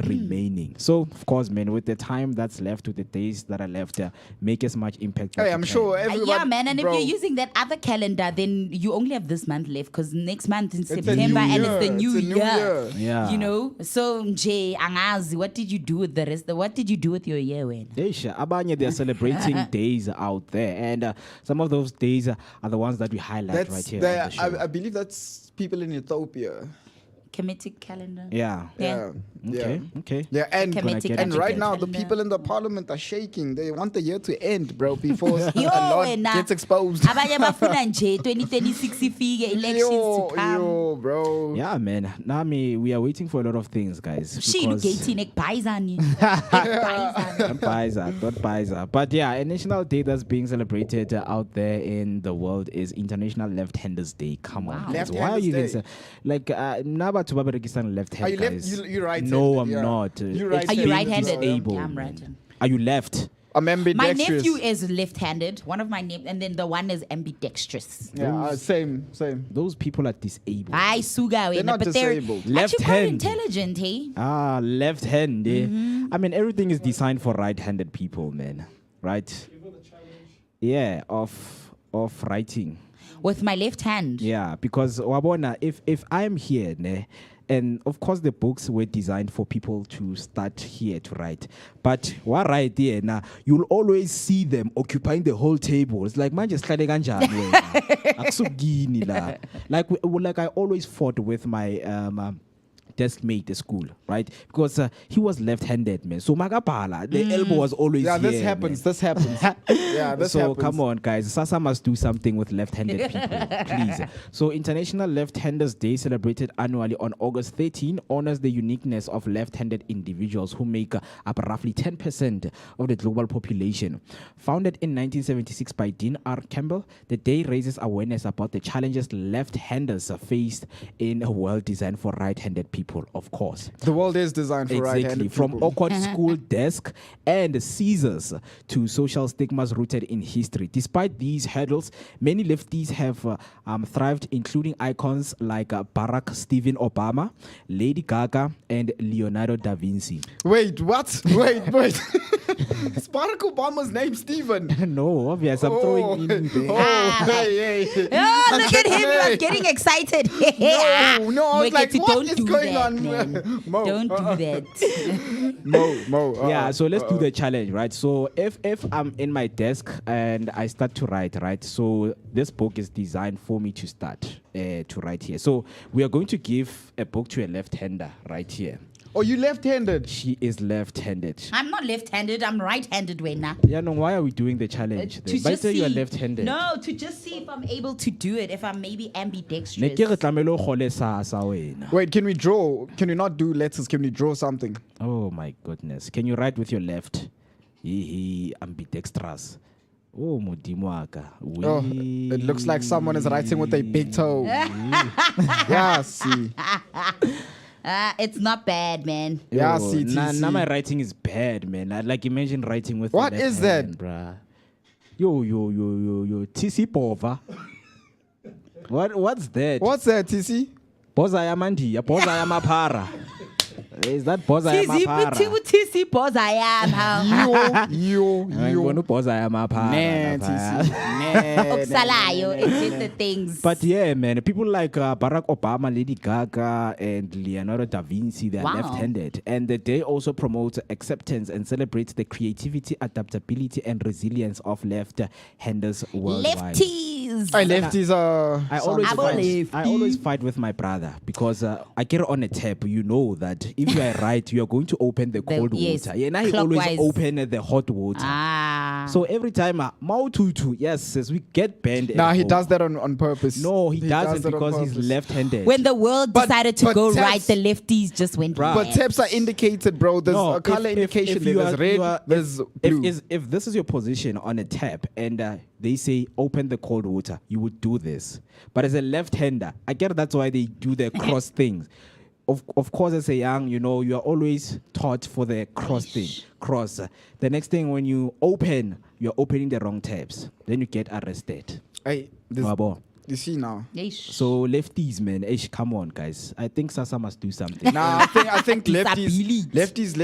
remaining. So of course, man, with the time that's left, with the days that are left, make as much impact. Hey, I'm sure everyone. Yeah, man, and bro, if you're using that other calendar, then you only have this month left because next month in a new September and year. it's the new It's a new year. year. Yeah. You know, so Jay, Angazi, what did you do with the rest? What did you do with your year when? Abanye, they're celebrating days out there, and some of those days are the ones that we highlight that's right here. the- on the show. I believe that's people in Ethiopia. Kemetic calendar. Yeah. Yeah. Okay. Yeah, and Kemetic and right now the calendar. people in the parliament are shaking. They want the year to end, bro, before a Yo, lot wena. gets exposed. Abanye bafuna nje 2026 ifike, elections to come. Yo, bro. Yeah, man. Nami, we are waiting for a lot of things, guys. Shilo because- Gaytons ekubhayizani. Don't Pfizer. But yeah, a national day that's being celebrated out there in the world is International Left-Handers Day. Come on, guys. Why are you Left-Handers even like Naba to Babarekistan left hand, Are you left? guys? You right-handed, No, I'm yeah. not. You Are you right-handed? Disabled, Yeah, I'm man. right-handed. Are you left? I'm My ambidextrous. nephew is left-handed. One of my and then the one is ambidextrous. Yeah, same. Those people are disabled. I suga They're not but they're disabled. actually Left quite hand. intelligent, hey? Left hand. Mm-hmm. I mean, everything is designed for right-handed people, man. Right? Yeah, of writing. With my left hand. Yeah, because Wabona, if I'm here, ne, and of course the books were designed for people to start here to write, but what right there now, you'll always see them occupying the whole table. It's like man, just like I always fought with my desk mate at school, right? Because he was left-handed, man. So magapala, the elbow was always Yeah, here. this happens. Man. This happens. Yeah, this So happens. come on, guys. Sasa must do something with left-handed people, please. So International Left-Handers Day, celebrated annually on August 13, honors the uniqueness of left-handed individuals who make up roughly 10% of the global population. Founded in 1976 by Dean R. Campbell, the day raises awareness about the challenges left-handers faced in a world designed for right-handed people, of course. The world is designed for Exactly. right-handed From people. awkward school desk and scissors to social stigmas rooted in history. Despite these hurdles, many lefties have thrived, including icons like Barack Stephen Obama, Lady Gaga, and Leonardo da Vinci. Wait, what? Wait. Is Barack Obama's name Stephen? No, obvious. I'm throwing in there. Hey. Oh, look at him. He was getting excited. No, I was like, Weketi, what don't is do going that, on? man. Mo, Don't do that. Mo. Yeah, so let's do the challenge, right? So if I'm in my desk and I start to write, right? So this book is designed for me to start to write here. So we are going to give a book to a left-hander right here. Oh, you left-handed? She is left-handed. I'm not left-handed. I'm right-handed, Wena. Yeah, no, why are we doing the challenge? To Then? But just say you are see- left-handed. No, to just see if I'm able to do it. If I'm maybe Ne ambidextrous. ke re tlamehile o kgole sa wena. Wait, can we draw? Can we not do letters? Can we draw something? Oh my goodness. Can you write with your left? Ambidextrous. Oh, modimo wa ka. Oh, it looks like someone is writing with a big toe. Yeah, see. It's not bad, man. Yeah, Yo, see, now my writing is bad, man. I like imagine writing with What the left is that? hand, bruh. Yo, TC Pova. What's that? What's that, TC? Boza ya mandia, boza ya mapara. Is that boza ya mapara? TC boza ya Yo. Boza ya mapara. Oksalayo, it's just the things. But yeah, man, people like Barack Obama, Lady Gaga, and Leonardo da Vinci, they're left-handed. And they also promote acceptance and celebrate the creativity, adaptability, and resilience of left-handers worldwide. Lefties. Lefties are... I always fight with my brother because I get on a tap. You know that if you are right, you are going to open the cold water. Yeah, and I always open the hot water. So every time, yes, as we get banned. Nah, he does that on purpose. No, he doesn't because he's left-handed. When the world decided to go right, the lefties just went left. But taps are indicated, bro. There's a color indication. There's red, there's blue. If this is your position on a tap and they say open the cold water, you would do this. But as a left-hander, I get that's why they do the cross things. Of course, as a young, you are always taught for the cross thing. The next thing, when you open, you're opening the wrong tabs. Then you get arrested. Hey, you see now. So lefties, man, come on, guys. I think Sasa must do something. Nah, I think lefties, lefties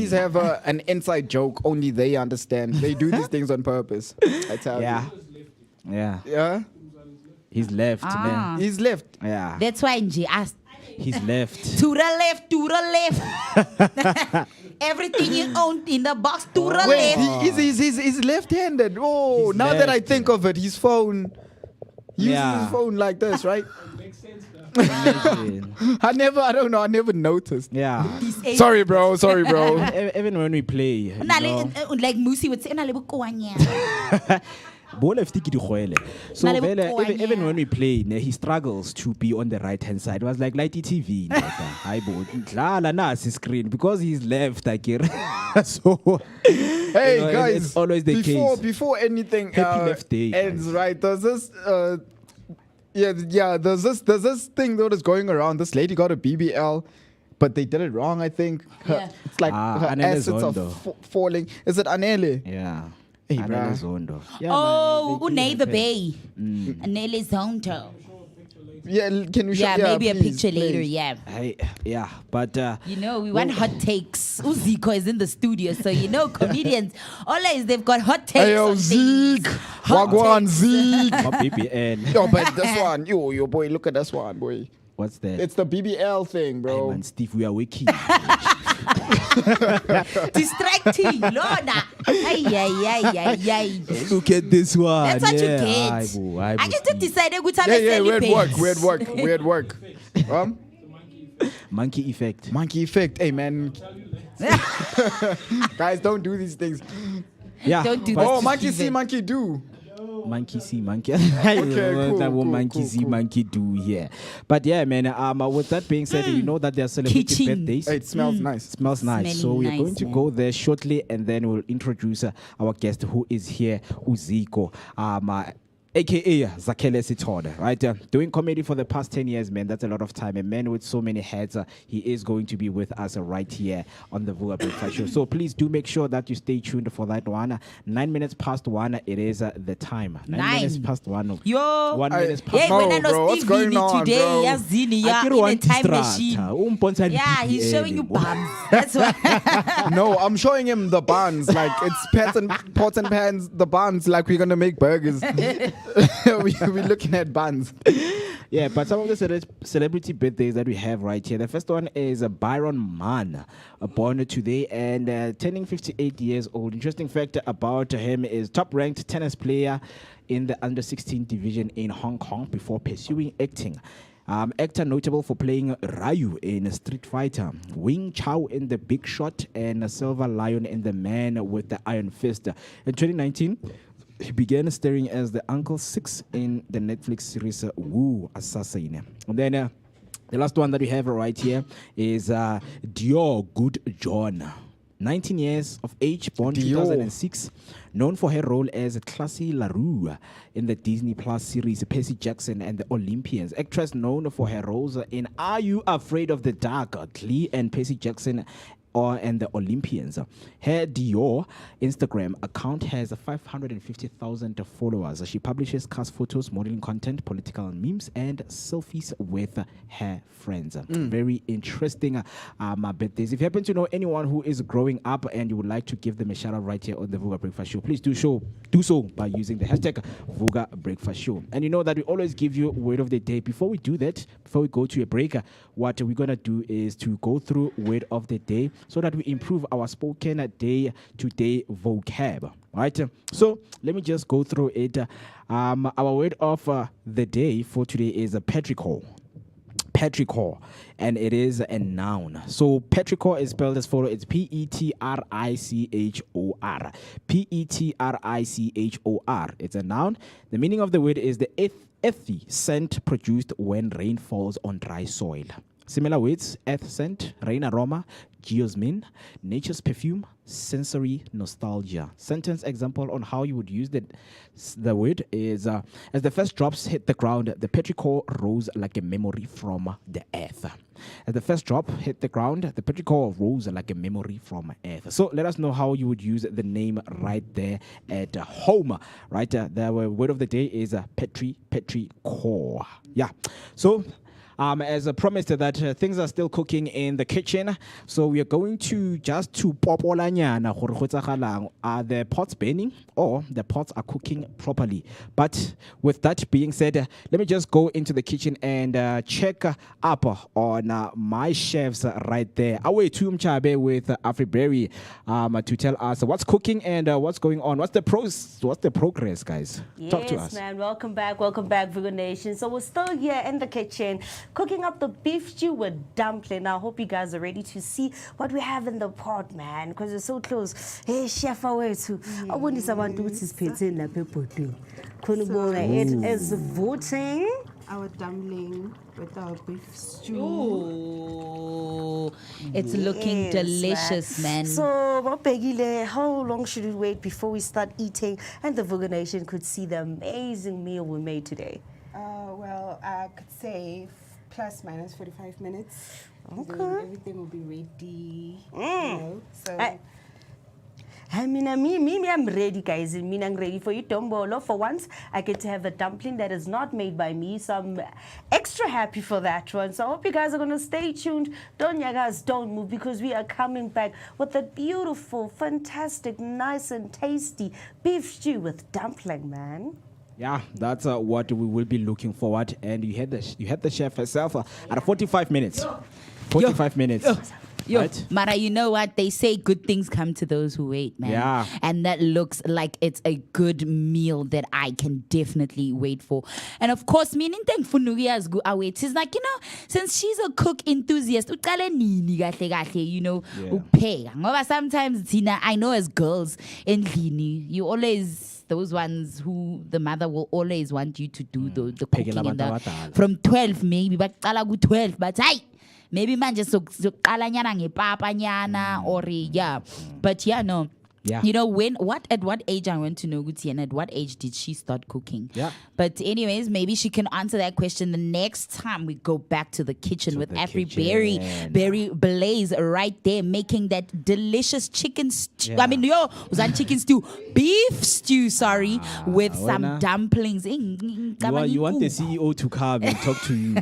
have an inside joke. Only they understand. They do these things on purpose. I tell you. Yeah. He's left, man. He's left. Yeah. That's why Nji asked. He's left. To the left. Everything you own in the box to the left. He's left-handed. Oh, He's now left. that I think of it, his phone. He uses his phone like this, right? I never noticed. Yeah. Sorry, bro. Even when we play. Like Musi would say, So even when we play, he struggles to be on the right hand side. It was like lighty TV, screen because he's left. So hey guys, it's always the case. Before anything left day, ends, right? There's this there's this thing that is going around. This lady got a BBL, but they did it wrong. I think it's like her assets are falling. Is it Anele? Yeah. Hey, Unai the Bay. Anele Zondo. Yeah, can you show maybe a please, picture later, yeah. But we want hot takes. Uziko is in the studio, so comedians always they've got hot takes. Hey, yo, Zeke. Wagwan Zeke. My BBL. Yo, but this one, yo, boy, look at this one, boy. What's that? It's the BBL thing, bro. Hey, man, Steve, we are wiki. Distracting, Lorna. Look at this one. That's what you get. I just decided which time weird work. Monkey effect. Hey, man. Guys, don't do these things. Yeah. Don't do Oh, monkey see, monkey do. Monkey see, monkey. Cool, monkey see, monkey do. Yeah, but yeah, man. With that being said, you know that they're celebrating birthdays. Hey, it smells nice. Smells nice. So we're going to go there shortly, and then we'll introduce our guest who is here, Uziko. AKA Zakele Sitode, right? Doing comedy for the past 10 years, man. That's a lot of time. A man with so many heads. He is going to be with us right here on the Vooka Breakfast Show. So please do make sure that you stay tuned for that one. 9 minutes past 1, it is the time. 9 minutes past 1. Yo. 1 minute past 1. Bro, what's going on, today, bro? in a time machine. Yeah, he's showing you bums. That's why. No, I'm showing him the buns. Like, it's pots and pans, the buns, like we're going to make burgers. We're looking at buns. Yeah, but some of the celebrity birthdays that we have right here. The first one is Byron Mann, born today and turning 58 years old. Interesting fact about him is top-ranked tennis player in the under-16 division in Hong Kong before pursuing acting. Actor notable for playing Ryu in Street Fighter, Wing Chao in The Big Shot, and Silver Lion in The Man with the Iron Fist. In 2019, he began starring as the Uncle Six in the Netflix series Wu Assassin. And then the last one that we have right here is Dior Good John. 19 years of age, born Dior. 2006, known for her role as Classy LaRue in the Disney Plus series Percy Jackson and the Olympians. Actress known for her roles in Are You Afraid of the Dark, Glee, and Percy Jackson and the Olympians. Her Dior Instagram account has 550,000 followers. She publishes cast photos, modeling content, political memes, and selfies with her friends. Very interesting birthdays. If you happen to know anyone who is growing up and you would like to give them a shout out right here on the Vooka Breakfast Show, please do so by using the hashtag Vooka Breakfast Show. And you know that we always give you word of the day. Before we do that, before we go to a break, what we're gonna do is to go through word of the day, so that we improve our spoken day-to-day vocab. Right? So let me just go through it. Our word of the day for today is petrichor. Petrichor, and it is a noun. So petrichor is spelled as follows. It's Petrichor. Petrichor. It's a noun. The meaning of the word is the earthy scent produced when rain falls on dry soil. Similar words: earth scent, rain aroma, geosmin, nature's perfume, sensory nostalgia. Sentence example on how you would use the word is as the first drops hit the ground, the petrichor rose like a memory from the earth. As the first drop hit the ground, the petrichor rose like a memory from earth. So let us know how you would use the name right there at home. Right, the word of the day is petrichor. Yeah. So as I promised that things are still cooking in the kitchen, so we are going to just to popolanyana. Are the pots burning or the pots are cooking properly? But with that being said, let me just go into the kitchen and check up on my chefs right there. Away to Mchabe with Afriberry to tell us what's cooking and what's going on. What's the progress, guys? Yes, Talk to us. Man. Welcome back, Vooka Nation. So we're still here in the kitchen, cooking up the beef stew with dumpling. Now, I hope you guys are ready to see what we have in the pot, man, because we're so close. Hey, chef, awethu. I want to someone to his pizza in the pepper too. It is voting our dumpling with our beef stew. Ooh, it's looking delicious, man. So, how long should we wait before we start eating and the Vooka Nation could see the amazing meal we made today? Well, I could say plus minus 45 minutes. Okay. Then everything will be ready. You know, so. I'm ready, guys. I'm ready for you, Tombolo. For once, I get to have a dumpling that is not made by me, so I'm extra happy for that one. So I hope you guys are going to stay tuned. Don't move, because we are coming back with a beautiful, fantastic, nice and tasty beef stew with dumpling, man. Yeah, that's what we will be looking forward. And you had the chef herself at 45 minutes. 45 minutes. Yo, right? Mara, you know what? They say good things come to those who wait, man. Yeah. And that looks like it's a good meal that I can definitely wait for. And of course, meaning thankfully go await. It's like, you know, since she's a cook enthusiast, you know, sometimes Tina, I know as girls in Lini, you always those ones who the mother will always want you to do the cooking from 12 maybe, but 12, but hey. Maybe man just so kala nyana ngepapa nyana or yeah. But yeah, no. Yeah. You know, at what age I want to know Guti, and at what age did she start cooking? Yeah. But anyways, maybe she can answer that question the next time we go back to the kitchen with Berry Blaze right there making that delicious chicken stew. Yeah. I mean, chicken stew, beef stew, sorry, with some dumplings. You want the CEO to come and talk to you.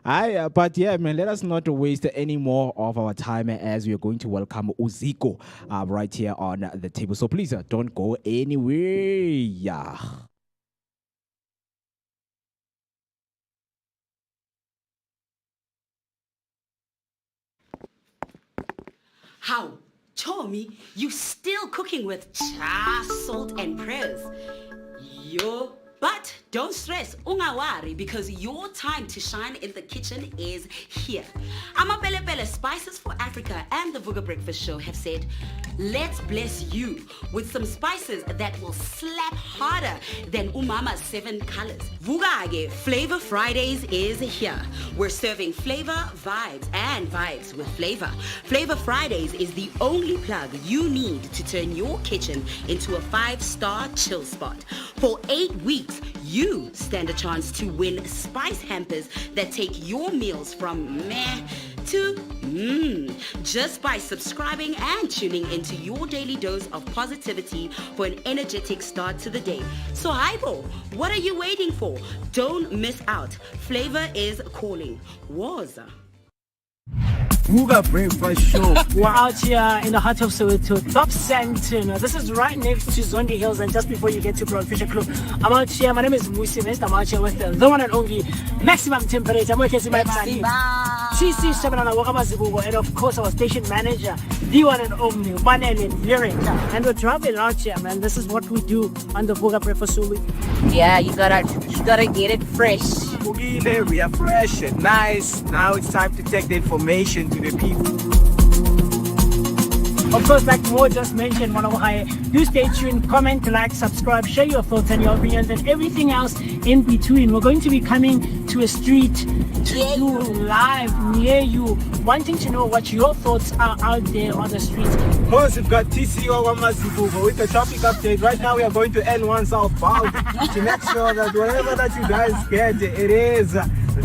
But yeah, man, let us not waste any more of our time as we are going to welcome Uziko right here on the table. So please don't go anywhere. Yeah. How? Tommy, you still cooking with cha, salt, and prayers? Yo, but Don't stress, ungawari, because your time to shine in the kitchen is here. Amapelepele Spices for Africa and the Vooka Breakfast Show have said, let's bless you with some spices that will slap harder than Umama's 7 colors. Vooka Flavor Fridays is here. We're serving flavor, vibes, and vibes with flavor. Flavor Fridays is the only plug you need to turn your kitchen into a 5-star chill spot. For 8 weeks, you stand a chance to win spice hampers that take your meals from meh to just by subscribing and tuning into your daily dose of positivity for an energetic start to the day. So Hypo, what are you waiting for? Don't miss out. Flavor is calling. Waza. Vooka Breakfast Show. We're out here in the heart of Soweto, Dobsonville. This is right next to Zondi Hills, and just before you get to Broad Fisher Club. I'm out here. My name is McKenzies. I'm out here with the one and only maximum temperature. I'm working my plan. CC Shabanana Wakamazibugo, and of course our station manager, the one and only Manele Lyric. And we're traveling out here, man. This is what we do on the Vooka Breakfast Show. Yeah, you gotta get it fresh. We are fresh and nice. Now it's time to take the information to the people. Of course, like Mo just mentioned, do stay tuned, comment, like, subscribe, share your thoughts and your opinions and everything else in between. We're going to be coming to a street to do live near you, wanting to know what your thoughts are out there on the streets. Of course, we've got TCO Wamazibugo with the traffic update. Right now, we are going to N1 southbound to make sure that whatever that you guys get, it is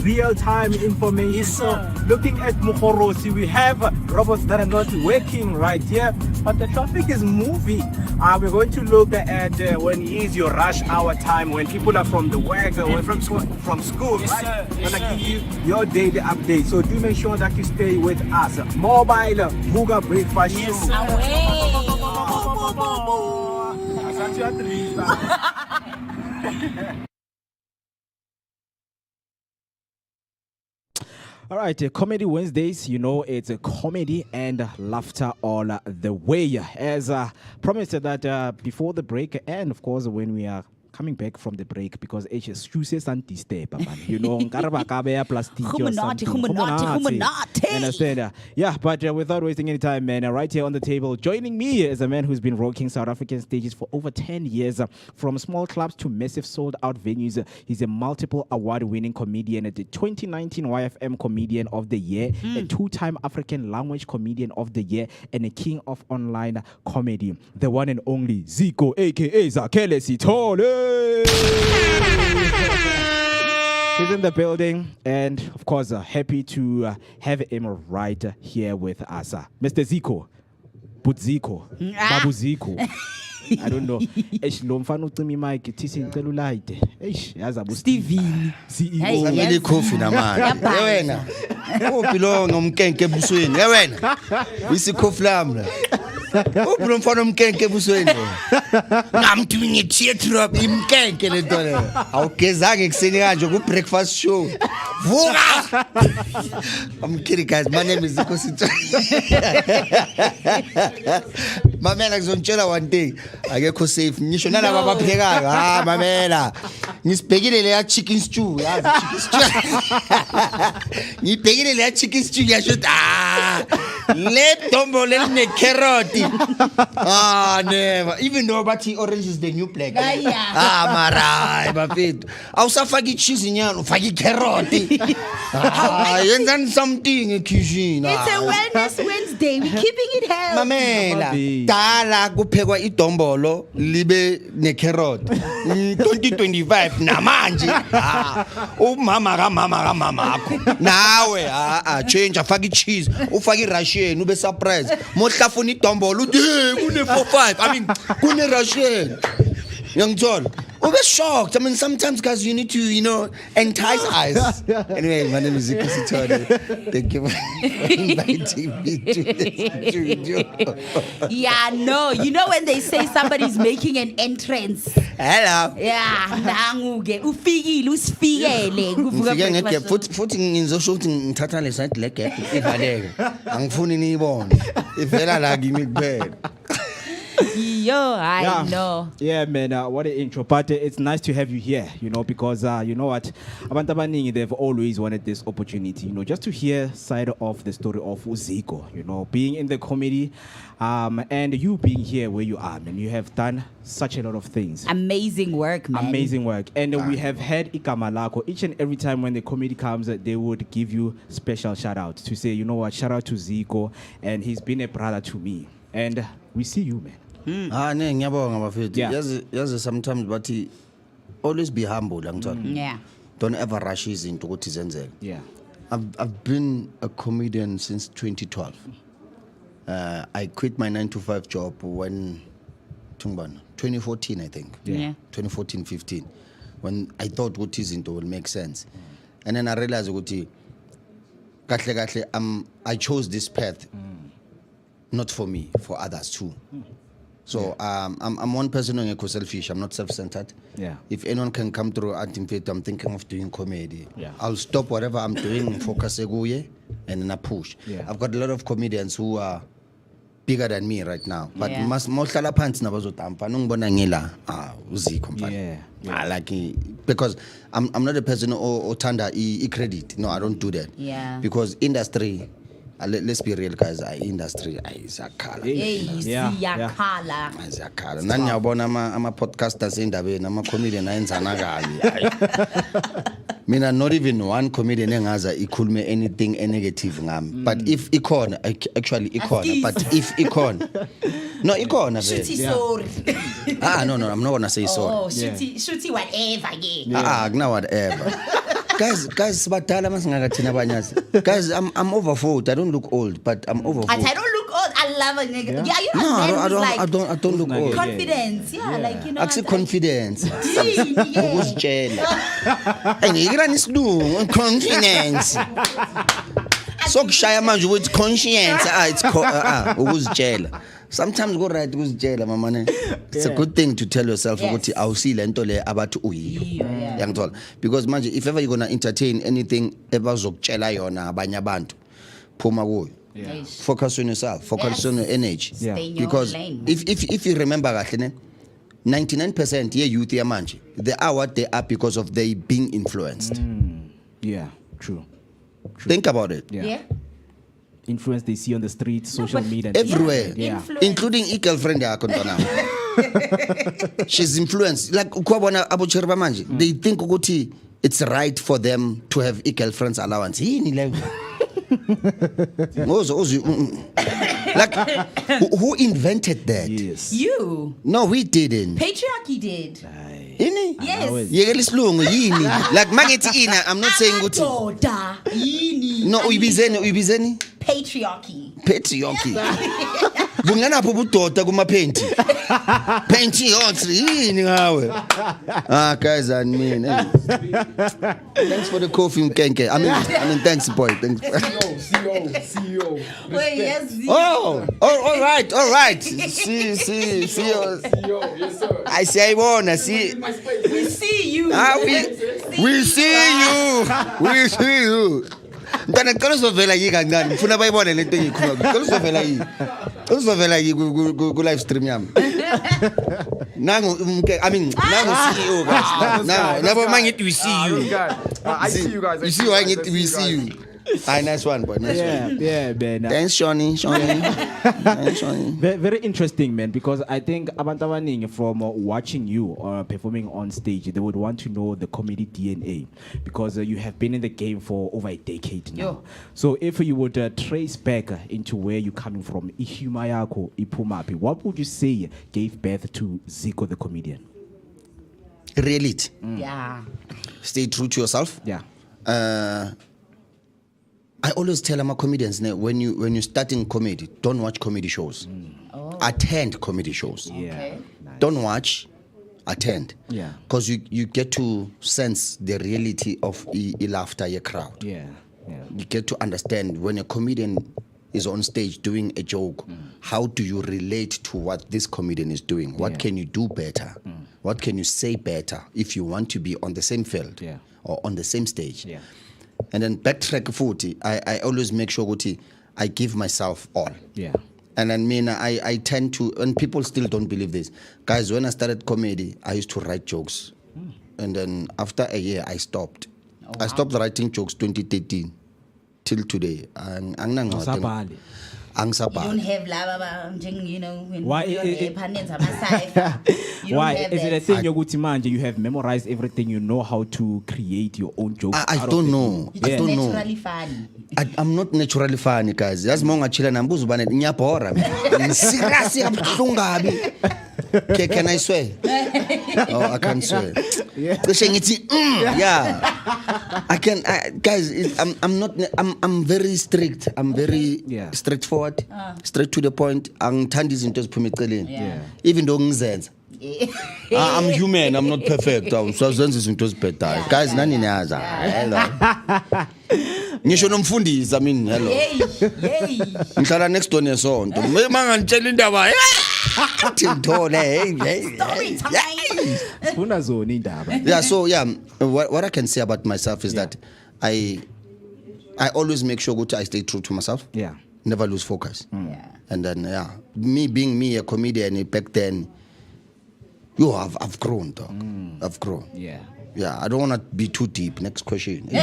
real-time information. So looking at Mukhorosi, we have robots that are not working right here, but the traffic is moving. We're going to look at when is your rush hour time, when people are from the work, from school, right? I'm going to give you your daily update. So do make sure that you stay with us. Mobile Vooka Breakfast Show. All right, Comedy Wednesdays, you know, it's a comedy and laughter all the way. As promised that before the break, and of course when we are coming back from the break, because excuses and disturb, you know, plastic or something. Understand? Yeah, but without wasting any time, man, right here on the table, joining me is a man who's been rocking South African stages for over 10 years, from small clubs to massive sold-out venues. He's a multiple award-winning comedian, the 2019 YFM Comedian of the Year, a 2-time African Language Comedian of the Year, and a king of online comedy, the one and only Zico, aka Zakele Sithole. He's in the building, and of course, happy to have him right here with us. Mr. Zico, Zico, Babu Zico. I don't know. Stevie. Hey, coffee na man. Yewena. Upilo ngomkenke ebusweni. Yewena. Wisi coffee lamla. Upilo mfana umkenke ebusweni. Ngamthi ngithiyethrop imkenke le nto le. Awugezange kuseni kanje ku breakfast show. Vooka. I'm kidding, guys. My name is Zico Sithole. Mamela ngizonitshela one day. Akekho safe. Ngisho nalabo abaphekayo. Mamela. Ngisibhekile le chicken stew, yazi chicken stew. Ngibhekile le chicken stew yasho le dombo le ne carrot. Never. Even though bathi orange is the new black. Marai bafethu. Awusafaki cheese nyalo, ufaki carrot. Yenzani something ekitchen. It's a Wellness Wednesday. We're keeping it healthy. Mamela, dala kuphekwa idombolo libe ne carrot. 2025 namanje. Umama kamama akho. Nawe change afaki cheese, ufaki Russian ube surprise. Mohlafuna idombolo uthi kune 45. I mean kune Russian. Yangithola. Ube shocked. I mean, sometimes, guys, you need to, you know, entice us. Anyway, my name is Zico Sithole. Thank you for inviting me to this studio. Yeah, no. You know when they say somebody's making an entrance. Hello. Yeah, nanguke. Ufikile, usifikele. Ngifike ngeke futhi ngizosho ukuthi ngithatha le side leg ivaleke. Angifuni niyibone. Ivela la kimi kuphela. Yo, I know. Yeah, man, what an intro. But it's nice to have you here, because, you know what, abantu abaningi, they've always wanted this opportunity, just to hear side of the story of Zico, being in the comedy, and you being here where you are, man. You have done such a lot of things. Amazing work, man. Amazing work. And we have had Igama Lako. Each and every time when the comedy comes, they would give you special shout out to say, you know what, shout out to Zico, and he's been a brother to me. And we see you, man. Yes, sometimes, but always be humble. Yeah. Don't ever rush into what is in. Yeah. I've been a comedian since 2012. I quit my 9-to-5 job when 2014, I think. Yeah. 2014-15, when I thought what is into will make sense, and then I realized what I chose this path, not for me, for others too. So I'm one person who is selfish. I'm not self-centered. Yeah. If anyone can come through acting fit, I'm thinking of doing comedy. Yeah. I'll stop whatever I'm doing, focus and then I push. Yeah. I've got a lot of comedians who are bigger than me right now, but Yeah. mohlala phansi nabazotampa nongibona ngila Uziko mfana. I like it because I'm not a person who tanda credit. No, I don't do that. Yeah. Because industry, let's be real, guys. Industry is a color. Siyakhala. Nani yabona ama podcasters endabeni, ama comedian ayenzana kabi. Mina not even one comedian engaza ikhulume anything negative ngami. But if ikona, actually ikona. But if ikona, no ikona. Shooty sorry. No, I'm not gonna say sorry. Oh, shooty whatever, yeah. Now whatever. Guys, badala masingakathina abanyazi. Guys, I'm over 40. I don't look old, but I'm over 40. I don't look old. I love a nigga. Yeah, you No, have I don't look old. confidence. Yeah, like you know. Actually, confidence. Ukuzitshela. Ngikira nisilungu confidence. Sokushaya manje with conscience. It's ukuzitshela. Sometimes go right ukuzitshela mama. It's a good thing to tell yourself ukuthi awusi lento le abathi uyiyo. Yangithola. Because manje if ever you're going to entertain anything ebazokutshela yona abanye abantu phuma kuyo. Yeah. Focus on yourself, focus on your energy. Stay in your Because lane. if you remember kahle 99% ye youth yamanje, they are what they are because of they being influenced. Yeah, true. Think about it. Yeah. Influence they see on the street, social media. Everywhere. Yeah. Including girlfriend yakho ntwana. She's influenced. Like ukwabona abocheri bamanje, they think ukuthi it's right for them to have girlfriend's allowance. Yini leyo? Like who invented that? Yes. You. No, we didn't. Patriarchy did. Ini? Yes. Yekela isilungu yini? Like mangithi ina, I'm not saying ukuthi Amadoda, yini. no uyibizeni Patriarchy. Bunganapho ubudoda kumaphenti. Phenti yonke yini ngawe? Guys and me. Thanks for the coffee Mkenke. I mean thanks boy. Thanks. CEO. Wait, yes. Oh, all right. See. CEO, yes sir. I say I see. We see you. We see you. Ntana kuzovela yi kancane ngifuna bayibone lento engikhuluma kuzovela yi ku live stream yami nangu CEO guys nabo mangithi we see you. I see you guys. You see why we see you. Nice one, boy. Nice one. Yeah, man. Thanks, Shawnee. Very interesting, man, because I think abantu abaningi from watching you performing on stage, they would want to know the comedy DNA because you have been in the game for over a decade now. Yo. So if you would trace back into where you're coming from, ihuma yakho iphumapi, what would you say gave birth to Zico the comedian? Reality. Yeah. Stay true to yourself. Yeah. I always tell my comedians when you're starting comedy, don't watch comedy shows. Attend comedy shows. Yeah. Okay. Don't watch, attend. Yeah. Because you get to sense the reality of the laughter, your crowd. Yeah. You get to understand when a comedian is on stage doing a joke, how do you relate to what this comedian is doing? What can you do better? What can you say better if you want to be on the same field or on the same stage? Yeah. And then backtrack 40, I always make sure I give myself all. Yeah. And then I tend to, and people still don't believe this. Guys, when I started comedy, I used to write jokes. And then after a year, I stopped. I stopped writing jokes 2013 till today. You don't have lava, you know, when why you're why is it a thing you have memorized everything, you know how to create your own jokes? I don't know. I don't know. Naturally funny. I'm not naturally funny, guys. That's monga chila nambuzu bane nyapora. Seriously, can I swear? Oh, I can't swear. Yeah. I can. Guys, I'm very strict. I'm very straightforward, straight to the point. Even though I'm human. I'm not perfect. So guys, nani naza. Hello. Ngisho nomfundisi, I mean, hello. Ngihlala next door nesonto. Mangantshela indaba. Yeah, so what I can say about myself is that I always make sure I stay true to myself. Yeah. Never lose focus. And then me being me a comedian back then, I've grown though. I've grown. Yeah, I don't want to be too deep. Next question. No.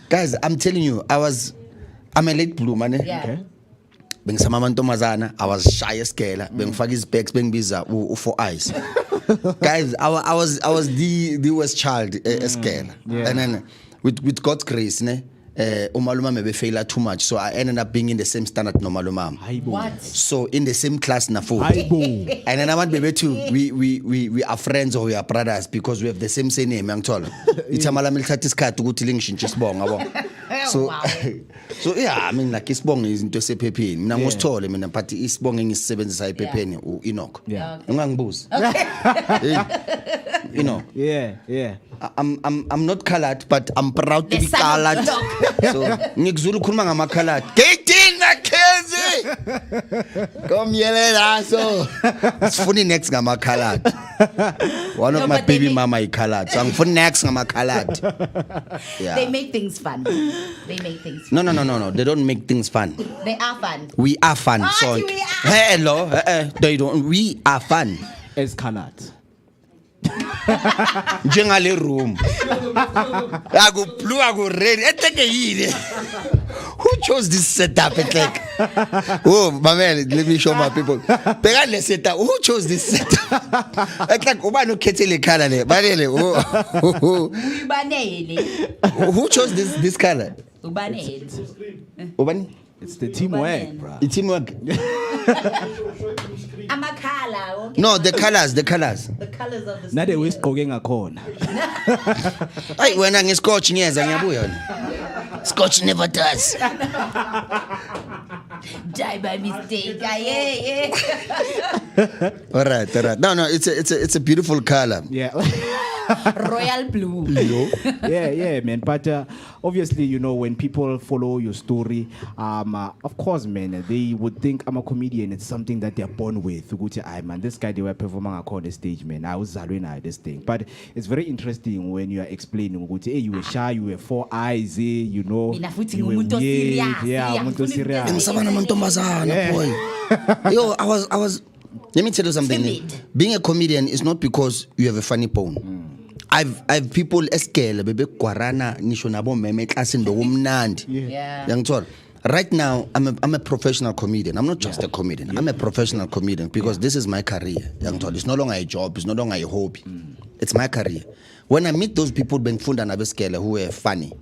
Guys, I'm telling you, I'm a late bloomer. Okay. I was shy as scale. Bengifaka izpecs bengibiza for eyes. Guys, I was the worst child scale. And then with God's grace, umaluma maybe failure too much, so I ended up being in the same standard no maluma. What? So in the same class na food. And then I want baby too. We are friends or we are brothers because we have the same name. Yangithola. Ithamala milithathi isikhathi ukuthi lingishintshe isibongo yabo. So so I mean like isibongo izinto esephepheni. Mina ngosithole mina but isibongo engisebenzisa ephepheni uEnoch. Ungangibuza. You know. Yeah. I'm not colored, but I'm proud to be colored. So ngikuzulu khuluma ngama-colored. Gaytons McKenzie. Come yelela so. Sifuni next ngama-colored. One of my baby mama is colored. So I'm for next ngama-colored. Yeah. They make things fun. No. They don't make things fun. They are fun. We are fun. So hello. They don't. We are fun. As colored. Njengale room aku blue aku red etekeyile. Who chose this setup? It's like, oh my man, let me show my people. Pegale setup. Who chose this setup? It's like ubani ukhethele color le banele. Who chose this color? Ubani? It's the teamwork, bro. It's teamwork. I'm a color. Okay. No, the colors. The colors of the Not the waist going a corner. Hey, when I'm scotch, yes, Scotch never does. Die by mistake. Yeah. All right. No, it's a beautiful color. Yeah. Royal blue. Yeah, man. But obviously, you know, when people follow your story, of course, man, they would think I'm a comedian. It's something that they're born with. Man, this guy, they were performing on the stage, man. I was Zarina, this thing. But it's very interesting when you are explaining, hey, you were shy, you were 4 eyes, you know. You were weird. Yeah, boy. Yo, I was. Let me tell you something. Being a comedian is not because you have a funny bone. I've people scale bebe kwarana nisho nabo meme class ndo umnandi. Yeah. Right now I'm a professional comedian. I'm not just a comedian. I'm a professional comedian because this is my career. It's no longer a job, it's no longer a hobby. It's my career. When I meet those people bengfunda nabe scale who are funny.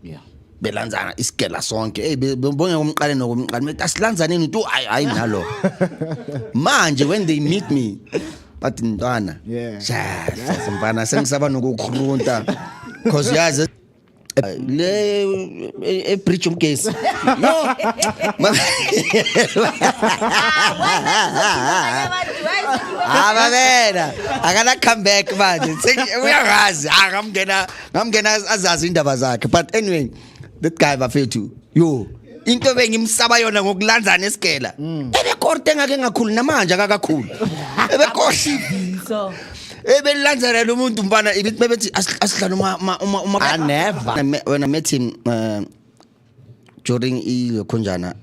Belanzana iskela sonke bonge umqale nokumqale asilanzane into ayi nalo manje when they meet me but ntwana simfana sengisaba nokukhulunta because yazi le bridge umgesi no ababena akana come back manje uyangazi ngamngena azazi indaba zakhe but anyway that guy bafethu yo into bengimsaba yona ngokulanzana esigela ebekorte ngake ngakhulu namanje akakakhulu Ebelanzarela umuntu mfana bebethi asihlala I never. When I met him during Konjana,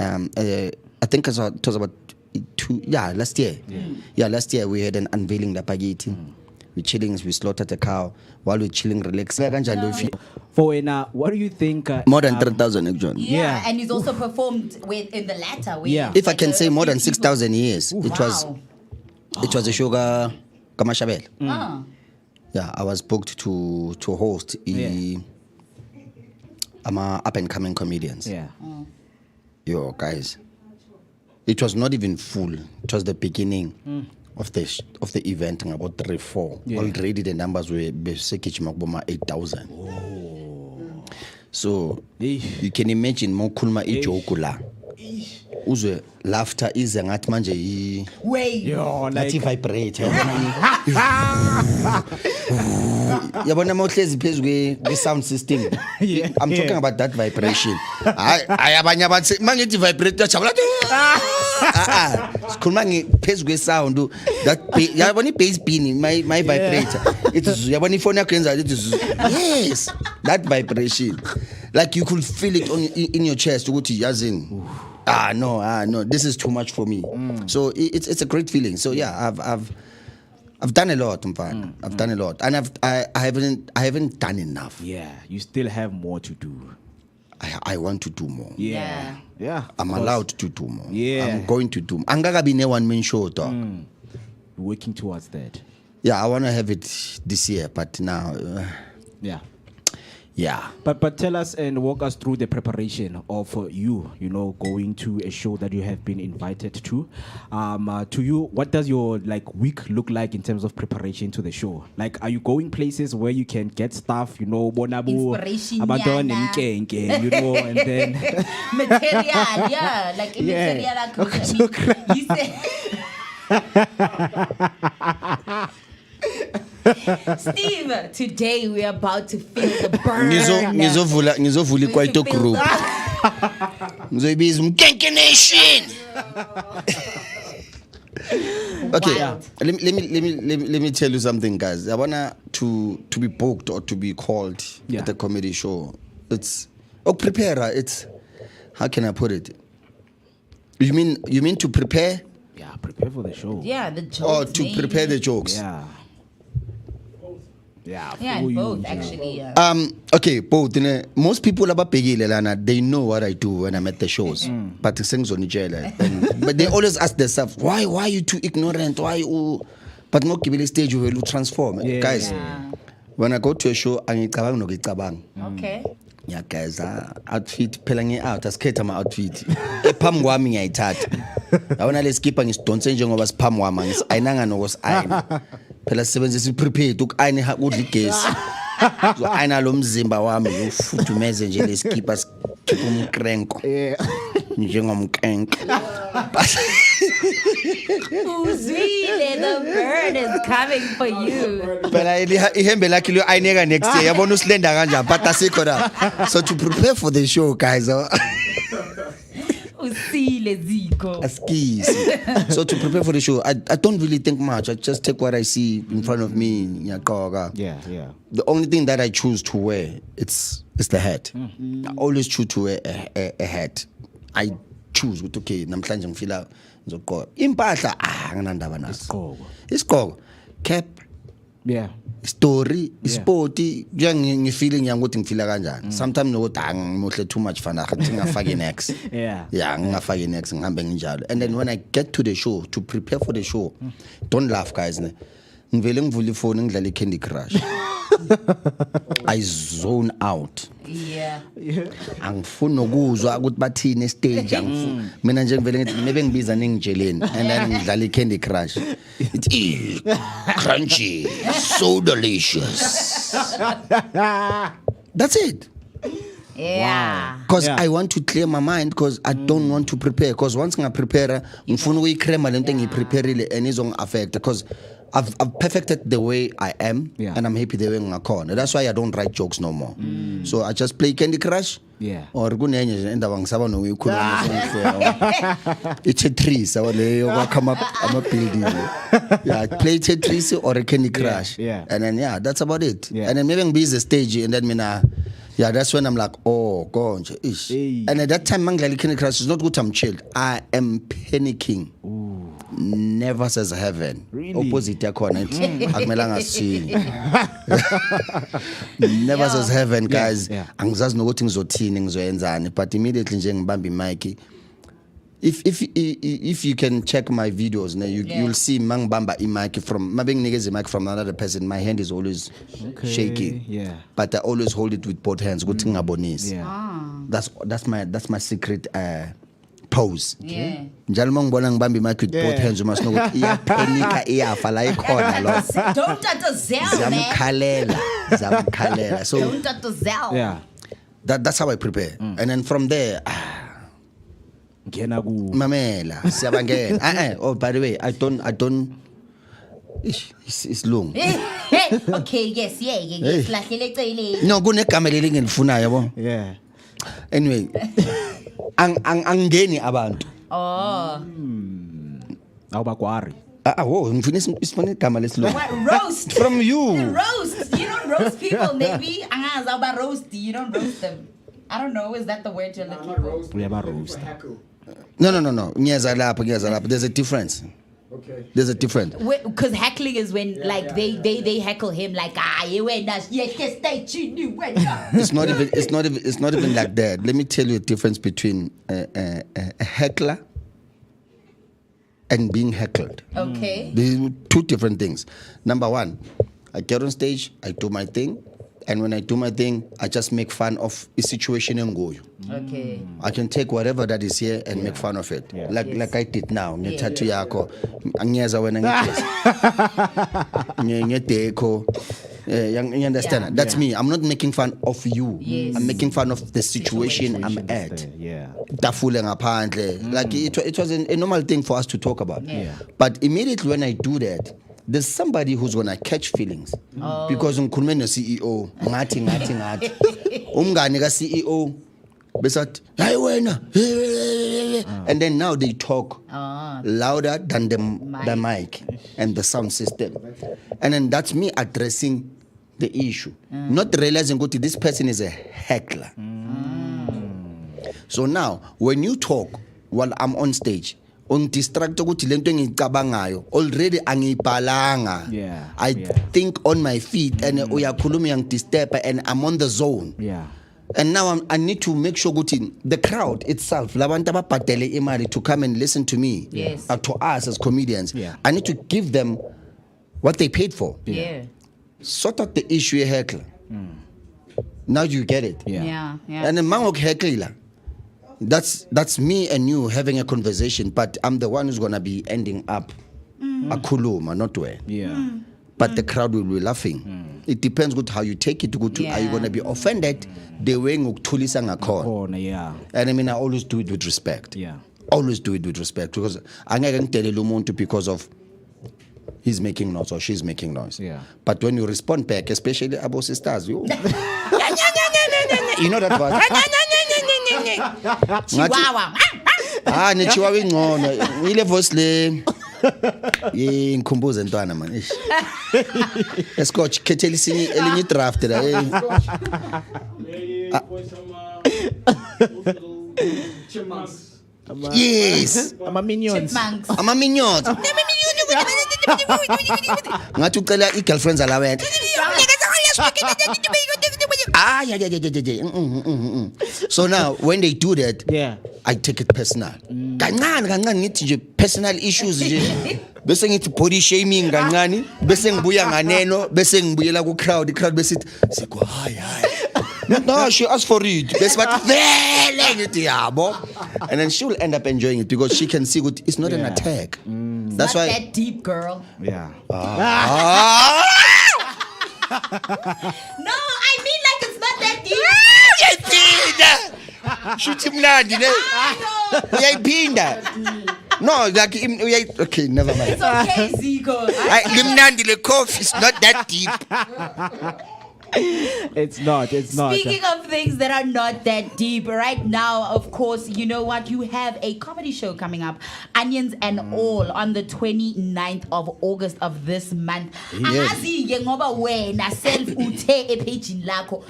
I think it was about last year. Yeah, last year we had an unveiling lapha kithi. We chilling, we slaughtered a cow while we chilling, relax. For what do you think? More than 3,000 actually. Yeah, and he's also performed in the latter. If I can say more than 6,000 years, it was a sugar Kamashabel. Yeah, I was booked to host up and coming comedians. Yeah. Yo guys, it was not even full. It was the beginning of the event, about 3-4. Already the numbers were 8,000. So you can imagine more kulma ijokula. Uzwe laughter is ngathi manje yo like vibrator. Yabona mawuhlezi phezulu kwe sound system. I'm talking about that vibration. I abanye abathi mangithi vibrator chabula. Sikhuluma ngephezulu kwe sound that yabona bass pin my vibrator. It is yabona ifone yakho yenza it is yes that vibration. Like you could feel it in your chest ukuthi yazini. No, this is too much for me. So it's a great feeling. So yeah, I've done a lot, man. I've done a lot, and I haven't done enough. Yeah, you still have more to do. I want to do more. Yeah. I'm allowed to do more. Yeah, I'm going to do. Angaka be ne one man show, dog. Working towards that. Yeah, I want to have it this year, but now. Yeah. But tell us and walk us through the preparation of you going to a show that you have been invited to. To you, what does your week look like in terms of preparation to the show? Like, are you going places where you can get stuff, bonabu, inspiration, and then material, like material. You say. Steve, today we are about to feel the burn. Ngizovula kwaito group. Ngizoyibiza umkenke nation. Okay, let me tell you something, guys. I wanna to be booked or to be called at a comedy show. It's prepare. It's how can I put it? You mean to prepare? Yeah, prepare for the show. Yeah, the jokes. Or to prepare the jokes. Yeah, both actually. Yeah. Okay, both. Most people about Pegile, they know what I do when I'm at the shows. But the things on the but they always ask themselves, why are you too ignorant? Why you? But no kibili stage will transform, guys. When I go to a show, I Okay. Yeah, guys, outfit pelangi out. Asketa my outfit. Pam wami ngiyayithatha. I wanna let's keep on don't say njengoba spam wami ngis ayinanga nokos ayina. Phela sisebenzisa prepared ukayini kudla igesi. So ayina lo mzimba wami ufudumeze nje leskipa sikhipha umkrenko. Njengomkrenko. Uzwile, the bird is coming for you. Phela ihembe lakhe lo ayineka next year. Yabona usilenda kanjani but asikho la. So to prepare for the show, guys. So to prepare for the show, I don't really think much. I just take what I see in front of me. Yeah. The only thing that I choose to wear, it's the hat. I always choose to wear a hat. I choose with okay, namhlanje ngifila ngizogqoka. Impahla nginandaba naso. Isigqoko. Cap. Yeah. Story, sporty, ngifeeling ukuthi ngifila kanjani. Sometimes nokuthi ngimuhle too much fana ngafake next. Yeah, ngafake next ngihambe nginjalo. And then when I get to the show to prepare for the show, don't laugh guys. Ngivele ngivula ifone ngidlala iCandy Crush. I zone out. Yeah. Angifuni nokuzwa ukuthi bathini stage angifuni. Mina nje ngivele ngithi maybe ngibiza ningijeleni and then ngidlala iCandy Crush. It's crunchy, so delicious. That's it. Yeah. Because I want to clear my mind because I don't want to prepare. Because once I prepare, ngifuna ukuyikrema lento engiyiprepareile and izong affect because I've perfected the way I am, and I'm happy the way I'm going. That's why I don't write jokes no more. So I just play Candy Crush. Yeah. Or it's Tetris. I come up, I'm a building. Yeah, I play Tetris or a Candy Crush. Yeah. And then that's about it. And then maybe I'm busy stage, and then that's when I'm like, oh God. And at that time, Candy Crush is not good. I'm chilled. I am panicking. Never says heaven. Really? Opposite corner. Never says heaven, guys. Angizazi nokuthi ngizothini ngizoyenzani, but immediately nje ngibamba imic. If you can check my videos, you'll see mangibamba imic from mabengnikeza imic from another person. My hand is always shaking. Yeah. But I always hold it with both hands. Ukuthi ngingabonisi. That's my secret pose. Yeah. Njalo mangibona ngibamba imic with both hands, you must know ukuthi iyapanika iyafa la ikhona lo. Don't tatazela, man. Zamkhalela. So Don't tatazela. Yeah. That's how I prepare. And then from there, mamela siyabangena. Oh, by the way, I don't it's long. Okay, yes, yes. No, kunegama lelingilifunayo yabo. Yeah. Anyway, angeni abantu. Oh. Awubakwari. Ngifuna isifune igama lesilungu. Roast. From you. Roast. You don't roast people, maybe. Angazi awuba roast. You don't roast them. I don't know. Is that the word you're looking for? We have a roast. No. Ngiyeza lapho. There's a difference. Okay. There's a difference. Because heckling is when like they heckle him like you went us. It's not even like that. Let me tell you the difference between a heckler and being heckled. Okay. These are two different things. Number one, I get on stage, I do my thing, and when I do my thing, I just make fun of a situation and go. Okay. I can take whatever that is here and make fun of it. Yeah. Like I did now. Tattoo yako. Angiyeza wena ngedeko. You understand? That's me. I'm not making fun of you. Yes. I'm making fun of the situation I'm at. Yeah. Tafule ngaphandle. Like it was a normal thing for us to talk about. Yeah. But immediately when I do that, there's somebody who's gonna catch feelings. Because ngikhulume no CEO ngathi umngane ka CEO besat hayi wena and then now they talk louder than the mic and the sound system, and then that's me addressing the issue, not realizing that this person is a heckler. So now when you talk while I'm on stage, on distract ukuthi lento engicabangayo already angibhalanga. I think on my feet and uyakhuluma ngidisturb and I'm on the zone. And now I need to make sure ukuthi the crowd itself, labantu ababhadele imali to come and listen to me, to us as comedians, I need to give them what they paid for. Sort out the issue a heckler. Now you get it. Yeah. And the mangok heckler, that's me and you having a conversation, but I'm the one who's gonna be ending up a kuluma, not where. But the crowd will be laughing. It depends good how you take it. Are you gonna be offended the way ngokutulisa ngakhona? And I mean, I always do it with respect. Always do it with respect, because angeke ngidele umuntu because of he's making noise or she's making noise. But when you respond back, especially abo sisters, you know that was Chihuahua. ne chihuahua ingcono ile voice le ngikhumbuze ntwana man. Escotch khethela isinye elinye draft la. Yes. Ama minions. Ngathi ucela i-girlfriends allowance. So now when they do that, I take it personal. Kancane ngithi nje personal issues nje. Bese ngithi body shaming kancane, bese ngibuya nganeno, bese ngibuyela ku crowd, i-crowd besithi sikho hayi. No, she asked for it. Bese bathi vele ngithi yabo. And then she will end up enjoying it because she can see it's not an attack. That's Not why that deep, girl. Yeah. No, I mean like it's not that deep. Shuthi mnandi ne. Uyayiphinda. No, like okay, never mind. It's okay, Zico. Limnandi le cough is not that deep. It's not. Speaking of things that are not that deep, right now, of course, you know what? You have a comedy show coming up, Onions and All, on the 29th of August of this month. Angazi-ke ngoba wena self uthe epagini lakho,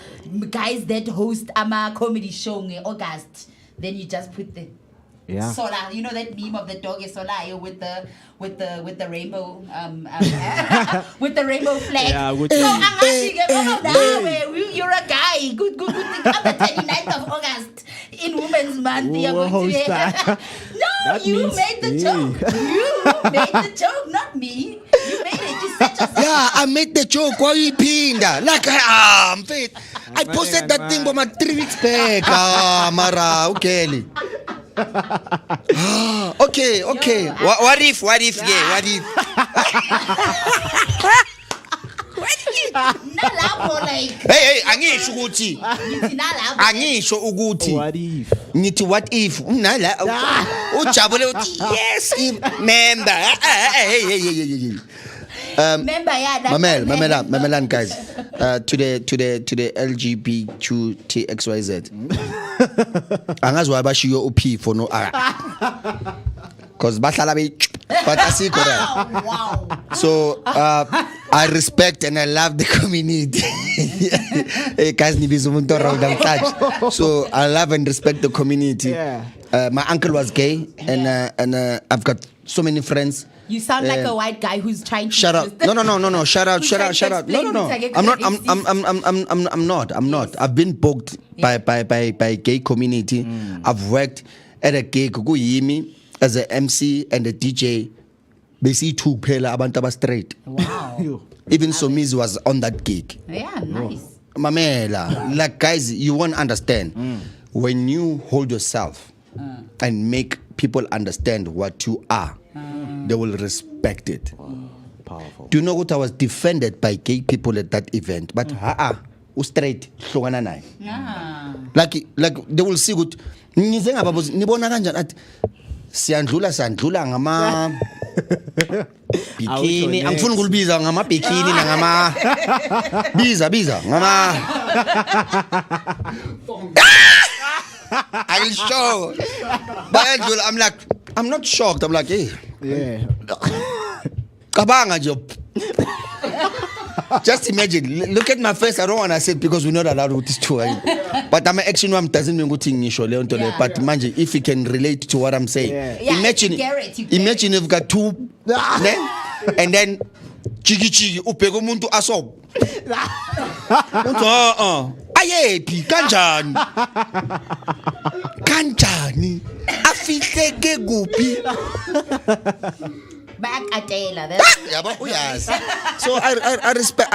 guys that host ama comedy show nge-August, then you just put the solar, you know that meme of the dog is solar with the rainbow with the rainbow flag. Yeah, you're a guy. Good thing. On the 29th of August in Women's Month. No, you made the joke. You made the joke, not me. You made it. You said yourself. Yeah, I made the joke. Why you pinda? Like I posted that thing for my 3 weeks back. Mara, okay. Okay. What if? Yeah, what if? Hey, angisho ukuthi. Angisho ukuthi. What if? Ngithi what if? Nala ujabule uthi yes, member. Hey. Mamelan guys. To the LGBTQTXYZ. Angazi why bashiyo up for no because bahlala but asikho right. Wow. So I respect and I love the community. Hey guys, nibiza umuntu around namhlanje. So I love and respect the community. Yeah. My uncle was gay and I've got so many friends. You sound like a white guy who's trying to shut up. No. Shout out. No. I'm not. I've been booked by gay community. I've worked at a gay kuyimi as a MC and a DJ. Basi two phela abantu aba straight. Wow. Even Somizi was on that gig. Yeah, nice. Mamela, like guys, you won't understand when you hold yourself and make people understand what you are. They will respect it. Powerful. Do you know what I was defended by gay people at that event? But straight hlongana naye. Like they will see good. Nize ngababuza nibona kanjani athi siyandlula ngama bikini. Angifuni ukulibiza ngama bikini na ngama biza ngama I'll show. But I'm not shocked. I'm like, hey. Yeah. Kabanga job. Just imagine. Look at my face. I don't want to say it because we're not allowed with this too. But I'm actually doesn't mean good thing. But imagine if you can relate to what I'm saying. Yeah, Imagine you've got two, and then chigi upego muntu asob. Ayepi kanjani afihleke kuphi back atela yes. So I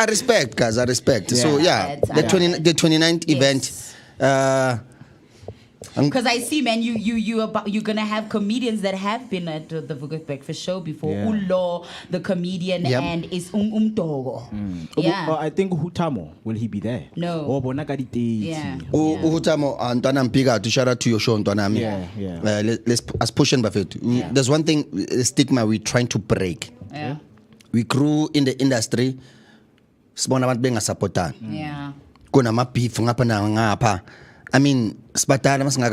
respect guys. I respect. So yeah, the 29th event because I see, man, you're gonna have comedians that have been at the Vooka Breakfast Show before. Ulo, the comedian, and is Umtogo. Yeah. I think Hutamo, will he be there? No. Oh, Bonakadite. Yeah. Hutamo Antanam Piga to shout out to your show, Antanami. Yeah. Let's push in buffet. There's one thing, stigma we're trying to break. Yeah. We grew in the industry. Sibona abantu bengasapotan. Yeah. Kuna mabeef ngapha ngapha. I mean,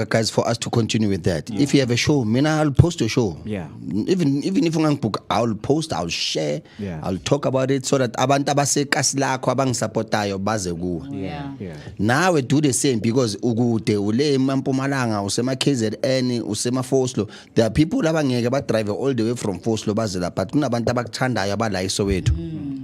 guys, for us to continue with that. If you have a show, I'll post your show. Yeah. Even if you book, I'll post, I'll share, I'll talk about it so that abantu abasekasila ko abang supportayo baze ku. Yeah. Now we do the same because ugude ule Mpumalanga usema KZN usema Foslo. There are people abangeke ba drive all the way from Foslo bazela but kunabantu abakuthandayo abala iSoweto.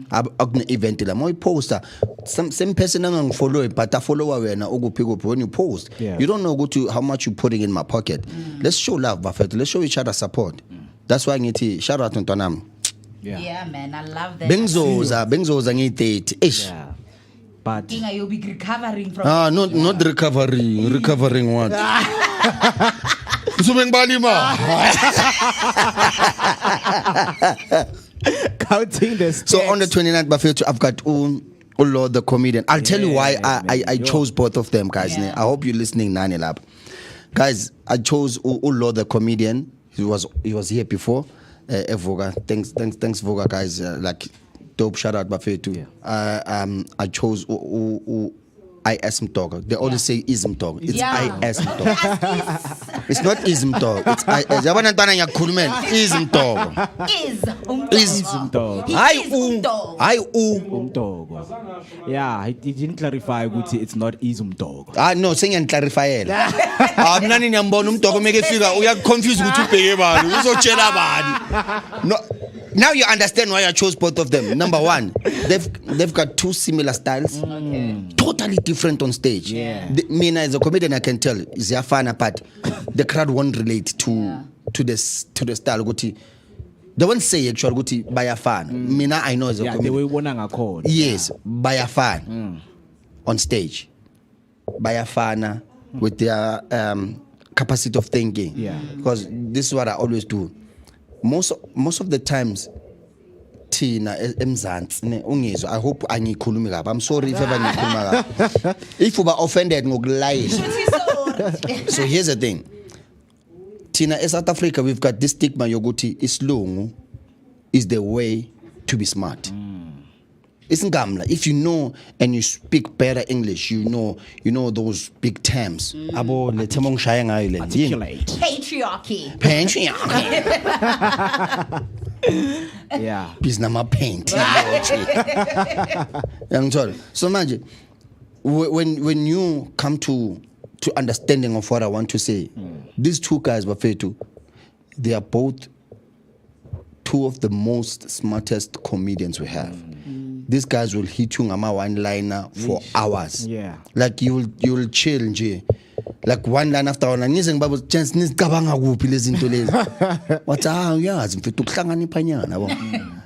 Akune event la moy poster same person angifollow but I follow wena ukuphi when you post. You don't know how much you're putting in my pocket. Let's show love, Buffett. Let's show each other support. That's why I shout out to Tonam. Yeah, man, I love that. Benzoza ngidate. Yeah. But you'll be recovering from not recovering what? Counting this. So on the 29th, Buffett, I've got Lord the comedian. I'll tell you why I chose both of them, guys. I hope you're listening, Nani Lab. Guys, I chose Lord the comedian He was here before. Vooka, thanks, Vooka guys. Like dope shout out Buffet too. I chose IS Mtoga. They always say ism dog. It's IS Mtoga. It's not ism dog. It's IS. Yabana ntwana ngiyakhulumela ism dog. Ism dog. Hi Umtogo. Yeah, he didn't clarify ukuthi it's not ism dog. No, sengiyaniklarifiela. Mnani ngiyambona umdoko make fika uyaconfuse ukuthi ubheke bani, uzotshela bani. No. Now you understand why I chose both of them. Number one, they've got two similar styles, totally different on stage. Me as a comedian, I can tell is fun, but the crowd won't relate to the style. They won't say actually guti by a fan. Me I know as a comedian. The way one yes, by a fan on stage, by a fan with their capacity of thinking. Because this is what I always do. Most of the times Tina emzansi ungizwa I hope angikhulumi kabi I'm sorry if ever ngikhuluma kabi if uba offended ngokulayisha so here's the thing Tina in South Africa we've got this stigma yokuthi isilungu is the way to be smart It's ngamla. If you know and you speak better English, you know those big terms. Abo le term ngishaya ngayo le. Patriarchy. Yeah. Biznama paint. So manje when you come to understanding of what I want to say, these two guys Bafetu, they are both two of the most smartest comedians we have. These guys will hit you ngama one-liner for hours. Yeah. Like you'll chill nje. Like one line after one line. Nize ngibabu chance nisicabanga kuphi lezi zinto lezi. Wathi uyazi mfethu ukuhlanganipha nyana yabo.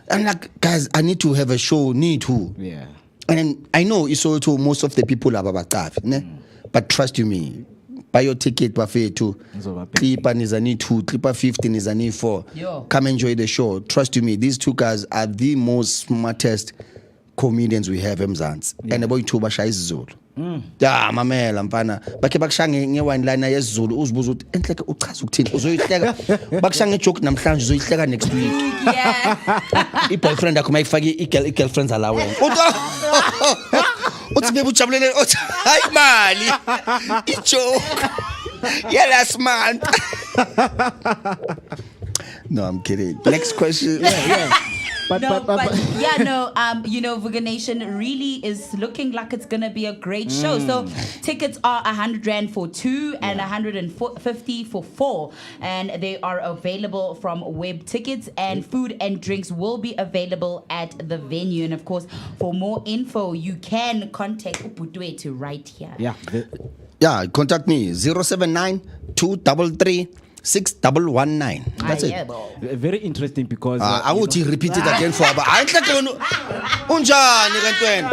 And like guys I need to have a show need to. Yeah. And I know it's also most of the people ababacafi, ne? But trust you me. Buy your ticket bafethu. Clipper nizani 2, Clipper 50 nizani 4. Come enjoy the show. Trust you me, these two guys are the most smartest comedians we have emzansi and boy two bashaya isiZulu mamela mfana bakhe bakushange ngewine liner yesiZulu uzibuza ukuthi enhleke uchaza ukuthini uzoyihleka bakushange joke namhlanje uzoyihleka next week I boyfriend yakho mayifaki i-girlfriends ala wena uthi bebe ujabulele uthi hayi mali i-joke last month. No, I'm kidding. Next question. Vooka Nation really is looking like it's gonna be a great show. So tickets are 100 Rand for 2 and 150 for 4, and they are available from web tickets, and food and drinks will be available at the venue. And of course, for more info, you can contact Uputwe right here. Contact me 079-233-6119. That's it. Very interesting because I would repeat it again for unjani kantwena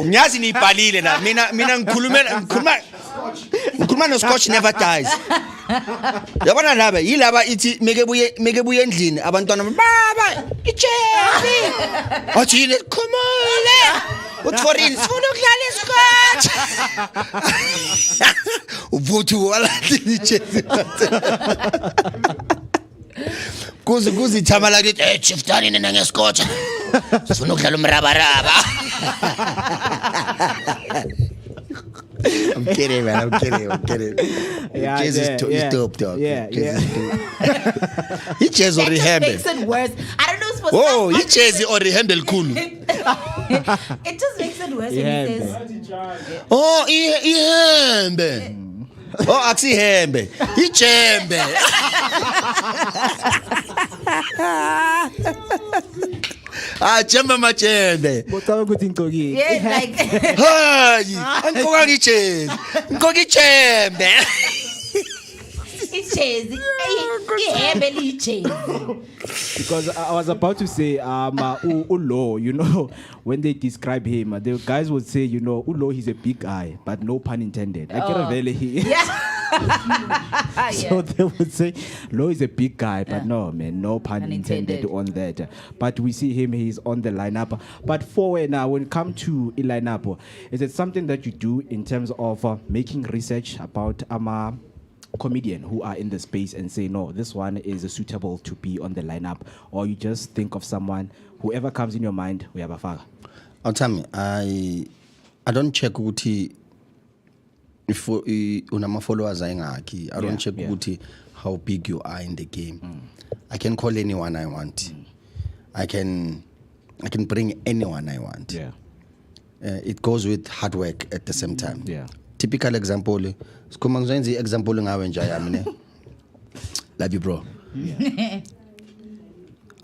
ngiyazi nibhalile la mina ngikhuluma no scotch never dies yabona laba yilaba ithi meke buye endlini abantwana baba ijebi athini khumule utforini sifuna ukudlala isikotch uvuthu wala ijebi kuzi thamala lithi chiftani nina ngesikotch sifuna ukudlala umrabaraba. I'm kidding, man. I'm kidding. Jazz is dope, dog. He jazz or It makes it worse. I don't know supposed to. He jazz or handle cool. It just makes it worse when he says. Ihembe. Akusihembe. Ijembe. Jembe majembe. Botaba ukuthi inkoki. Yes, like. Hayi, ankoki ijembe. Inkoki ijembe. Because I was about to say, Ulo, when they describe him, the guys would say, Ulo, he's a big guy, but no pun intended. So they would say, Lo is a big guy, but no, man, no pun intended on that. But we see him, he's on the lineup. But when it comes to a lineup, is it something that you do in terms of making research about comedian who are in the space and say, no, this one is suitable to be on the lineup, or you just think of someone, whoever comes in your mind, we have a fag? I'll tell me, I don't check ukuthi if unama followers ayingaki. I don't check ukuthi how big you are in the game. I can call anyone I want. I can bring anyone I want. It goes with hard work at the same time. Typical example, example ngawe nje yami. Love you, bro.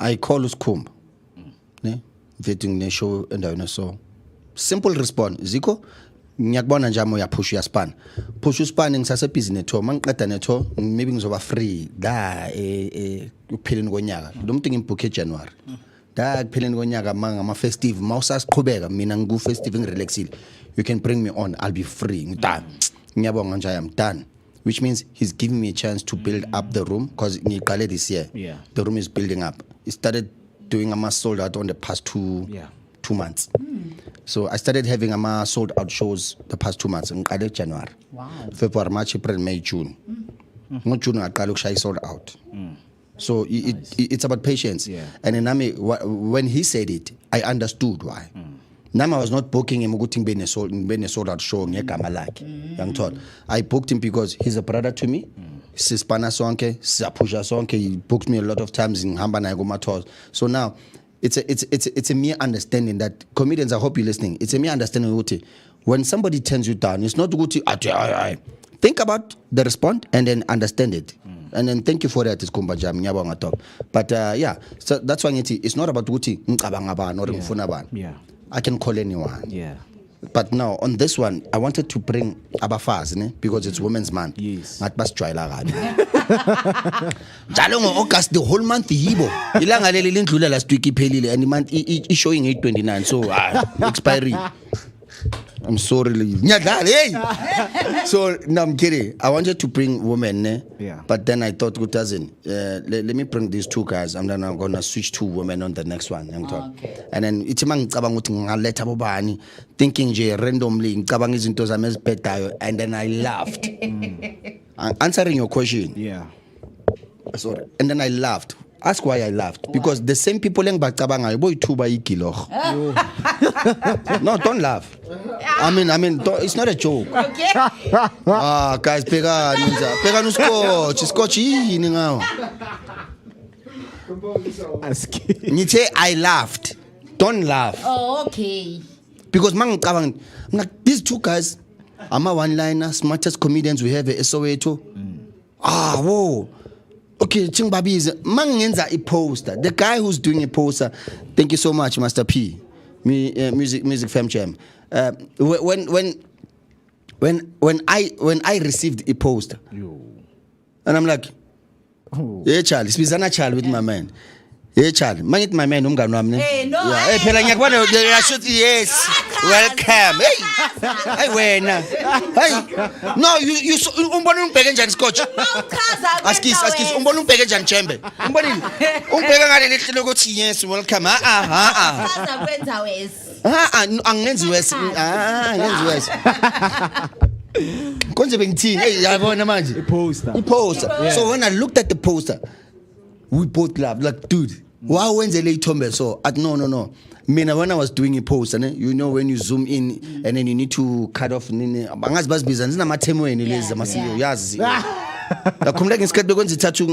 I call Uskumba. Ne? Vetting ne show endaweni so. Simple response. Ziko ngiyakubona nje moya push ya span. Push uspan ngisase busy netho. Mangiqeda netho maybe ngizoba free da kupheleni konyaka. Lo muntu ngimbook eJanuary. Da kupheleni konyaka mangama festive mawusasiqhubeka mina ngiku festive ngirelaxile. You can bring me on. I'll be free. Ngidone. Ngiyabonga nje I'm done. Which means he's giving me a chance to build up the room because ngiqale this year. The room is building up. It started doing a sold out on the past 2 months. So I started having a sold out shows the past 2 months. Ngiqale January. February, March, April, May, June. June ngaqala ukushaya sold out. So it's about patience. And then when he said it, I understood why. Nami I was not booking him ukuthi ngibe sold out show ngegama lakhe. Yangithola. I booked him because he's a brother to me. Sispana sonke, siyapusha sonke. He booked me a lot of times in ngihamba naye kuma tours. So now it's a mere understanding that comedians, I hope you're listening. It's a mere understanding ukuthi when somebody turns you down, it's not ukuthi think about the response and then understand it. And then thank you for that, Kumba Jam, ngiyabonga top. But so that's why it's not about ukuthi ngicabanga bani or ngifuna bani. I can call anyone. But now on this one, I wanted to bring Abafaz, because it's Women's Month. Not bas joyla gabi. Jalo August the whole month yibo. Ilanga leli lindlula last week iphelile and the month is showing 829. So expiry. I'm sorry. So no, I'm kidding. I wanted to bring women, but then I thought, let me bring these two guys, and then I'm gonna switch to women on the next one. And then it's thinking randomly, and then I laughed. Answering your question. Sorry. And then I laughed. Ask why I laughed. Because the same people yang bagcabanga boy tuba ikilo. No, don't laugh. I mean, it's not a joke. Okay. Guys, pega no scotch yini ngawo. Nithe I laughed. Don't laugh. Oh, okay. Because I'm like, these two guys are my one-liner, smartest comedians we have at Soweto. Whoa. Okay, Chingbabi is mangenza a poster. The guy who's doing a poster. Thank you so much, Master P. Music Fam Jam. When I received a poster, and I'm like, hey Charlie, spizana Charlie with my man. Hey Charlie, mangit my man umngani wami ne. Hey no. Hey phela ngiyakubona yes. Welcome. Hey wena. Hey. No, you umbona ungibheke njani scotch? Askis umbona ungibheke njani Chembe? Umbonile. Ungibheke ngale lihlelo ukuthi yes, welcome. Chaza kwenza wes. Angenzi wes. Angenzi wes. Konje bengithini? Hey, yabona manje. Poster. So when I looked at the poster, we both laughed. Like, dude, why wenzele ithombe so? No. When I was doing a poster, you know when you zoom in and then you need to cut off. Bangazi bazibiza nzina mathemo wena lezi amasiyo yazi. Lakhumla ngesikhathi bekwenza ithathu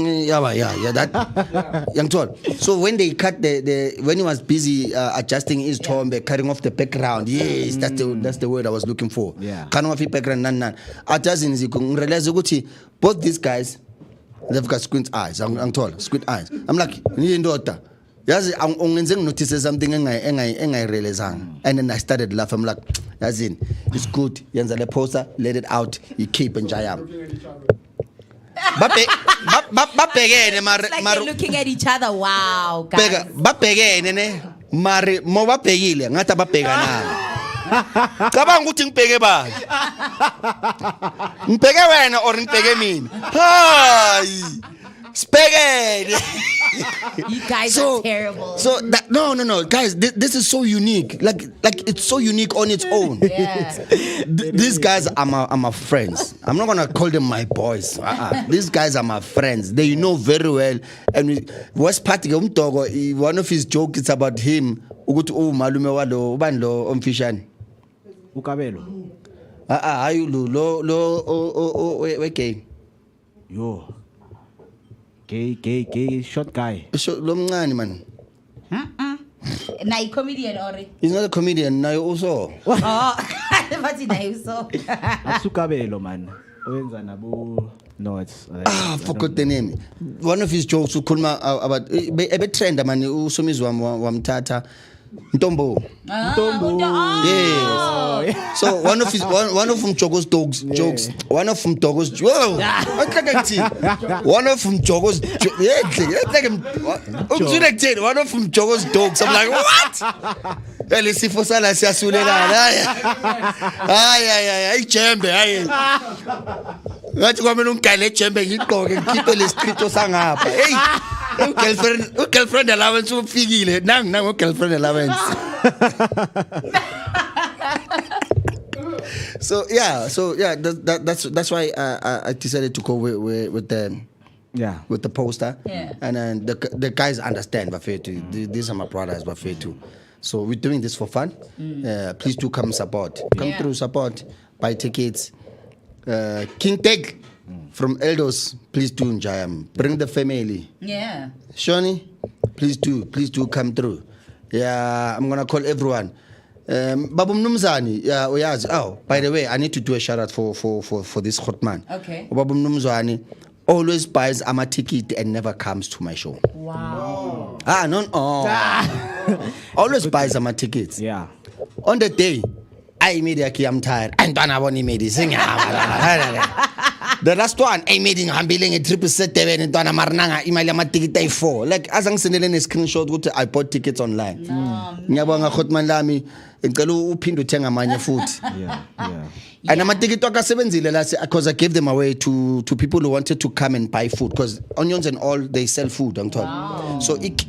that yangithola. So when they cut when he was busy adjusting his thombe, cutting off the background, yes, that's the word I was looking for. Cutting off the background nan. Atazini ngirealize ukuthi both these guys, they've got squint eyes. Squint eyes. I'm like, niyindoda. Yazi ungenze notice something engayirealizanga. And then I started laughing. I'm like, yazini, it's good. Yenza le poster, let it out. You keep enjoying. Babhekene They're looking at each other. Wow, guys. Babhekene ne mari mo babhekile ngathi ababhekananga. Cabanga ukuthi ngibheke bani? Ngibheke wena or ngibheke mina? Hayi. Spaghetti. You guys are terrible. So that no, guys, this is so unique. Like it's so unique on its own. Yeah. These guys are my friends. I'm not gonna call them my boys. These guys are my friends. They know very well. And what's part one of his jokes is about him. Ukuthi malume walo ubani lo omfishane. Ukabelo. Ayu lo we gay. Yo. Gay short guy. Lo mncane man. Na comedian or He's not a comedian, now also. Oh, what's it now so? Asukabelo man. Oyenza nabo. No, it's I forgot the name. One of his jokes ukhuluma about ebe trend man usomizwa wamthatha Ntombo. Yes. So one of them jokes. One of them jokes. Whoa. One of them jokes. One of them jokes. I'm like, what? Sifo sala siyasulelana. Ay jembe ay. Ngathi kwamena ungigale jembe ngigqoke ngikhiphe lescripto sangapha. Hey. Girlfriend allowance ufikile. Nangu girlfriend allowance. So yeah, that's why I decided to go with the poster. Yeah. And then the guys understand Bafetu. These are my brothers Bafetu. So we're doing this for fun. Please do come support. Come through, support, buy tickets. King Tech from Eldos, please do enjoy. Bring the family. Yeah. Shoni, please do come through. Yeah, I'm gonna call everyone. Babu Mnumzani, yeah, uyazi. Oh, by the way, I need to do a shout out for this hot man. Okay. Babu Mnumzani always buys a ticket and never comes to my show. Wow. Always buys a tickets. Yeah. On the day, I made I'm tired. I don't have any medicine. The last one, I made in Hambiling a 777 and Donna Marnanga, Imalama ticket 4. Like as I'm sending a screenshot, I bought tickets online. Nyabanga Hotman Lami, and Kalu Pindu Tenga Mania food. Yeah. And I'm a ticket talker 7 because I gave them away to people who wanted to come and buy food because onions and all they sell food on top. Wow. So it's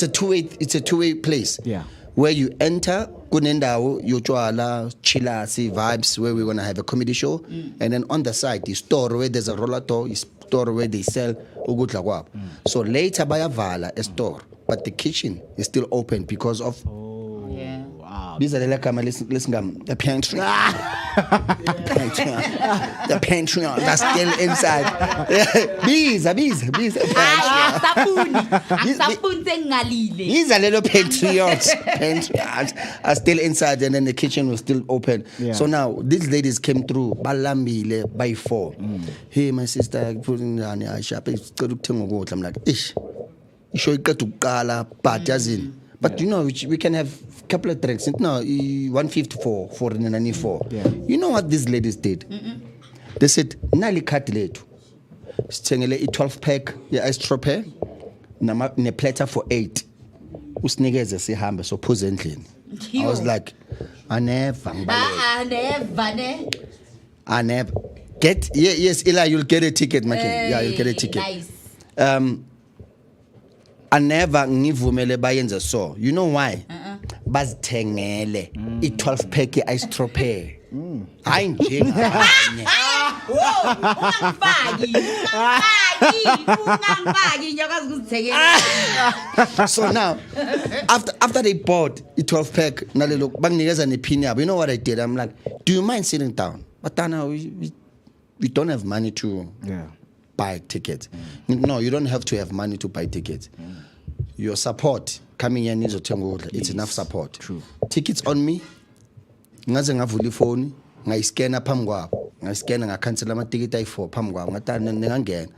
a two-way place. Yeah. Where you enter, kunendawo yotshwala, chillasi vibes where we're gonna have a comedy show, and then on the side, the store where there's a roller door, store where they sell ukudla kwabo. So later bayavala a store, but the kitchen is still open because of these are the pantry. The pantry that's still inside. These are little patriots. Patriots are still inside, and then the kitchen was still open. Yeah. So now these ladies came through Balambile by 4. Hey, my sister, putting on your shop. I'm like, ish. But you know, we can have a couple of drinks. No, 154 for 94. Yeah. You know what these ladies did? They said, Nali cut letu. Stengele 12 pack, estrope, ne platter for 8. Usnigeze sihambe so presently. I was like, I never. Get yes, Eli, you'll get a ticket, McKenzie. Yeah, you'll get a ticket. Nice. I never ngivumele bayenze so. You know why? Bazithengele i12 pack istrope. Hayi njengabanye. So now after they bought i12 pack nalelo banginikeza nepin yabo. You know what I did? I'm like, do you mind sitting down? But now we don't have money to buy tickets. No, you don't have to have money to buy tickets. Your support coming here needs it's enough support. True. Tickets on me. Ngaze ngavula ifoni, ngayiscanner phambi kwabo. Ngayiscanner ngacancel ama ticket ayi4 phambi kwabo. Ngathana ngangena.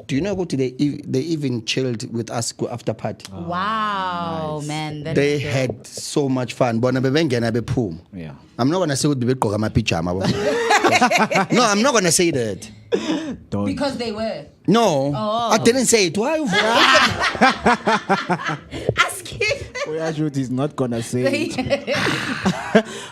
Do you know what they even chilled with us after party? Wow, nice. Man. They had so much fun. Bona bebengena bephuma. Yeah. I'm not gonna say ukuthi begqoka ama pajama. No, I'm not gonna say that. Don't. Because they were. No, I didn't say it. Why? Ask him. Uyasho he's not gonna say it.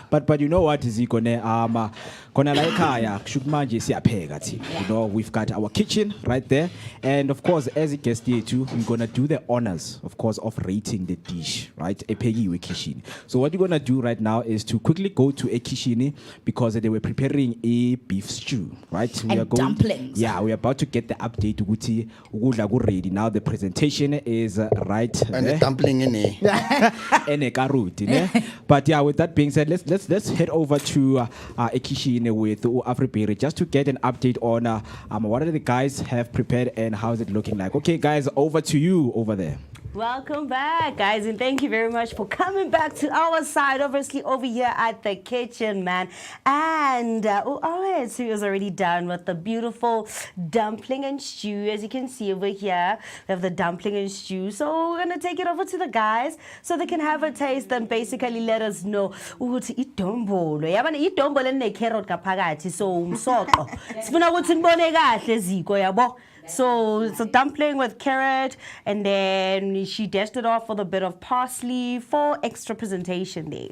But you know what is he gonna kona la ekhaya kushukmanje siyapheka thina. You know, we've got our kitchen right there, and of course as a guest here too, we're gonna do the honors, of course, of rating the dish, right? Ephekiwe kitchen. So what you're gonna do right now is to quickly go to a kitchen because they were preparing a beef stew, right? We are going dumplings. Yeah, we're about to get the update ukuthi ukudla ku ready. Now the presentation is right and the dumpling in there. And a carrot, but yeah, with that being said, let's head over to a kitchen with Afriberry just to get an update on what are the guys have prepared and how is it looking like. Okay, guys, over to you over there. Welcome back, guys, and thank you very much for coming back to our side, obviously over here at the kitchen, man. And our stew is already done with the beautiful dumpling and stew. As you can see over here, we have the dumpling and stew. So we're going to take it over to the guys so they can have a taste and basically let us know ukuthi idombolo. Yabona idombolo ne carrot kaphakathi so umsoqo. Sifuna ukuthi nibone kahle ziko yabo. So it's a dumpling with carrot, and then she dashed it off with a bit of parsley for extra presentation there.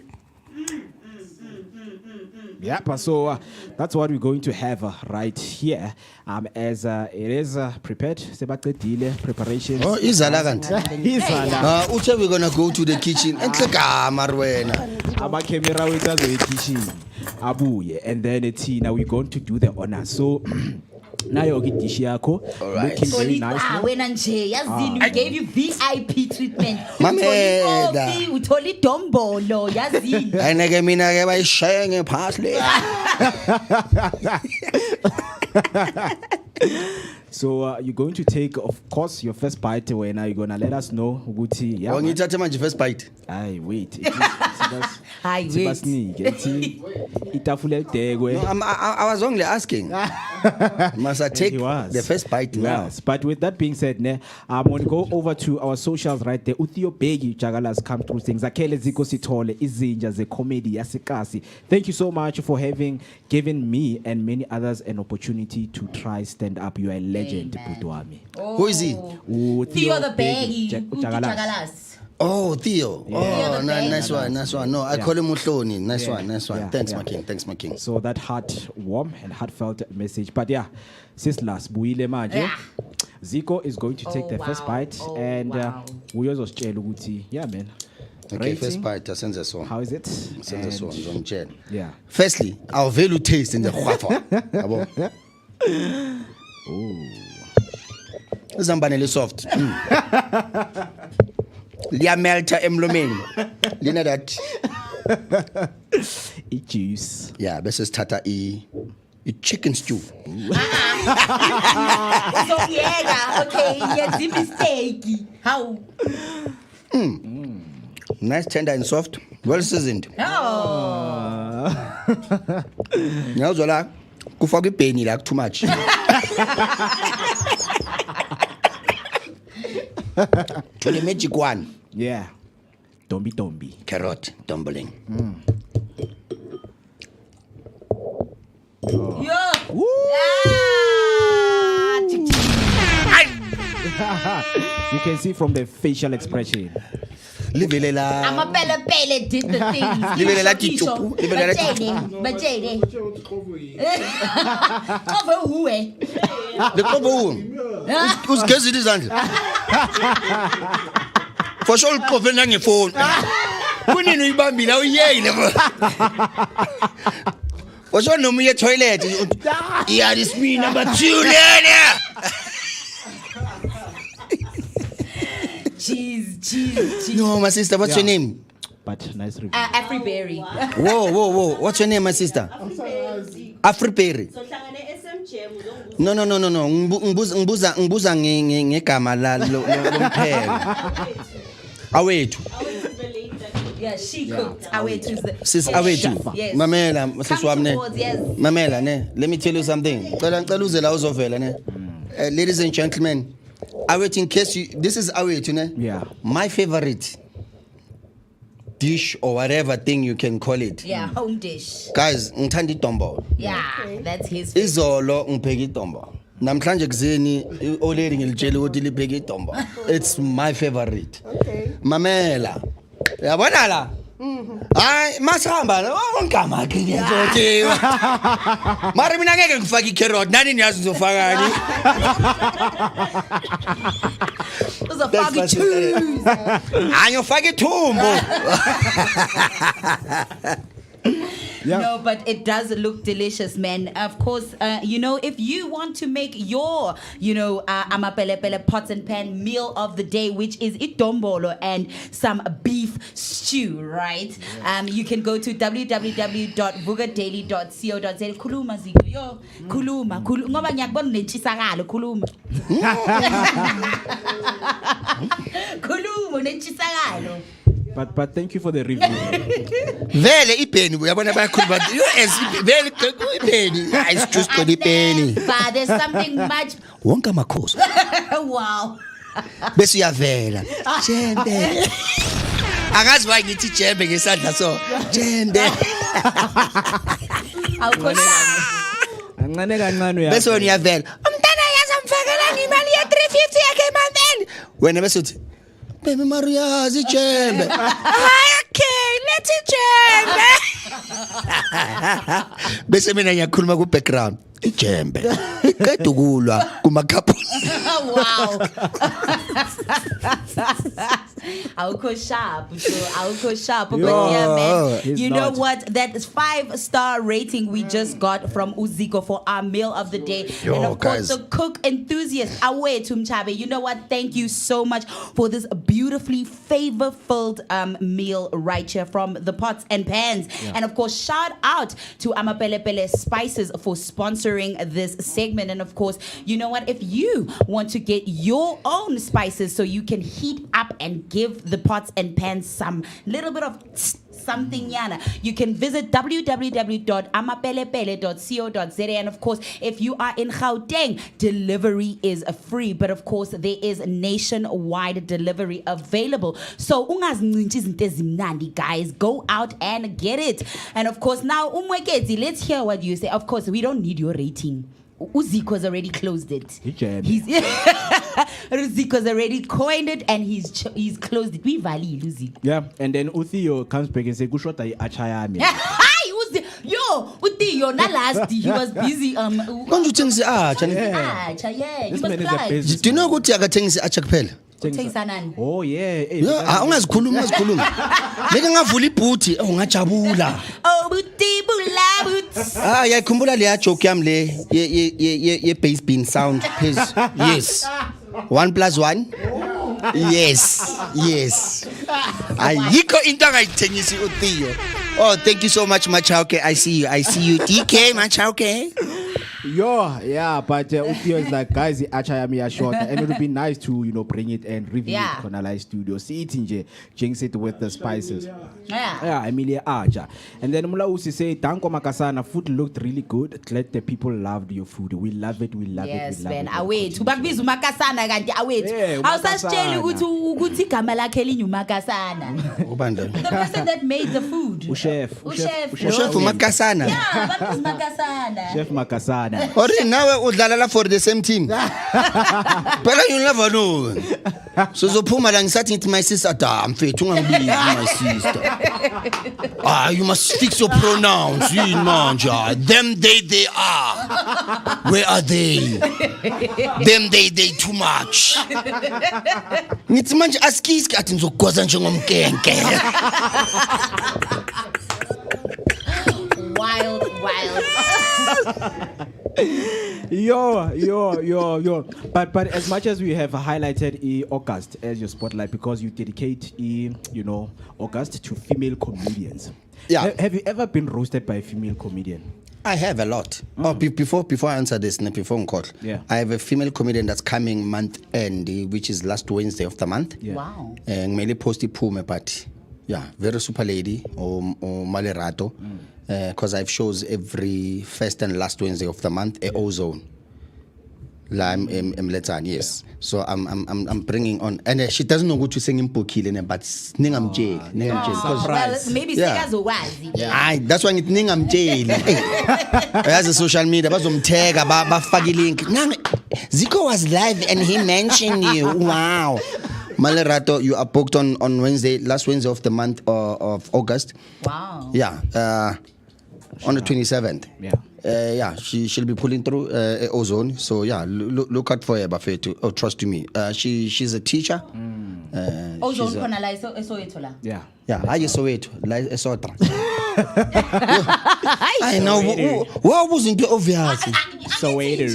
Yeah, so that's what we're going to have right here. As it is prepared, preparation. Oh, izala kanti. Izala. Uche we're gonna go to the kitchen. Enhlekama wena. Ama camera wethu azo kitchen. Abuye, and then Tina, we're going to do the honor. So. Nayo dish yakho looking very nice. Wena nje yazini we gave you VIP treatment. Mamela. Utholi dombolo yazini. Ayineke mina ke bayishaye ngeparsley. So you're going to take, of course, your first bite. When you're gonna let us know, ukuthi yeah. Ngithathe manje first bite. Aye, wait. I was only asking. Must I take the first bite now? Yes, but with that being said, I'm going to go over to our socials right there. Uthio Begi Jagalas come through things. Zakele Ziko Sitole, Izinja, the comedy, Yasikasi. Thank you so much for given me and many others an opportunity to try stand up. You are a legend, Putwami. Who is he? Theo the Begi Jagalas. Oh, Theo. Oh, nice one. No, I call him Mutloni. Nice one. Yeah. Thanks, my king. So that warm and heartfelt message. But yeah, Sislas, Buile Maje. Zico is going to take the first bite, and we also yeah, man. Okay, rating. First bite, send us one. How is it? Send us one, John. Yeah. Firstly, our value taste in the waffle. Oh. Zambanele soft. Lia melta emlomeni. Lina that. Eat juice. Yeah, this is tata chicken stew. So yeah, okay, yeah, the mistake. How? Nice, tender and soft. Well seasoned. Oh. Now Zola, kufaki penny like too much. To the magic one. Yeah. Dombi. Carrot dumpling. Oh. Yeah. You can see from the facial expression. Livelela. I'm a pele did the things. Livelela tichupu. Livelela tichupu. Cover who? The cover who? Who's guessing this answer? For sure, cover on your phone. When you bambi now, yeah. For sure, no me a toilet. Yeah, this me number 2 there. Cheese. No, my sister, what's your name? But nice review. Afriberry. Whoa. What's your name, my sister? Afriberry. No. Ngibuza ngegama la lomphela. Awethu. Yeah, she cooked. Awethu. Sis Awethu. Yes. Mamela, siswami ne. Yes. Mamela ne. Let me tell you something. Cela uze la uzovela ne. Ladies and gentlemen, Awethu, in case this is Awethu ne. Yeah. My favorite dish or whatever thing you can call it. Yeah, home dish. Guys, ngithanda idombo. Yeah, that's his. Izolo ngipheka idombo. Namhlanje kuzeni oledi ngilitshela ukuthi lipheka idombo. It's my favorite. Okay. Mamela, Yabona la. Hayi masihamba ongama ke ngiyazothiwa. Mara mina ngeke ngifake icarrot nani niyazi ngizofakani. Uzofaka icheese. Ayofaka ithumbo. Yeah. No, but it does look delicious, man. Of course, if you want to make your, amapelepele pots and pan meal of the day, which is itombolo and some beef stew, right? You can go to www.vookadaily.co.za. Kuluma ziko yo, kuluma. Ngoba ngiyakubona nentshisakalo kuluma. Kuluma nentshisakalo. But thank you for the review. Vele ipeni uyabona bayakhuluma vele ipeni it's just for ipeni. But there's something much. Wonke amakhosi. Wow. Bese uyavela. Jembe. Akazi why ngithi jembe ngesandla so. Jembe. Awukhosana. Ancane kancane uyavela. Bese wena uyavela. Umntana yazamfakela imali ye 350 yakhe emandeni. Wena bese uthi Baby Maria, Jembe. Okay, let's Jembe. Bese mina ngiyakhuluma ku background. Ijembe. Iqeda ukulwa kumakhaphu. Wow. Awukho sharp. But yeah, man. You know what? That is 5-star rating we just got from Uziko for our meal of the day. And of course, the cook enthusiast, Awe Tumchabe. You know what? Thank you so much for this beautifully flavor-filled meal right here from the Pots and Pans. Yeah. And of course, shout out to Amapelepele Spices for sponsoring this segment. And of course, you know what? If you want to get your own spices so you can heat up and give the Pots and Pans some little bit of something yana, you can visit www.amapelepele.co.za. and of course, if you are in Gauteng, delivery is free, but of course there is nationwide delivery available. So guys, go out and get it. And of course, now Umwekezi, let's hear what you say. Of course, we don't need your rating. Uziko's already closed it. Uziko's already coined it and he's closed it. We value Uziko. Yeah, and then Uthio comes back and says, "Kushota achayami." Hi, Uthio, not last. He was busy. Don't you think yeah. This man is a business. Do you know what you think acha kuphela? Oh yeah. Yeah, ungazikhuluma. Ngeke ngavula ibhuti ungajabula. Oh butibula buts. Yakhumbula le joke yami le ye bass bean sound please. Yes. 1 + 1. Yes. Ayikho into angayithengisi uTheo. Oh, thank you so much Machauke. I see you. DK Machauke. Yeah, but Uthio is like, guys, achayami short, and it would be nice to bring it and review it on our studio. See it in jinx it with the spices. Yeah, Emilia Aja. And then Mula Usi say, Danko Makasana, food looked really good. Glad the people loved your food. We love it. Yes, man. Await. Tubakbizu Makasana ganti await. How's that tell uguti kamala kelly Makasana? The person that made the food. Chef Makasana. Yeah, what is Makasana? Chef Makasana. Or now udlala for the same team. But you never know. So Puma and starting to my sister. I'm my sister. You must fix your pronouns. Them they are. Where are they? Them they too much. It's much askis katin so kozanchongomkenke. Wild. Yo. But as much as we have highlighted August as your spotlight because you dedicate August to female comedians. Yeah. Have you ever been roasted by a female comedian? I have a lot. Oh, before I answer this, before call, I have a female comedian that's coming month end, which is last Wednesday of the month. Yeah. Wow. And mainly posted pume party. Yeah, very super lady or malerato. Because I have shows every first and last Wednesday of the month at Ozone. Yes. So I'm bringing on, and she doesn't know what to sing in Pokilene, but Ningam jail. Well, maybe that's why it's Ningam jail. As a social media, but some tag about Fagi link. Zico was live and he mentioned you. Wow. Malerato, you are booked on Wednesday, last Wednesday of the month of August. Wow. Yeah, on the 27th. Yeah. She'll be pulling through Ozone. So yeah, look out for her, Buffet. Oh, trust me. She's a teacher. Ozone khona la Soweto la. Yeah. Yeah, I just Soweto, like Soweto. I know. What was into obvious? Soweto.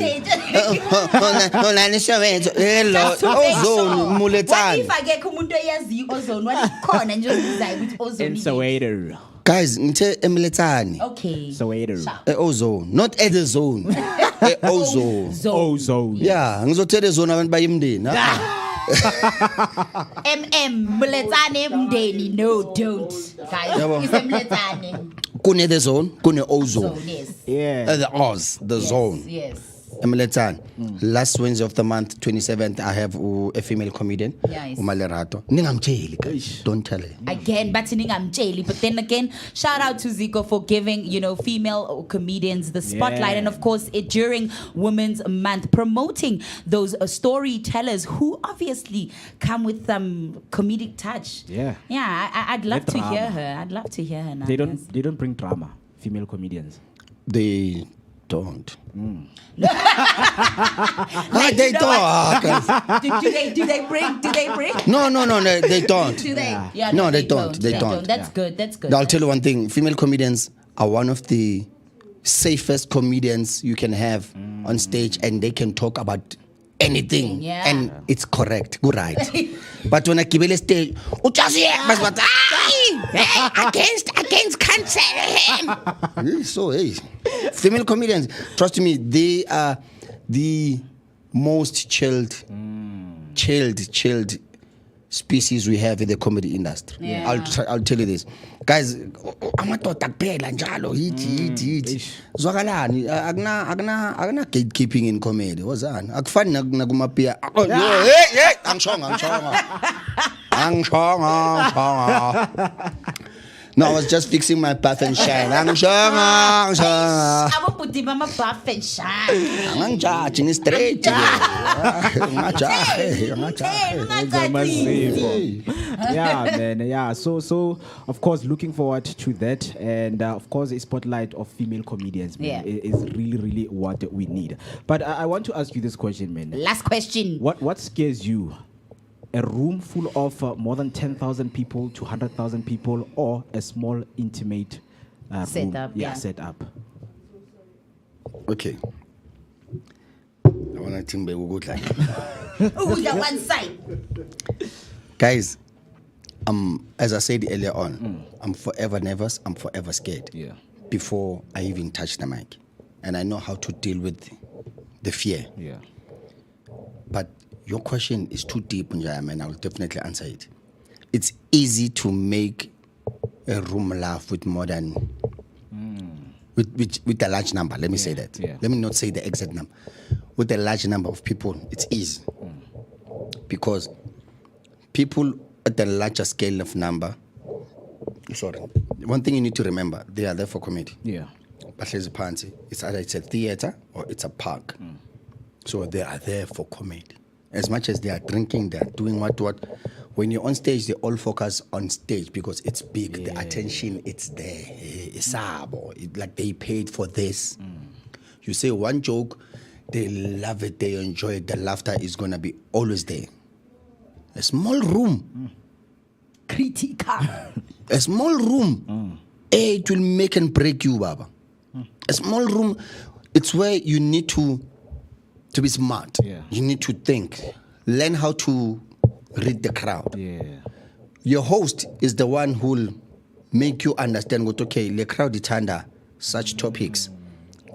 Hello, Ozone, Muletani. What if I get umuntu eyazi Ozone? What khona nje uzayi ukuthi Ozone. In Soweto. Guys, ngithe Emletani. Okay. Soweto. Ozone, not at the zone. Ozone. Ozone. Yeah, ngizothethe zone abantu bayimndeni. Mletsane mndeni, no, don't. Guys, it's Mletsane. Kune the zone, kune Ozone. Yes. Yeah. The Oz, the zone. Yes. Emletani. Last Wednesday of the month, 27th, I have a female comedian, Yes. Umalerato. Ningamtsheli, guys. Don't tell her. Again, but then again, shout out to Zico for giving, female comedians the spotlight. Yeah. And of course, during Women's Month, promoting those storytellers who obviously come with some comedic touch. Yeah. Yeah, I'd love The to hear drama. her. I'd love to hear her now. They don't bring drama, female comedians. They don't. Like, They you know what? don't. Do they bring? No, they don't. Do they? Yeah, No, they don't. They don't. That's good. That's good. I'll tell you one thing. Female comedians are one of the safest comedians you can have on stage, and they can talk about anything. Yeah. And it's correct. Good right. But when I give a stage, against cancel him. So, hey, female comedians, trust me, they are the most chilled species we have in the comedy industry. Yeah. I'll tell you this. Guys, amadoda kuphela njalo hit. Zwakalani akuna gatekeeping in comedy. Wazani? Akufani nakumapia. Hey, angishonga. No, I was just fixing my bath and shine. Angishonga. Ababuti bama buff and shine. Angijudging straight. Yeah, man. Yeah. So of course, looking forward to that, and of course, a spotlight of female comedians, man, is really what we need. But I want to ask you this question, man. Last question. What scares you? A room full of more than 10,000 people to 100,000 people, or a small intimate Setup, room? yeah. Setup. Okay. I want to think good like. One side. Guys, as I said earlier on, I'm forever nervous. I'm forever scared. Yeah. Before I even touch the mic, and I know how to deal with the fear. Yeah. But your question is too deep, Njaya, and I'll definitely answer it. It's easy to make a room laugh with more than with a large number. Let me say that. Yeah. Let me not say the exact number. With a large number of people, it's easy because people at the larger scale of number. Sorry, one thing you need to remember: they are there for comedy. Yeah. But it's either it's a theater or it's a park. So they are there for comedy. As much as they are drinking, they are doing what. When you're on stage, they all focus on stage because it's big. Yeah. The attention, it's there. It's like they paid for this. You say one joke, they love it, they enjoy it. The laughter is going to be always there. A small room. Critical. A small room. It will make and break you, Baba. A small room, it's where you need to be smart. Yeah. You need to think. Learn how to read the crowd. Yeah. Your host is the one who will make you understand what, okay, the crowd is under such topics.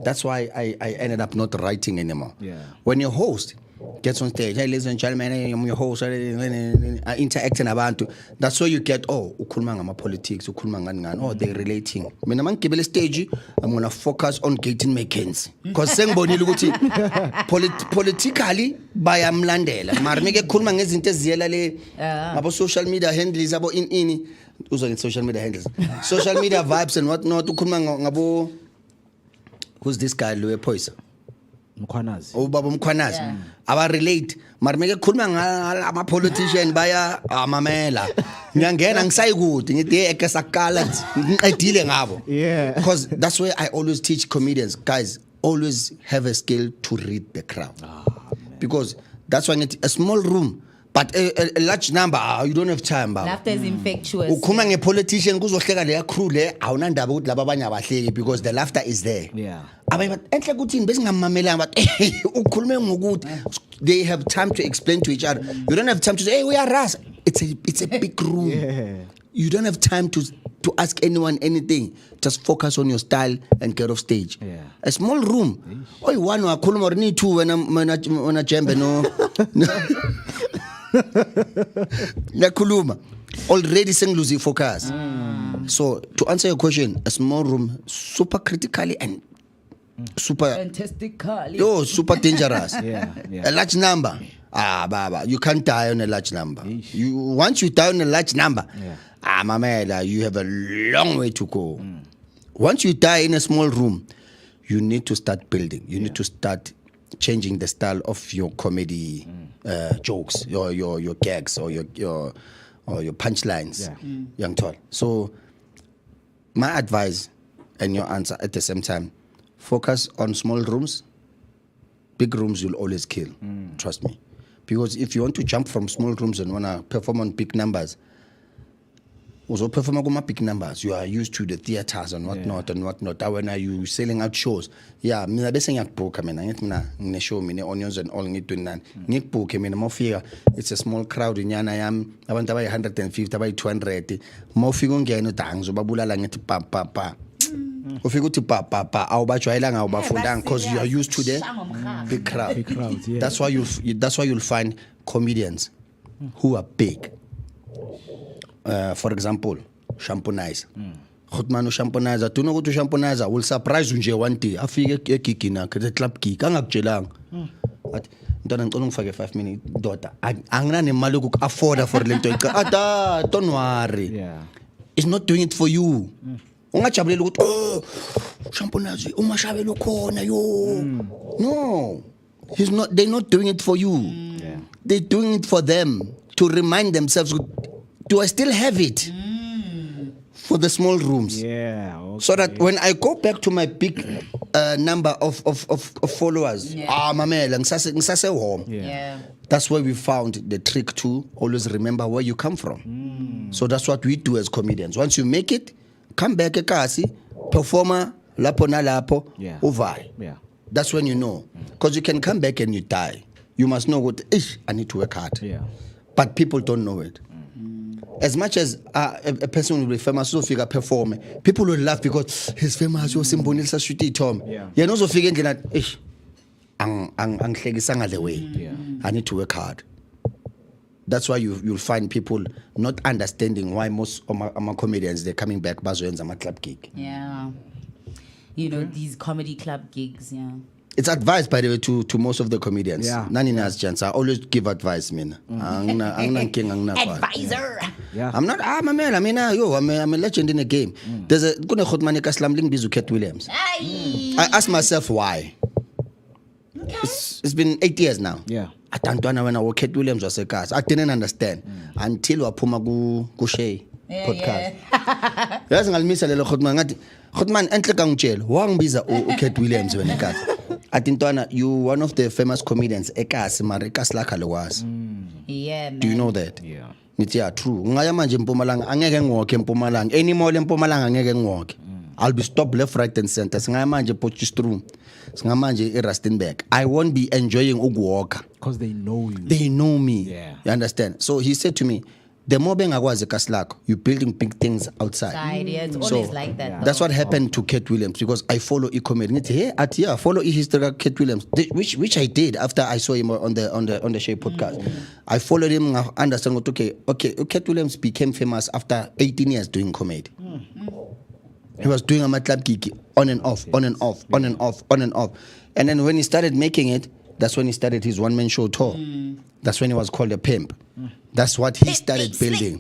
That's why I ended up not writing anymore. Yeah. When your host gets on stage, hey, ladies and gentlemen, I'm your host, interacting about, that's where you get, ukhuluma ngama politics, ukhuluma ngani, they're relating. Mina mangigibele stage, I'm going to focus on Gaytons McKenzie. Because sengibonile ukuthi politically bayamlandela. Mara mike khuluma ngezinto eziyela le abo social media handles abo ini uzo nge social media handles. Social media vibes and what not ukhuluma ngabo. Who's this guy, Louis Poisa? ubaba umkhwanazi aba relate mara meke khuluma ngama politician baya amamela ngiyangena ngisayikude ngithi eke sakala ngiqedile ngabo because that's why I always teach comedians, guys, always have a skill to read the crowd because that's why a small room but a large number you don't have time baba. Laughter is infectious. Ukhuluma ngepolitician kuzohleka le crew le awunandaba ukuthi laba abanye abahleki because the laughter is there. Abaye bathi enhle kuthini besingammamelanga bathi ukhulume ngokuthi they have time to explain to each other. You don't have time to say hey we are ras. It's a big room. You don't have time to ask anyone anything. Just focus on your style and get off stage. A small room. Oh, one wakhuluma or need two when a jembe no. Nakuluma already saying losing focus. So to answer your question, a small room super critically and super fantastically. Super dangerous. A large number. Baba, you can't die on a large number. Once you die on a large number, mamela, you have a long way to go. Once you die in a small room, you need to start building. You need to start changing the style of your comedy jokes, your gags or your punchlines, young tall. So my advice and your answer at the same time, focus on small rooms. Big rooms will always kill. Trust me. Because if you want to jump from small rooms and want to perform on big numbers, also perform on big numbers, you are used to the theaters and whatnot and whatnot. When are you selling out shows? Yeah, mina bese ngiyakubhuka mina ngithi mina ngine show mina onions and all ngi29. Ngikubhuke mina mawufika it's a small crowd nyana yami abantu abayi 150 abayi 200 mawufika ungena udangi zobabulala ngithi pa ufika uthi pa awubajwayelanga awubafundanga because you are used to the big crowd. That's why you'll find comedians who are big. For example, Shamponizer. Khotmano Shamponizer, tu know ukuthi Shamponizer will surprise you nje one day. Afike egigi nakhe the club gig angakutshelanga. But ntwana ngicela ngifake 5 minutes daughter. Angina nemali yoku-afforda for lento ica. Don't worry. It's not doing it for you. Ungajabulela ukuthi oh Shamponizer umashabelo khona yo. No. They're not doing it for you. They're doing it for them to remind themselves, do I still have it? For the small rooms. So that when I go back to my big number of followers, mamela ngisase home. That's where we found the trick to always remember where you come from. So that's what we do as comedians. Once you make it, come back ekasi, performer lapo na lapo, uvai. That's when you know. Because you can come back and you die. You must know what, I need to work hard. But people don't know it. As much as a person will be famous, so figure perform, people will laugh because he's famous. You're Simbonisa Shuti Tom. You're not so figuring that the way. I need to work hard. That's why you'll find people not understanding why most of my comedians they're coming back bazoyenza ama club gig. You know, these comedy club gigs, It's advice, by the way, to most of the comedians. Nani nas chance. I always give advice, man. Advisor. I'm not. I'm a man. I'm a legend in the game. There's a good khotmanika slamling bizu Cat Williams. I ask myself why. It's been 8 years now. Atantwana when I was Cat Williams was a cast. I didn't understand until wapuma kushay podcast. Yazi ngalimisa lelo khotman ngathi khotman enhle kangitshela wangibiza uKat Williams wena eKasi. Atintwana you one of the famous comedians eKasi mara eKasi lakha lokwazi. Man. Do you know that? Nithi true. Ngaya manje eMpumalanga angeke ngiwalk eMpumalanga. Any mall eMpumalanga angeke ngiwalk. I'll be stopped left, right and center. Singaya manje Potchefstroom. Singaya manje eRustenburg. I won't be enjoying ukuwalk because they know you. They know me. You understand? So he said to me, the more bengakwazi eKasi lakho, you're building big things outside. It's always like that. That's what happened to Cat Williams because I follow e-comedy. Hey, follow e-history of Cat Williams, which I did after I saw him on the Shay podcast. I followed him. I understand. Okay. Cat Williams became famous after 18 years doing comedy. He was doing a club gig on and off. And then when he started making it, that's when he started his one-man show tour. That's when he was called a pimp. That's what he started building.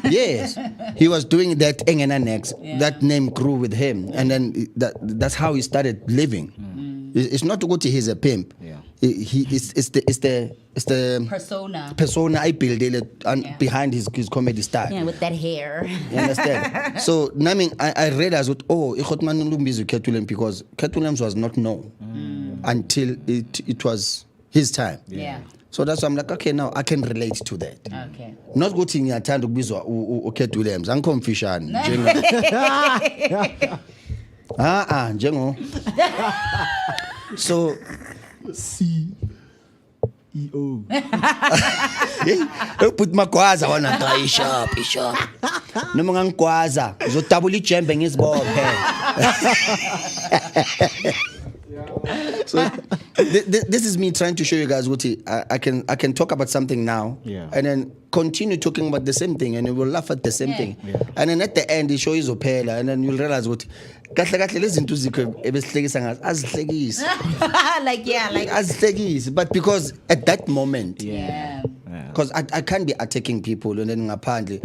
Yes. He was doing that Engena next. That name grew with him. And then that's how he started living. It's not ukuthi he's a pimp. Yeah. It's the persona I built behind his comedy style. Yeah, with that hair. You understand? So, I realized that, because Ketulem was not known until it was his time. Yeah. So that's why I'm like, okay, now I can relate to that. Okay. Not good in your time to be so Ketulem. I'm confused. Jengo. So, CEO. Put my kwaza on a tie shop. No mga kwaza. So tabuli chembeng is bob. So this is me trying to show you guys what I can talk about something now, and then continue talking about the same thing, and you will laugh at the same thing, and then at the end the show is opela, and then you'll realize what but because at that moment, because I can't be attacking people and then apparently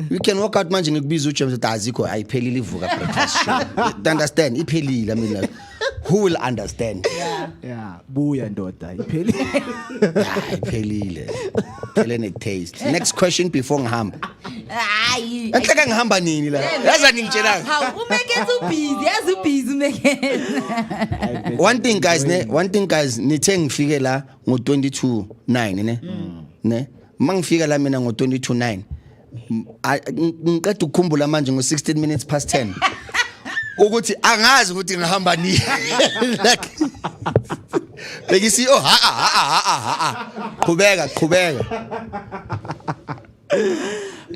we can walk out managing a bizuchem that aziko I pay Vooka breakfast show. Understand? I mean, like, who will understand? Yeah. Booyah and daughter. I taste. Next question before ngihamba. Hayi. Enhlaka ngihamba nini la? Yaza ningitshela. Hawu umeke busy, yazi busy umeke. One thing guys, nithe ngifike la ngo-22:09 ne? Mangifika la mina ngo-22:09. Ngiqeda ukukhumbula manje ngo-16 minutes past 10. Ukuthi angazi ukuthi ngihamba nini. Bekisi Qhubeka.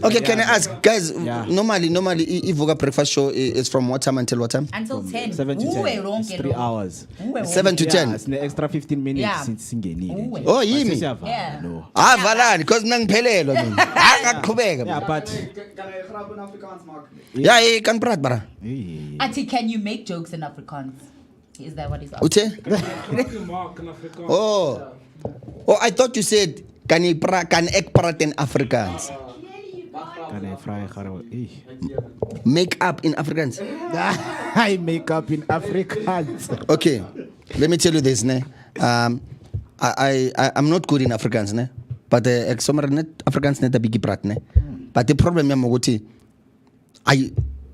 Okay, can I ask, guys? Normally, Vooka breakfast show is from what time until what time? Until 10. 7 to 10. It's 3 hours. 7 to 10. It's an extra 15 minutes since singenile. Oh, yimi. Yeah. No. Valani, because nangiphelelwa mina. Angaqhubeka. Yeah, but yeah, kan praat bara. Ati, can you make jokes in Afrikaans? Is that what he's asking? Uthe? Oh, I thought you said kan ek praat in Afrikaans. Make up in Afrikaans. I make up in Afrikaans. Okay, let me tell you this, ne. I'm not good in Afrikaans, ne. But Afrikaans net a big praat, ne. But the problem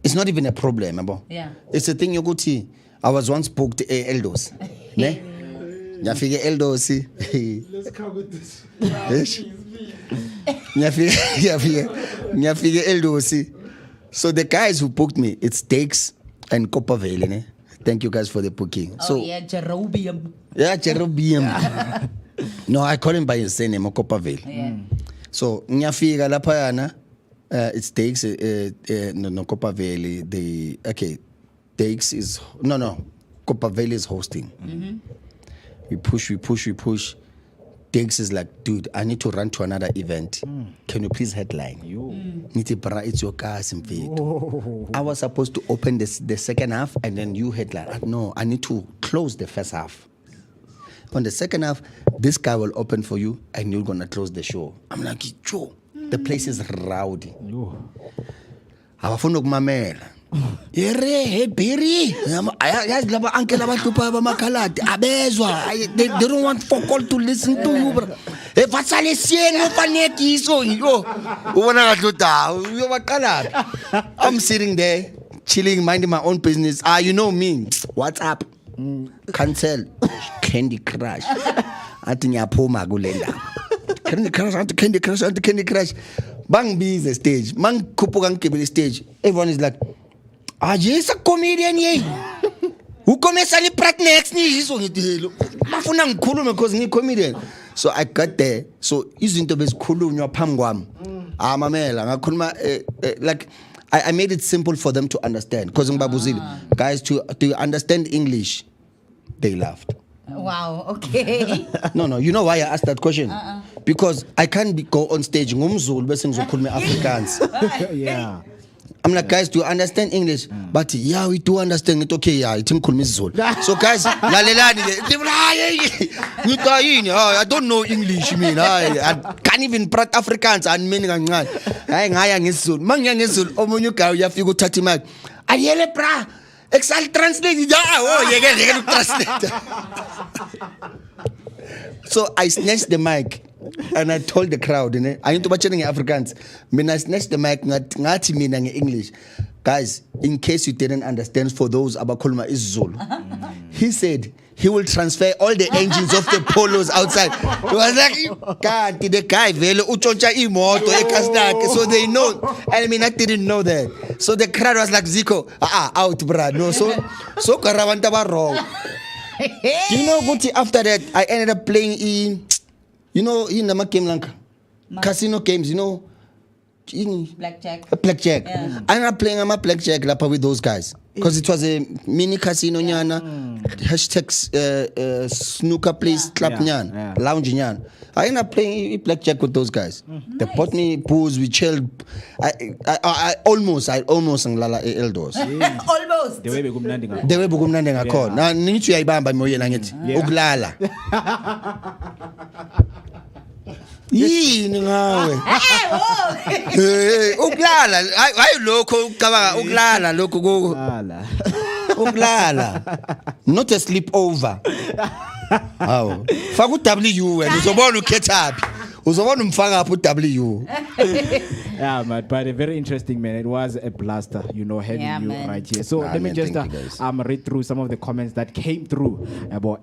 it's not even a problem, abo. Yeah. It's a thing you go to. I was once booked Eldos, ne. Ya fige Eldos. Let's cover this. So the guys who booked me, it's Takes and Copperville, ne? Thank you guys for the booking. Oh, yeah, Jerobium. Yeah, Jerobium. No, I call him by his name, Copperville. Yeah. So Nyafika La Payana, it's Takes, no Copperville. Takes is Copperville is hosting. Mm-hmm. We push. Takes is like, dude, I need to run to another event. Can you please headline? Niti bra, it's your cars in feed. I was supposed to open the second half and then you headline. No, I need to close the first half. On the second half, this guy will open for you and you're gonna close the show. I'm like, Joe, the place is rowdy. Abafuna ukumamela. Hey Berry, yazi laba uncle abahlupha bamakhaladi abezwa. They don't want for call to listen to you, bro. Hey vatsale sieni ufanekiso yo. Ubona kahle udawu uyobaqala. I'm sitting there chilling, minding my own business. You know me. What's up? Cancel. Candy Crush. Athi ngiyaphuma kule ndawo. Candy Crush. Bang busy stage. Man khuphuka ngigibele stage. Everyone is like, yes, a comedian ye. Who comes ali prat next ni iso ngidelo. Bafuna ngikhulume because ngi comedian. So I got there. So izinto bezikhulunywa phambi kwami. Mamela ngakhuluma like I made it simple for them to understand because ngibabuzile. Guys, do you understand English? They laughed. Wow, okay. No, you know why I asked that question? Because I can't go on stage ngumzulu bese ngizokhuluma Afrikaans. Yeah. I'm like, guys, do you understand English? But yeah, we do understand it. Okay, yeah, it's ngikhuluma isiZulu. So guys, lalelani I don't know English mina. I can't even prat Afrikaans and mina kancane. Hayi ngaya ngesiZulu. Mangiya ngesiZulu omunye ugayi uyafika uthatha imali. Ayele bra. Excel translate. Translate. So I snatched the mic and I told the crowd, I need to watch it in Afrikaans. I snatched the mic, ngati mina in English. Guys, in case you didn't understand, for those Abakolma is Zulu. He said he will transfer all the engines of the polos outside. He was like, God, the guy, so they know. I mean, I didn't know that. So the crowd was like, Zico, out, bruh. No, so Karawanta wrong. Do you know, Guti, after that, I ended up playing in the game Lanka. Casino games, Blackjack. Blackjack. Yeah. I'm not playing a blackjack with those guys. Because it was a mini casino, hashtag snooker place, club, lounge. I ended up playing blackjack with those guys. They bought me booze, we chilled. I almost ngilala eldors. Almost. The way we gumnandi ngakhona. Na nithi uyayibamba moyena ngithi ukulala. Yini ngawe? Ukulala, hayi lokho ucabanga ukulala lokho ku. Ukulala. Not a sleepover. Hawo. Faka uW wena uzobona ukhetha phi. Uzobona umfaka apho uW. Yeah, man, but very interesting, man. It was a blaster, having you right here. So let me just read through some of the comments that came through.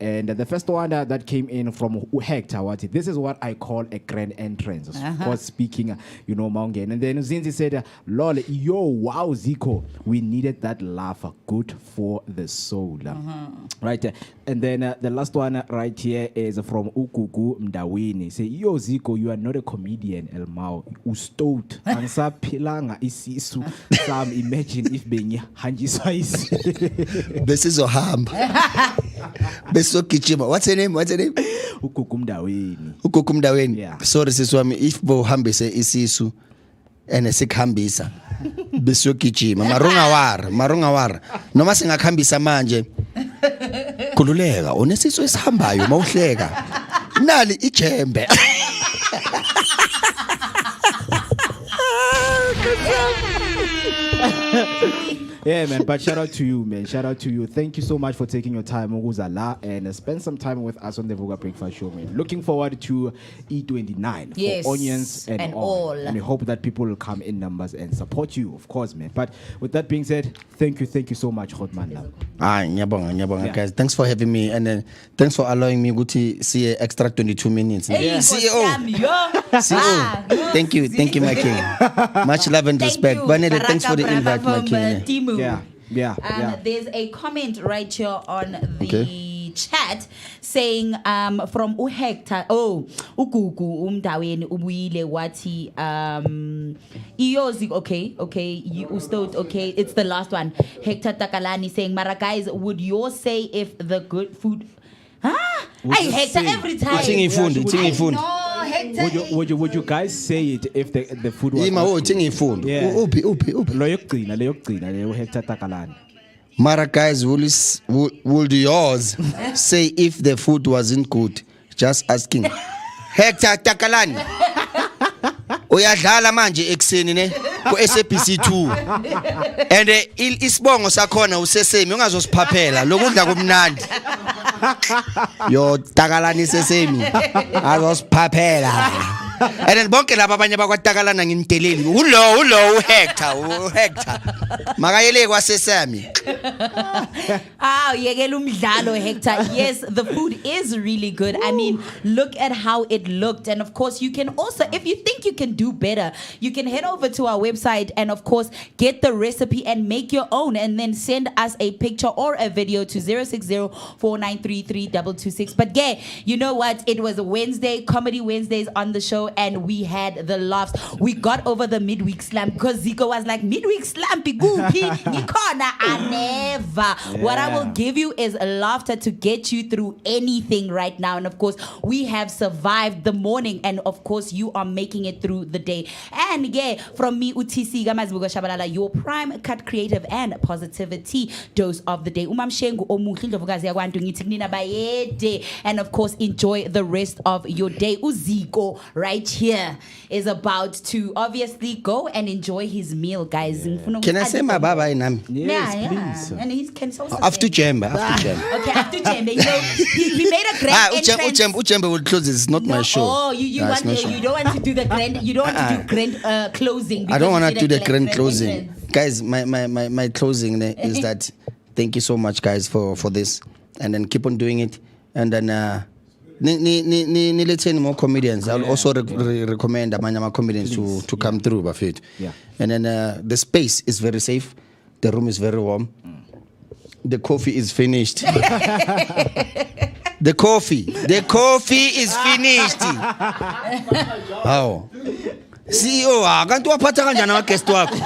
And the first one that came in from Hector, this is what I call a grand entrance. Of course, speaking, Maungen. And then Zinzi said, lol, yo, wow, Zico, we needed that laugh. Good for the soul. Right. And then the last one right here is from Ukuku Mdawini. Say, yo, Zico, you are not a comedian, Elmao. Ustout. Ansa pilanga isisu. Sam, imagine if benye hanjiswa isi. Besizo hamba. Beso kichima. What's her name? Ukuku Mdawini. Yeah. Sorry, siswami, if bo hambise isisu. Ene sikhambisa. Beso kichima. Marunga war. Noma singakhambisa manje. Kululeka, onesiso esihambayo mawuhleka. Nali ijembe. Yeah, man, but shout out to you, man. Shout out to you. Thank you so much for taking your time, Oguzala, and spend some time with us on the Vooka Breakfast Show, man. Looking forward to E29 for onions and all. And we hope that people will come in numbers and support you, of course, man. But with that being said, thank you so much, Hotman. Nyabonga, guys. Thanks for having me, and then thanks for allowing me to see an extra 22 minutes. Hey, CEO. Thank you, my king. Much love and respect. Banele, thanks for the invite, my king. Yeah. There's a comment right here on the chat saying from Hector, Ukuku Umdaweni ubuyile wati Iyozi, okay, you ustot, okay, it's the last one. Hector Takalani saying, Mara guys, would you say if the good food I Hector every time. Would you guys say it if the food was Mara guys, would yours say if the food wasn't good? Just asking. Hector Takalani. Uyadlala manje ekseni ne ku SABC 2 and isibongo sakhona usesemi ungazosiphaphela lokudla kumnandi yo Takalani sesemi azosiphaphela and then bonke laba abanye bakwatakalana ngimdeleli ulo Hector makayele kwasesami yekela umdlalo Hector. Yes, the food is really good. I mean, look at how it looked, and of course you can also, if you think you can do better, you can head over to our website and of course get the recipe and make your own, and then send us a picture or a video to 060-4933-226. But yeah, you know what, it was a Wednesday, Comedy Wednesdays on the show, and we had the laughs. We got over the midweek slump because Zico was like, midweek slumpy goopy nikona. I never. What I will give you is a laughter to get you through anything right now. And of course, we have survived the morning, and of course you are making it through the day. And yeah, from me, UTC Gamazbuga Shabalala, your prime cut creative and positivity dose of the day. Umam Shengu Omukhindlo Vugazi Agwantu Ngitinina Bayede. And of course, enjoy the rest of your day. Uziko right right here is about to obviously go and enjoy his meal, guys. Can I say my bye-bye, Nam? Yes, please. And he can also After Jemba. Okay, after Jemba. You know, he made a grand entrance. Uchemba will close. It's not my show. Oh, you don't want to do the grand. You don't want to do grand closing. I don't want to do the grand closing, guys. My closing is that. Thank you so much, guys, for this, and then keep on doing it, and then. Let's say more comedians. I'll also recommend my comedians to come through, Buffett. Yeah. And then the space is very safe. The room is very warm. The coffee is finished. The coffee is finished. Oh. CEO akantu waphatha kanjani ama-guest wakho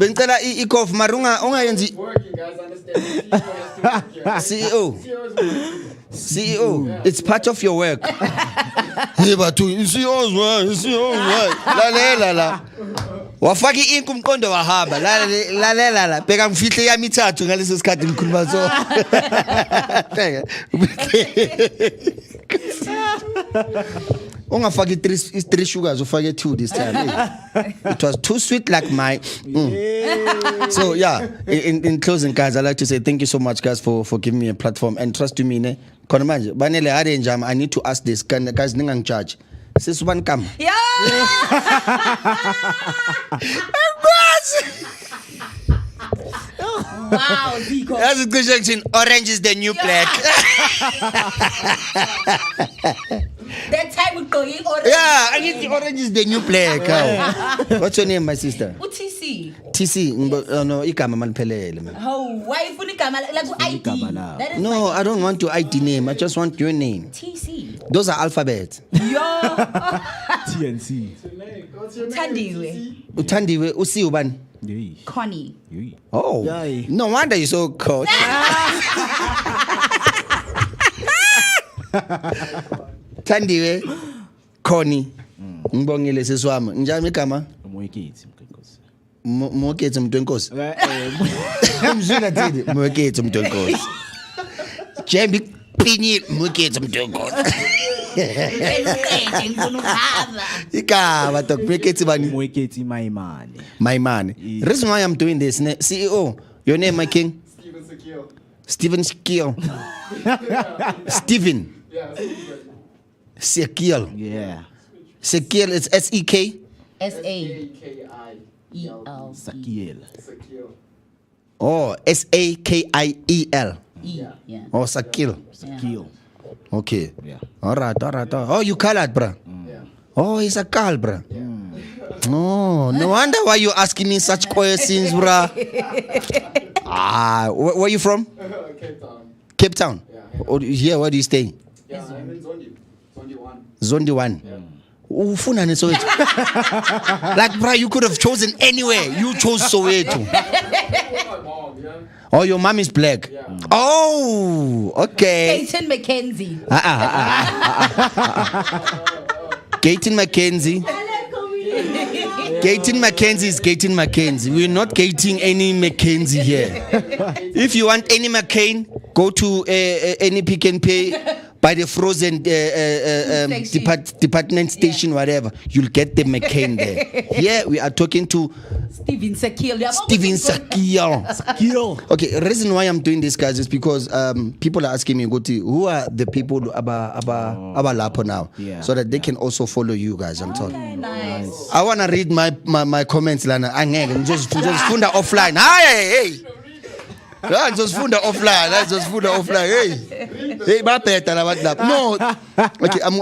bengicela i-coffee marunga ongayenzi CEO, it's part of your work. Hey bathu CEO's work. Lalela. Wafaki ink umqondo wahamba. Lalela. Bheka ngifihle yami ithathu ngaleso sikhathi ngikhuluma so. Ungafaki 3 sugars, ufake 2 this time. It was too sweet like my. So yeah, in closing, guys, I'd like to say thank you so much, guys, for giving me a platform and trust to me. I need to ask this. Guys, ningang charge. Sis one come. Yeah. Wow, Zico. That's a good section. Orange is the new black. That time would go in orange. Yeah, I need the orange is the new black. What's your name, my sister? TC. TC. No, igama maliphelele man. Oh, why if you come like ID? No, I don't want your ID name. I just want your name. TC. Those are alphabets. Yo. TNC. Uthandiwe. Usi ubani? Connie. Oh. No wonder you're so cold. Thandiwe. Connie. Ngibongile seswami. Njani igama? Mweketsi mntu wenkosi. Umzwina thini? Mweketsi mntu wenkosi. Jembi pinyile mweketsi mntu wenkosi. Igama Mweketsi bani? Mweketsi Maimane. Maimane. Reason why I'm doing this, CEO, your name, my king? Steven Sekil. Steven. Sekil. Yeah. Sekil is S-E-K? S-A-K-I-E-L. Sakil. Oh, S-A-K-I-E-L. Yeah. Oh, Sakil. Sakil. Okay. Yeah. All right. Oh, you colored, bro. Oh, he's a Kal, bro. Oh, no wonder why you asking me such questions, bro. Where are you from? Cape Town. Yeah. Where do you stay? Yeah, I'm in Zondi 1. Ufuna ni Soweto. Like, bro, you could have chosen anywhere. You chose Soweto. Oh, your mom is black. Yeah. Oh, okay. Gayton McKenzie. Gayton McKenzie. Gayton McKenzie is Gayton McKenzie. We're not gating any McKenzie here. If you want any McCain, go to any Pick and Pay. By the frozen department station, whatever, you'll get the McCain there. Here we are talking to Steven Sekil. Okay, the reason why I'm doing this, guys, is because people are asking me, who are the people about Lapo now? Yeah. So that they can also follow you guys. I'm talking. Nice. I want to read my comments, Lana. I'm just funda offline. Hey. That's just funda offline. Hey, my pet and about that. No. Okay, I'm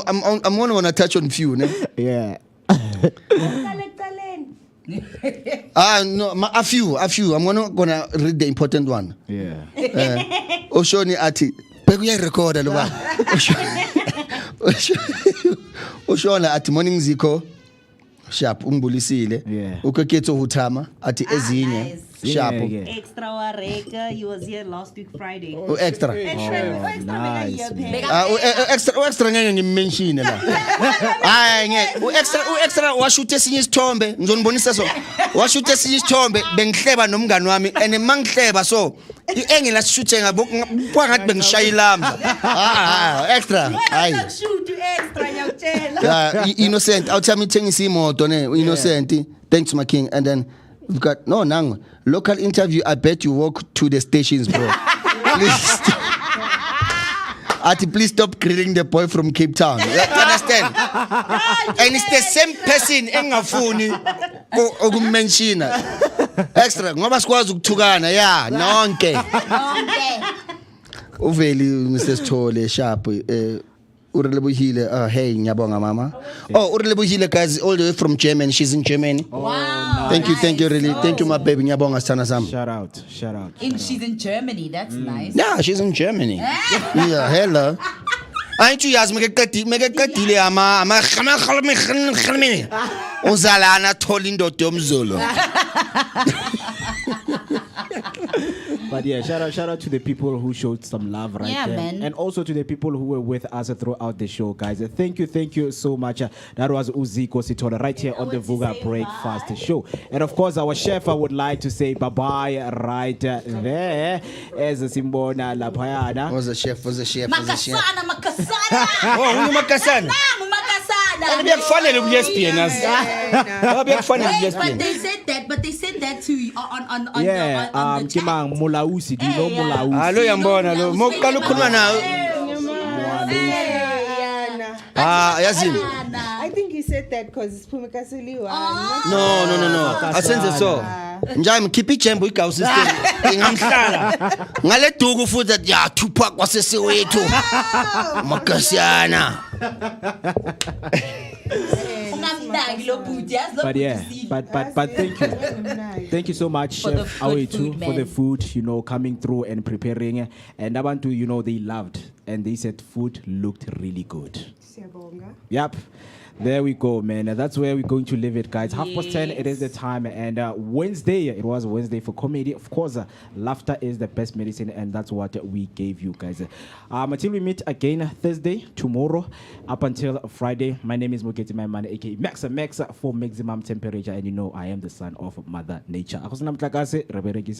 going to touch on a few. Yeah. No, a few. I'm gonna read the important one. Yeah. Oshoni ati. Pekuya record alwa. Oshona ati morning ziko. Sharp umbulisile. Yeah. Ukeketho hutama ati ezinye. Nice. Sharp. Extra Wareka, he was here last week Friday. Extra. Nice. Extra ngeke ngimmention la. Hayi ngeke. Extra washoot esinye isithombe, ngizonibonisa so. Washoot esinye isithombe bengihleba nomngani wami and mangihleba so engela shoot ngabo ngathi bengishaya ilamba. Extra. Hayi. Yeah, innocent. I'll tell me things imoto ne innocent. Thanks my king. And then we've got no nang local interview. I bet you walk to the stations, bro. Please. Ati, please stop grilling the boy from Cape Town. You understand? And it's the same person engafuni ukummention. Extra ngoba sikwazi ukuthukana yeah nonke. Uveli Mr. Sithole sharp urelebuhile hey ngiyabonga mama. Oh urelebuhile guys all the way from Germany. She's in Germany. Wow. Thank you really. Thank you my baby ngiyabonga sana sam. Shout out. She's in Germany. That's nice. Yeah, she's in Germany. Yeah, hello. Ain't you yazi mekaqedile ama uzalana thola indoda yomzulu. But yeah, shout out to the people who showed some love right there. Man. And also to the people who were with us throughout the show, guys. Thank you so much. That was Uziko Sitola right here on the Vooka Breakfast Show. And of course, our chef, I would like to say bye-bye right there. As Simbona Lapayana. Was a chef. Makasana. Oh, Makasana. But they said that to you on Kimang Mulausi, do you know Mulausi? Hello, Yambona. Mokalu Kumana. Yazim. I think you said that because Pumikasiliwa. No. I sense it so. Njami kipi chembo ikaw system. Ngamhlala. Ngale dugu futhi ya Tupac waseSoweto. Makasiana. But yeah, but thank you so much, Chef Awetu, for the food, coming through and preparing. And I want to, they loved, and they said food looked really good. Yep. There we go, man. That's where we're going to leave it, guys. 10:30, it is the time. And Wednesday, it was Wednesday for comedy. Of course, laughter is the best medicine, and that's what we gave you, guys. Until we meet again Thursday, tomorrow, up until Friday, my name is Mugeti, my man, aka Max for maximum temperature. And I am the son of Mother Nature.